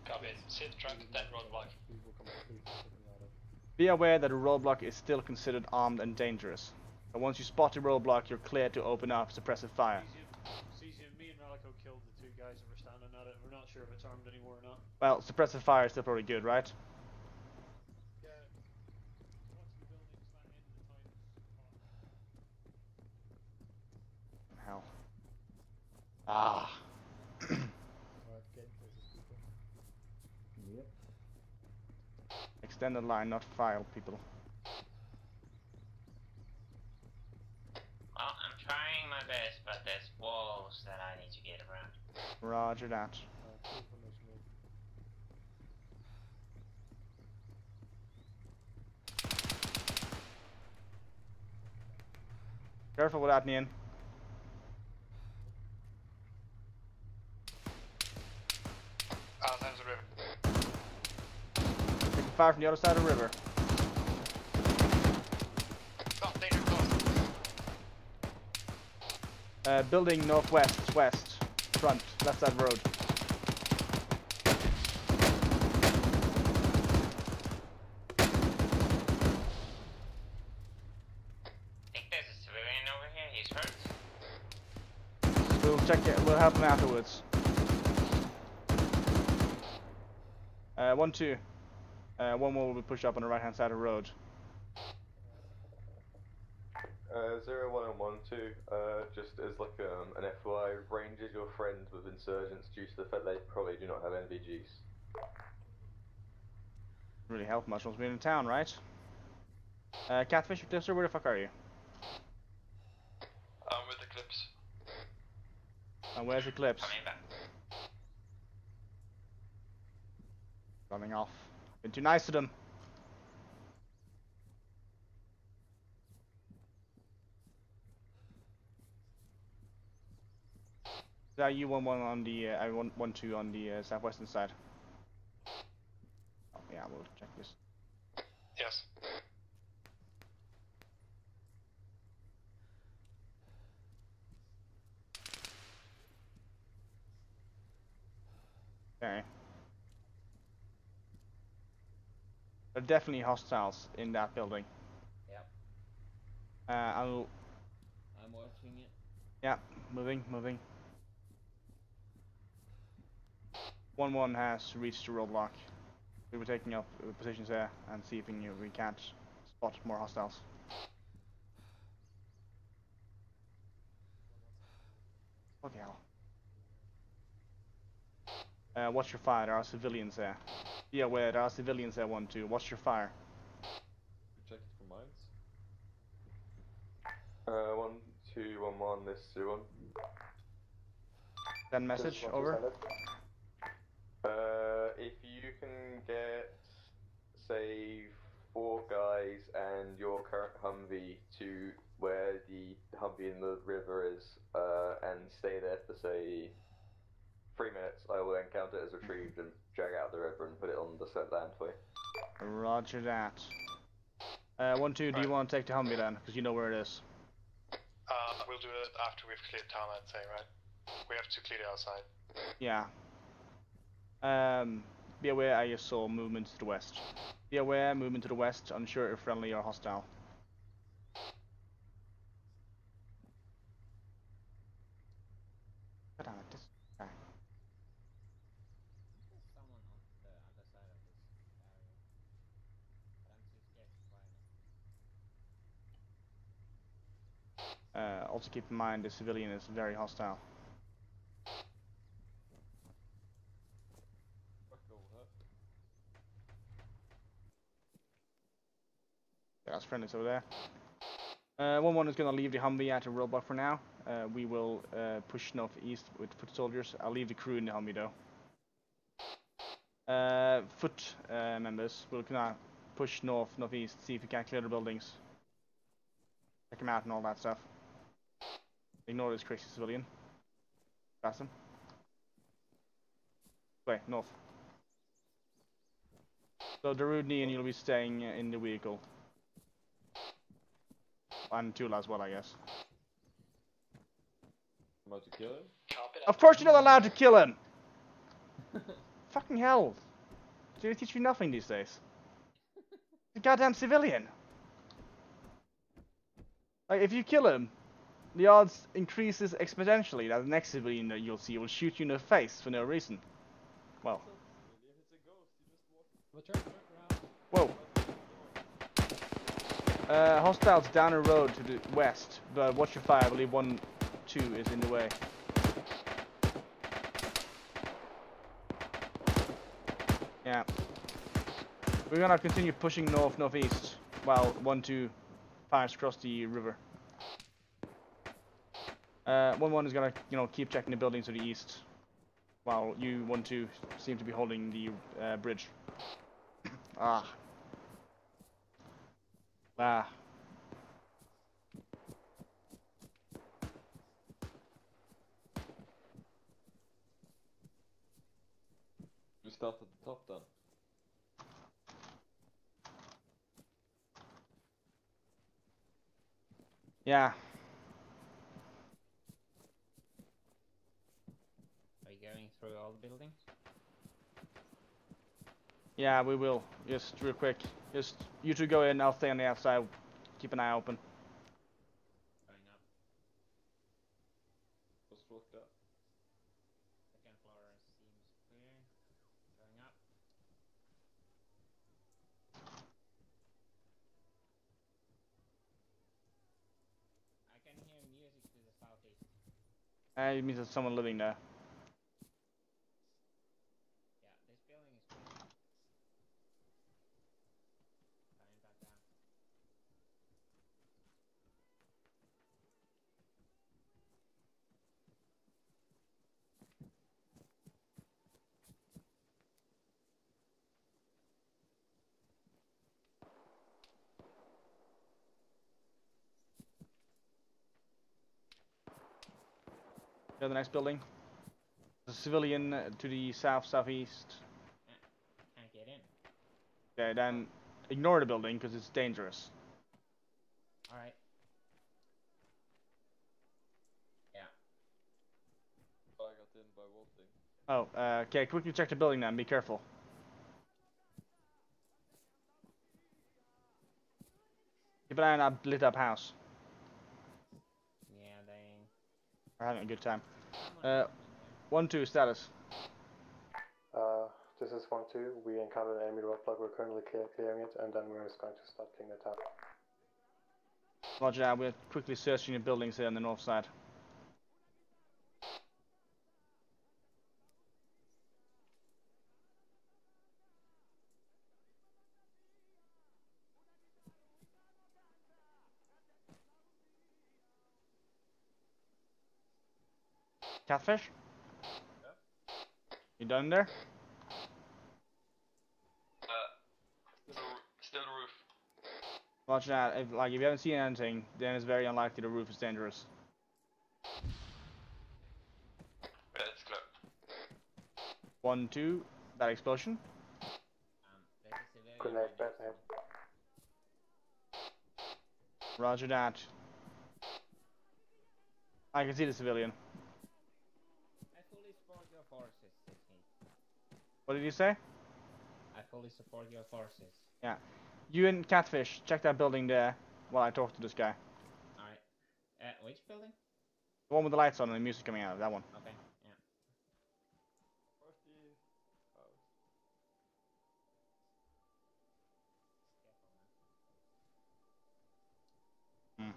[SPEAKER 16] Copy. See the truck, then roadblock.
[SPEAKER 2] Be aware that a roadblock is still considered armed and dangerous. But once you spot a roadblock, you're clear to open up suppressive fire.
[SPEAKER 6] Me and Relico killed the 2 guys that were standing at it. We're not sure if it's armed anymore or not.
[SPEAKER 2] Well, suppressive fire is still probably good, right?
[SPEAKER 6] Yeah. Watch the buildings, land in the
[SPEAKER 2] Hell. Ah.
[SPEAKER 4] Alright, get places, people.
[SPEAKER 8] Yep.
[SPEAKER 2] Extended line, not file, people.
[SPEAKER 10] Well, I'm trying my best, but there's walls that I need to get around.
[SPEAKER 2] Roger that. Careful with that, Nian.
[SPEAKER 16] Outside the river.
[SPEAKER 2] Taking fire from the other side of the river.
[SPEAKER 16] Oh, danger close.
[SPEAKER 2] Building northwest, west. front, left side road.
[SPEAKER 10] I think there's a civilian over here. He's hurt.
[SPEAKER 2] We'll check it. We'll help him afterwards. 1-2. One more will be pushed up on the right hand side of the road.
[SPEAKER 12] 0-1 and 1-2, just as like an FYI, Rangers your friends with insurgents due to the fact they probably do not have NVGs.
[SPEAKER 2] Really help much once we're in town, right? Catfish, Clipster, where the fuck are you?
[SPEAKER 16] I'm with the clips.
[SPEAKER 2] And where's the clips?
[SPEAKER 10] Coming back.
[SPEAKER 2] Running off. Been too nice to them. Is that you 1-1 on the 1-2 on the southwestern side? Oh, yeah, we'll check this.
[SPEAKER 16] Yes.
[SPEAKER 2] Okay. There are definitely hostiles in that building.
[SPEAKER 10] Yep.
[SPEAKER 2] I'm
[SPEAKER 10] watching it.
[SPEAKER 2] Yeah, moving. 1-1 has reached the roadblock. We were taking up positions there and see if we can't spot more hostiles. What the hell? Watch your fire, there are civilians there. Be aware, there are civilians there, 1-2. Watch your fire.
[SPEAKER 5] Check it for mines.
[SPEAKER 12] 1-2-1-1, this is 2-1.
[SPEAKER 2] Send message, over.
[SPEAKER 12] If you can get, say, 4 guys and your current Humvee to where the Humvee in the river is, and stay there for, say, 3 minutes, I will then count it as retrieved and drag out of the river and put it on the set land for you.
[SPEAKER 2] Roger that. 1-2, do you want to take the Humvee then? Because you know where it is.
[SPEAKER 16] We'll do it after we've cleared town, I'd say, right? We have to clear the outside.
[SPEAKER 2] Yeah. Be aware I just saw movement to the west. Be aware, movement to the west, unsure if friendly or hostile. God damn it, this guy.
[SPEAKER 10] There's someone on the other side of this area. But I'm too scared to try now.
[SPEAKER 2] Also keep in mind the civilian is very hostile. That's friendlies over there. 1-1 is gonna leave the Humvee at a roadblock for now. We will push northeast with foot soldiers. I'll leave the crew in the Humvee though. Foot members will gonna push northeast, see if we can clear the buildings. Check them out and all that stuff. Ignore this crazy civilian. Pass him. Wait, north. So Darudni and you'll be staying in the vehicle. And Tula as well, I guess.
[SPEAKER 5] I'm about to kill him?
[SPEAKER 2] Of course you're not allowed to kill him! Fucking hell. Do they teach you nothing these days? The goddamn civilian! Like, if you kill him, the odds increases exponentially that the next civilian that you'll see will shoot you in the face for no reason. Well. Whoa. Hostiles down the road to the west, but watch your fire, I believe 1-2 is in the way. Yeah. We're gonna continue pushing northeast while 1-2 fires across the river. 1-1 is gonna, keep checking the buildings to the east, while you 1-2 seem to be holding the bridge. Ah.
[SPEAKER 5] We start at the top then.
[SPEAKER 2] Yeah.
[SPEAKER 10] through all the buildings?
[SPEAKER 2] Yeah, we will. Just real quick. Just you two go in. I'll stay on the outside. Keep an eye open.
[SPEAKER 10] Going up.
[SPEAKER 5] What's looked up?
[SPEAKER 10] Second floor seems clear. Going up. I can hear music to the southeast.
[SPEAKER 2] It means there's someone living there.
[SPEAKER 10] Yeah, this building is clear. Going back down.
[SPEAKER 2] Go to the next building. There's a civilian to the southeast.
[SPEAKER 10] Can't get in.
[SPEAKER 2] Okay, then ignore the building because it's dangerous.
[SPEAKER 10] Alright. Yeah.
[SPEAKER 5] I got in by vaulting.
[SPEAKER 2] Oh, okay, quickly check the building then, be careful. Keep an eye on that lit up house.
[SPEAKER 10] Yeah, they...
[SPEAKER 2] We're having a good time. 1-2 status.
[SPEAKER 15] This is 1-2. We encountered an enemy roadblock. We're currently clearing it, and then we're just going to start cleaning the town.
[SPEAKER 2] Roger that, we're quickly searching the buildings here on the north side. Catfish? You done there?
[SPEAKER 12] Still the roof.
[SPEAKER 2] Roger that, if you haven't seen anything, then it's very unlikely the roof is dangerous.
[SPEAKER 12] Yeah, it's clear.
[SPEAKER 2] 1-2, that explosion.
[SPEAKER 10] There's a civilian.
[SPEAKER 15] Grenade, bad head.
[SPEAKER 2] Roger that. I can see the civilian.
[SPEAKER 10] I fully support your forces, 16.
[SPEAKER 2] What did you say?
[SPEAKER 10] I fully support your forces.
[SPEAKER 2] Yeah. You and Catfish, check that building there while I talk to this guy.
[SPEAKER 10] Alright. Which building?
[SPEAKER 2] The one with the lights on and the music coming out of, that one.
[SPEAKER 10] Okay, yeah.
[SPEAKER 5] Where's the house?
[SPEAKER 2] Hmm.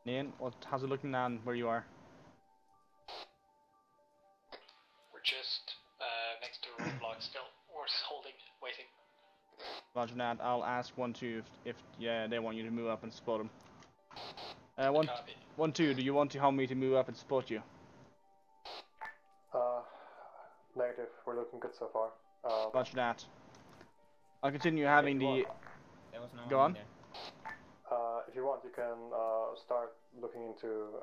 [SPEAKER 2] Ian, how's it looking now where you are?
[SPEAKER 16] We're just next to the roadblock still. We're holding, waiting.
[SPEAKER 2] Roger that, I'll ask 1-2 if yeah, they want you to move up and support them. 1-2, do you want to help me to move up and support you?
[SPEAKER 15] Negative. We're looking good so far.
[SPEAKER 2] Roger that. I'll continue having the...
[SPEAKER 10] There was no
[SPEAKER 2] Go
[SPEAKER 10] one
[SPEAKER 2] on.
[SPEAKER 10] in there.
[SPEAKER 15] If you want, you can start looking into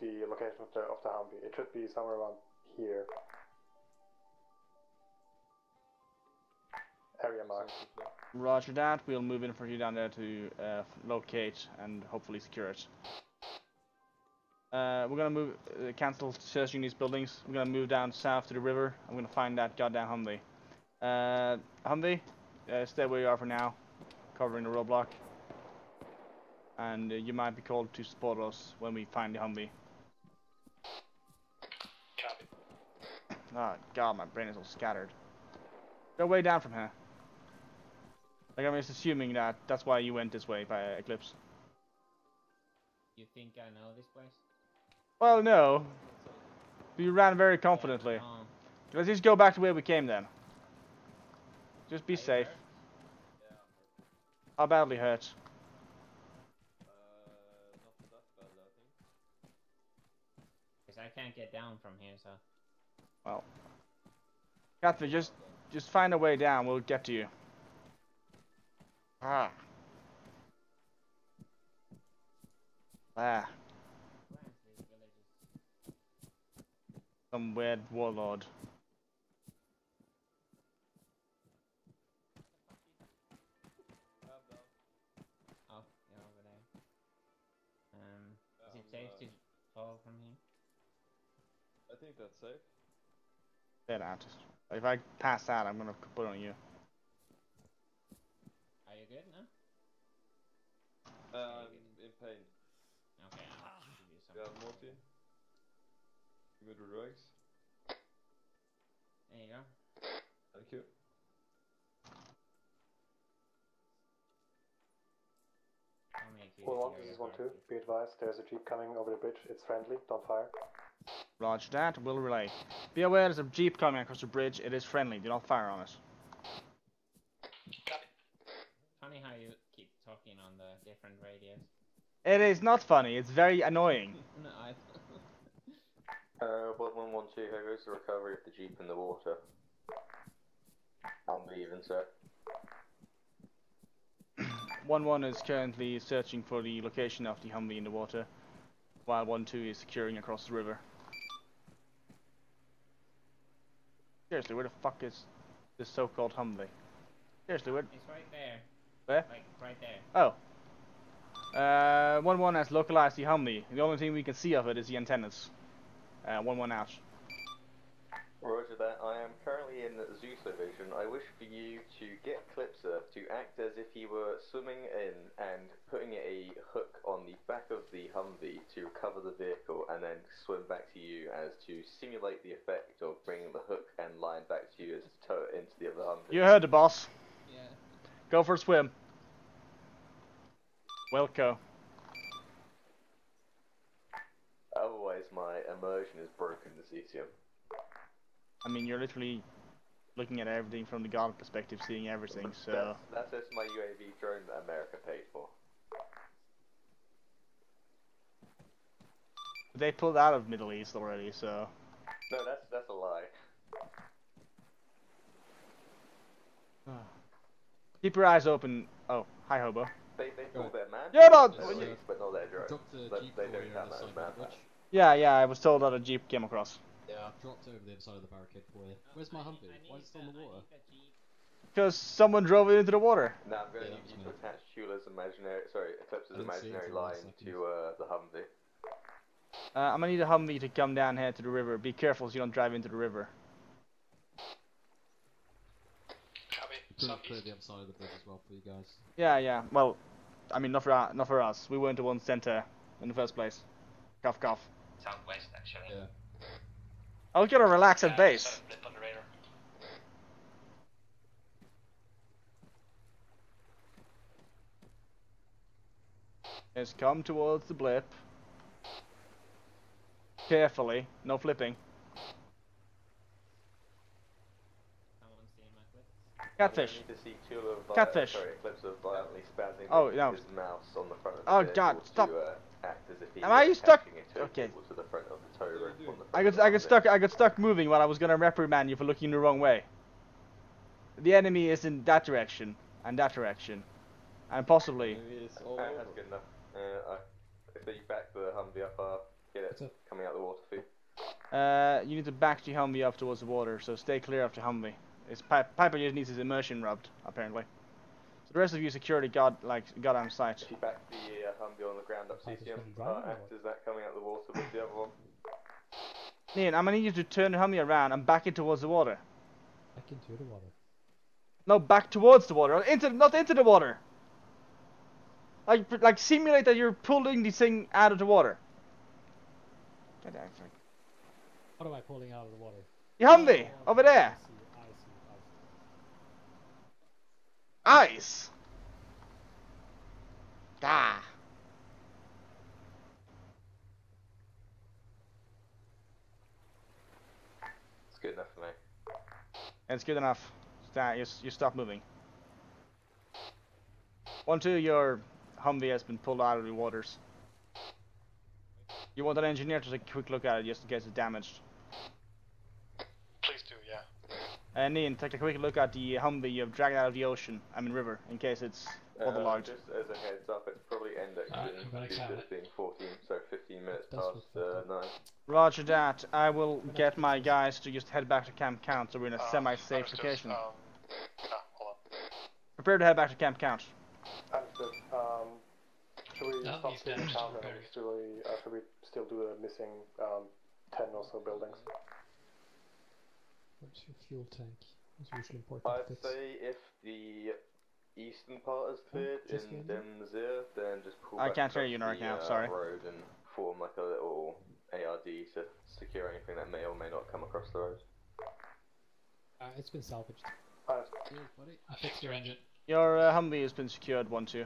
[SPEAKER 15] the location of the Humvee. It should be somewhere around here. Area mark.
[SPEAKER 2] Roger that, we'll move in for you down there to locate and hopefully secure it. We're gonna move, cancel searching these buildings. We're gonna move down south to the river. I'm gonna find that goddamn Humvee. Humvee, stay where you are for now, covering the roadblock. And you might be called to support us when we find the Humvee.
[SPEAKER 16] Copy.
[SPEAKER 2] Oh god, my brain is all scattered. Go way down from here. Like, I'm just assuming that that's why you went this way by Eclipse.
[SPEAKER 10] You think I know this place?
[SPEAKER 2] Well, no. You ran very confidently.
[SPEAKER 10] Yeah,
[SPEAKER 2] Let's just go back to where we came then. Just be safe. How badly hurt?
[SPEAKER 5] Not that bad, I think.
[SPEAKER 10] Because I can't get down from here, so...
[SPEAKER 2] Well. Catfish, just find a way down, we'll get to you. Ah. Some weird warlord.
[SPEAKER 10] Oh, you're over there. Is it safe to fall from here?
[SPEAKER 17] I think that's safe.
[SPEAKER 2] Say that. If I pass out, I'm gonna put it on you.
[SPEAKER 10] Are you good now?
[SPEAKER 17] I'm in pain.
[SPEAKER 10] Okay, I'll give you some.
[SPEAKER 17] You have morphine? Good drugs?
[SPEAKER 10] There you go.
[SPEAKER 17] Thank you.
[SPEAKER 10] I'll make you
[SPEAKER 15] 1-1, this is 1-2. Be advised, there's a jeep coming over the bridge. It's friendly. Don't fire.
[SPEAKER 2] Roger that. Will relay. Be aware there's a jeep coming across the bridge. It is friendly. Do not fire on it.
[SPEAKER 10] Funny how you keep talking on the different radios.
[SPEAKER 2] It is not funny. It's very annoying.
[SPEAKER 10] No, I.
[SPEAKER 12] 1112, how goes the recovery of the jeep in the water? I'm leaving, sir.
[SPEAKER 2] 1-1 is currently searching for the location of the Humvee in the water, while 1-2 is securing across the river. Seriously, where the fuck is this so-called Humvee? Seriously, where?
[SPEAKER 10] It's right there.
[SPEAKER 2] Where?
[SPEAKER 10] Like, right there.
[SPEAKER 2] Oh. 1-1 has localized the Humvee. The only thing we can see of it is the antennas. 1-1 out.
[SPEAKER 12] Roger that. I am currently in Zeus Division. I wish for you to get Clipser to act as if he were swimming in and putting a hook on the back of the Humvee to recover the vehicle and then swim back to you as to simulate the effect of bringing the hook and line back to you as to tow it into the other Humvee.
[SPEAKER 2] You heard the boss.
[SPEAKER 10] Yeah.
[SPEAKER 2] Go for a swim. Wilco.
[SPEAKER 12] Otherwise, my immersion is broken this ECM.
[SPEAKER 2] I mean, you're literally looking at everything from the god perspective, seeing everything, so...
[SPEAKER 12] That's just my UAV drone that America paid for.
[SPEAKER 2] They pulled out of Middle East already, so...
[SPEAKER 12] No, that's a lie.
[SPEAKER 2] Keep your eyes open. Oh, hi, Hobo.
[SPEAKER 12] They pulled their man,
[SPEAKER 2] Yeah, but
[SPEAKER 12] not their drone. They don't have that man.
[SPEAKER 2] Yeah, I was told that a jeep came across.
[SPEAKER 7] Yeah, I've dropped over the other side of the barricade for you. Where's my Humvee? Why is it still in the water?
[SPEAKER 2] Because someone drove it into the water.
[SPEAKER 12] No, I'm going to need you to attach Eclipse's imaginary line to the Humvee.
[SPEAKER 2] I'm gonna need a Humvee to come down here to the river. Be careful so you don't drive into the river.
[SPEAKER 7] Couldn't clear the other side of the bridge as well for you guys.
[SPEAKER 2] Yeah. Well, I mean, not for us. We weren't the ones sent there in the first place. Cough, cough.
[SPEAKER 18] Southwest, actually.
[SPEAKER 7] Yeah.
[SPEAKER 2] I'll get a relax at base.
[SPEAKER 18] Blip on the radar.
[SPEAKER 2] Let's come towards the blip. Carefully, no flipping. Catfish. Catfish.
[SPEAKER 12] Eclipse of violently spazzing his mouse on the front of the vehicle
[SPEAKER 2] God, stop.
[SPEAKER 12] to act as if he
[SPEAKER 2] Am I stuck?
[SPEAKER 12] Okay. To the front of the tow rope on the
[SPEAKER 2] I got stuck moving while I was gonna reprimand you for looking the wrong way. The enemy is in that direction and that direction, and possibly.
[SPEAKER 12] That's good enough. If you back the Humvee up, I'll get it coming out the water for you.
[SPEAKER 2] You need to back the Humvee up towards the water, so stay clear of the Humvee. Piper just needs his immersion rubbed, apparently. So the rest of you security got on sight.
[SPEAKER 12] If you back the Humvee on the ground up CCM, act as that coming out the water with the other one.
[SPEAKER 2] Ian, I'm gonna need you to turn the Humvee around and back it towards the water.
[SPEAKER 11] Back into the water.
[SPEAKER 2] No, back towards the water, not into the water. Like simulate that you're pulling this thing out of the water.
[SPEAKER 11] What am I pulling out of the water?
[SPEAKER 2] The Humvee over there. Ice. Ah.
[SPEAKER 12] It's good enough for me.
[SPEAKER 2] It's good enough. You stop moving. 1-2, your Humvee has been pulled out of the waters. You want an engineer to take a quick look at it just in case it's damaged.
[SPEAKER 16] Please do, yeah.
[SPEAKER 2] And Ian, take a quick look at the Humvee you've dragged out of the ocean, river, in case it's or the logged?
[SPEAKER 12] Just as a heads up, it's probably indexed due to it being 14, so 15 minutes past 9.
[SPEAKER 2] Roger that. I will get my guys to just head back to Camp Count so we're in a semi-safe location.
[SPEAKER 16] Hold on.
[SPEAKER 2] Prepare to head back to Camp Count.
[SPEAKER 15] Understood. Should we stop the town and should we still do the missing 10 or so buildings?
[SPEAKER 11] Where's your fuel tank? It's usually important.
[SPEAKER 12] I'd say if the eastern part is cleared in Demzir, then just pull
[SPEAKER 2] I
[SPEAKER 12] back
[SPEAKER 2] can't hear you
[SPEAKER 12] across
[SPEAKER 2] right now,
[SPEAKER 12] the
[SPEAKER 2] sorry.
[SPEAKER 12] road and form like a little ARD to secure anything that may or may not come across the road.
[SPEAKER 11] It's been salvaged.
[SPEAKER 7] Cheers, buddy.
[SPEAKER 11] I fixed your engine.
[SPEAKER 2] Your Humvee has been secured, 1-2.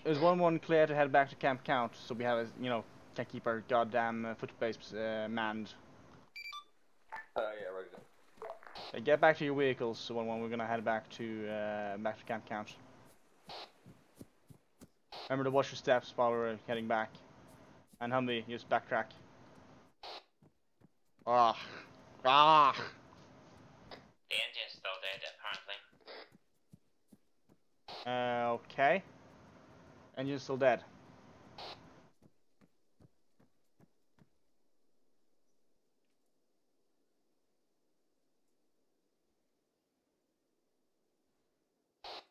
[SPEAKER 2] Is 1-1 clear to head back to Camp Count so we have, can keep our goddamn foot base manned?
[SPEAKER 12] Yeah, right.
[SPEAKER 2] Get back to your vehicles, so 1-1, we're gonna head back to Camp Count. Remember to watch your steps while we're heading back. And Humvee, just backtrack. Ah. Ah!
[SPEAKER 10] The engine's still dead, apparently.
[SPEAKER 2] Okay. Engine's still dead.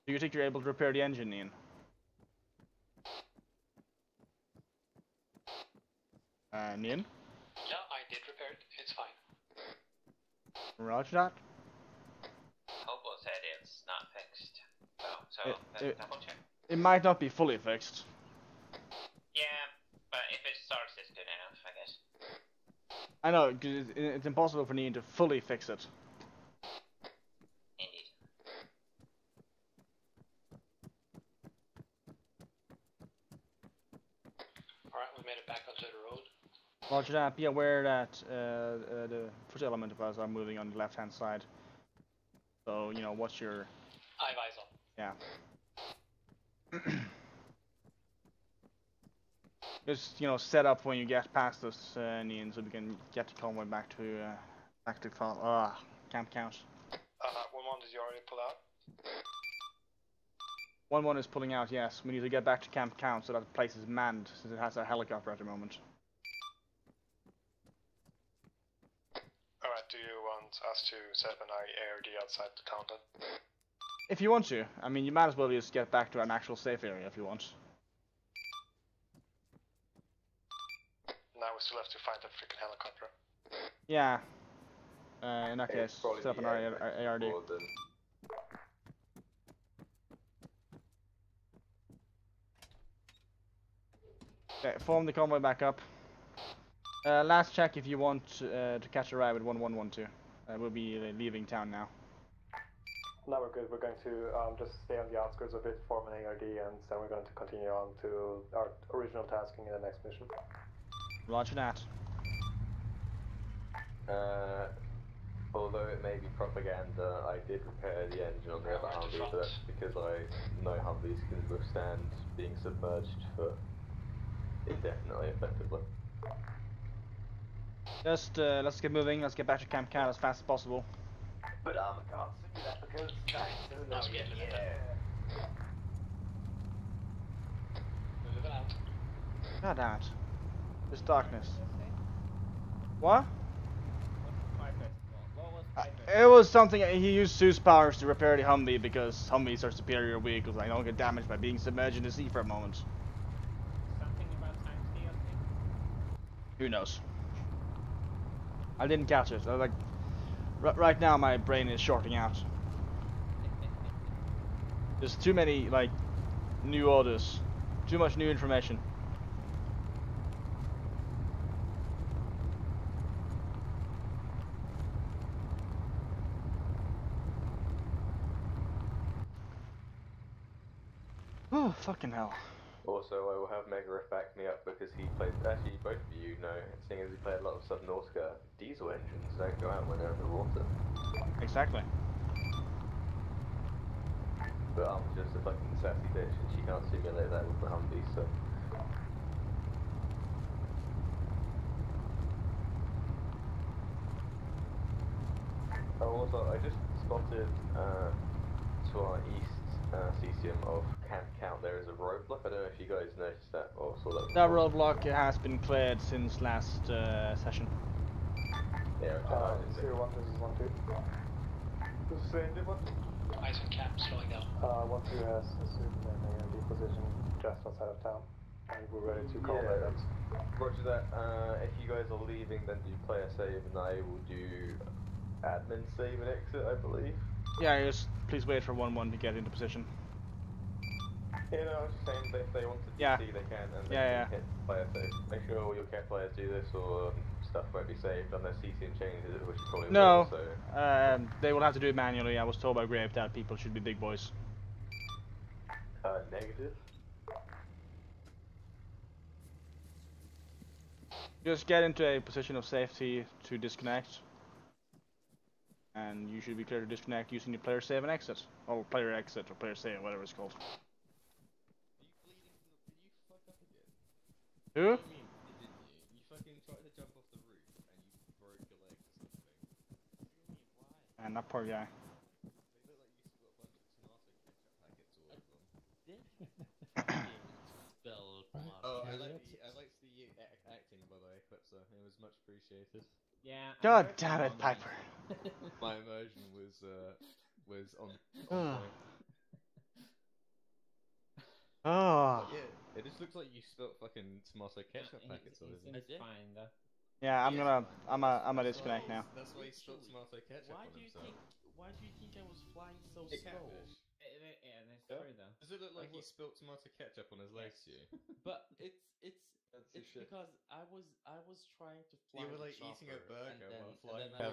[SPEAKER 2] Do you think you're able to repair the engine, Ian? Ian?
[SPEAKER 6] Yeah, I did repair it. It's fine.
[SPEAKER 2] Roger that.
[SPEAKER 10] Hobo said it's not fixed. So let's double check.
[SPEAKER 2] It might not be fully fixed.
[SPEAKER 10] Yeah, but if it starts, it's good enough, I guess.
[SPEAKER 2] I know, 'cause it's impossible for Ian to fully fix it.
[SPEAKER 10] Indeed.
[SPEAKER 6] Alright, we made it back onto the road.
[SPEAKER 2] Roger that. Be aware that the foot element of us are moving on the left-hand side. So, what's your...
[SPEAKER 6] I have eyes on.
[SPEAKER 2] Yeah. Just, set up when you get past us, Ian, so we can get the convoy back to Camp Count.
[SPEAKER 16] 1-1, did you already pull out?
[SPEAKER 2] 1-1 is pulling out, yes. We need to get back to Camp Count so that the place is manned, since it has a helicopter at the moment.
[SPEAKER 16] Alright, do you want us to set up an ARD outside the town then?
[SPEAKER 2] If you want to. I mean, you might as well just get back to an actual safe area if you want.
[SPEAKER 16] Now we still have to find that freaking helicopter.
[SPEAKER 2] Yeah. In that case, set up an ARD. Okay, form the convoy back up. Last check if you want to catch a ride with 1112. We'll be leaving town now.
[SPEAKER 15] No, we're good. We're going to just stay on the outskirts of it, form an ARD, and then we're going to continue on to our original tasking in the next mission.
[SPEAKER 2] Roger that.
[SPEAKER 12] Although it may be propaganda, I did repair the engine on the other Humvee, but that's because I know Humvees can withstand being submerged for indefinitely, effectively.
[SPEAKER 2] Just let's get moving. Let's get back to Camp Count as fast as possible.
[SPEAKER 12] But Arma can't do that because that's
[SPEAKER 6] Moving out.
[SPEAKER 2] God damn it. There's darkness. What? It was something, he used Zeus powers to repair the Humvee because Humvees are superior vehicles. I don't get damaged by being submerged in the sea for a moment.
[SPEAKER 10] Something about time DLC?
[SPEAKER 2] Who knows? I didn't catch it. I was like, right now my brain is shorting out. There's too many, new orders. Too much new information. Oh, fucking hell.
[SPEAKER 12] Also, I will have Megareth back me up because he played, actually both of you know, seeing as he played a lot of Subnautica, diesel engines don't go out when they're underwater.
[SPEAKER 2] Exactly.
[SPEAKER 12] But I'm just a fucking sassy bitch and she can't simulate that with the Humvee, so... Oh, also, I just spotted to our east CCM of can't count there as a roadblock. I don't know if you guys noticed that or saw that.
[SPEAKER 2] That roadblock has been cleared since last session.
[SPEAKER 12] Yeah, okay.
[SPEAKER 15] 0-1, this is 1-2.
[SPEAKER 12] This is Sandy, 1-2.
[SPEAKER 16] Eyes on cap, slowing down.
[SPEAKER 15] 1-2 has assumed an AMD position just outside of town, and we're ready to call that next.
[SPEAKER 12] Roger that. If you guys are leaving, then do player save, and I will do admin save and exit, I believe.
[SPEAKER 2] Yeah, just please wait for 1-1 to get into position.
[SPEAKER 12] Yeah, no, I was just saying that if they want to DC,
[SPEAKER 2] Yeah.
[SPEAKER 12] they can, and they
[SPEAKER 2] Yeah,
[SPEAKER 12] can hit player save. Make sure all your care players do this, or stuff won't be saved unless CCM changes it, which it probably
[SPEAKER 2] No,
[SPEAKER 12] will. So.
[SPEAKER 2] they will have to do it manually. I was told by Grave that people should be big boys.
[SPEAKER 12] Negative.
[SPEAKER 2] Just get into a position of safety to disconnect. And you should be clear to disconnect using the player save and exit. Or player exit, or player save, whatever it's called. Who?
[SPEAKER 14] You mean, didn't you? You fucking tried to jump off the roof and you broke your leg or something.
[SPEAKER 2] And that poor guy.
[SPEAKER 14] They look like you still got a bunch of tomato ketchup packets all over them.
[SPEAKER 3] Spell
[SPEAKER 14] Oh, I like to see you acting, by the way, Clipser. It was much appreciated.
[SPEAKER 10] Yeah.
[SPEAKER 2] God damn it, Piper.
[SPEAKER 14] My immersion was on point.
[SPEAKER 2] Oh.
[SPEAKER 14] But yeah, it just looks like you spilt fucking tomato ketchup packets all over.
[SPEAKER 10] He seems fine though.
[SPEAKER 2] Yeah, I'm gonna disconnect now.
[SPEAKER 14] That's why he spilled tomato ketchup on himself.
[SPEAKER 3] Why do you think I was flying so
[SPEAKER 14] Hey,
[SPEAKER 3] slow?
[SPEAKER 14] Catfish.
[SPEAKER 10] Yeah, that's true though.
[SPEAKER 14] Does it look like he spilt tomato ketchup on his legs to you?
[SPEAKER 3] But it's because I was trying to fly.
[SPEAKER 14] You were
[SPEAKER 3] the
[SPEAKER 14] like eating a
[SPEAKER 3] chopper,
[SPEAKER 14] burger while
[SPEAKER 3] and
[SPEAKER 14] flying.
[SPEAKER 3] then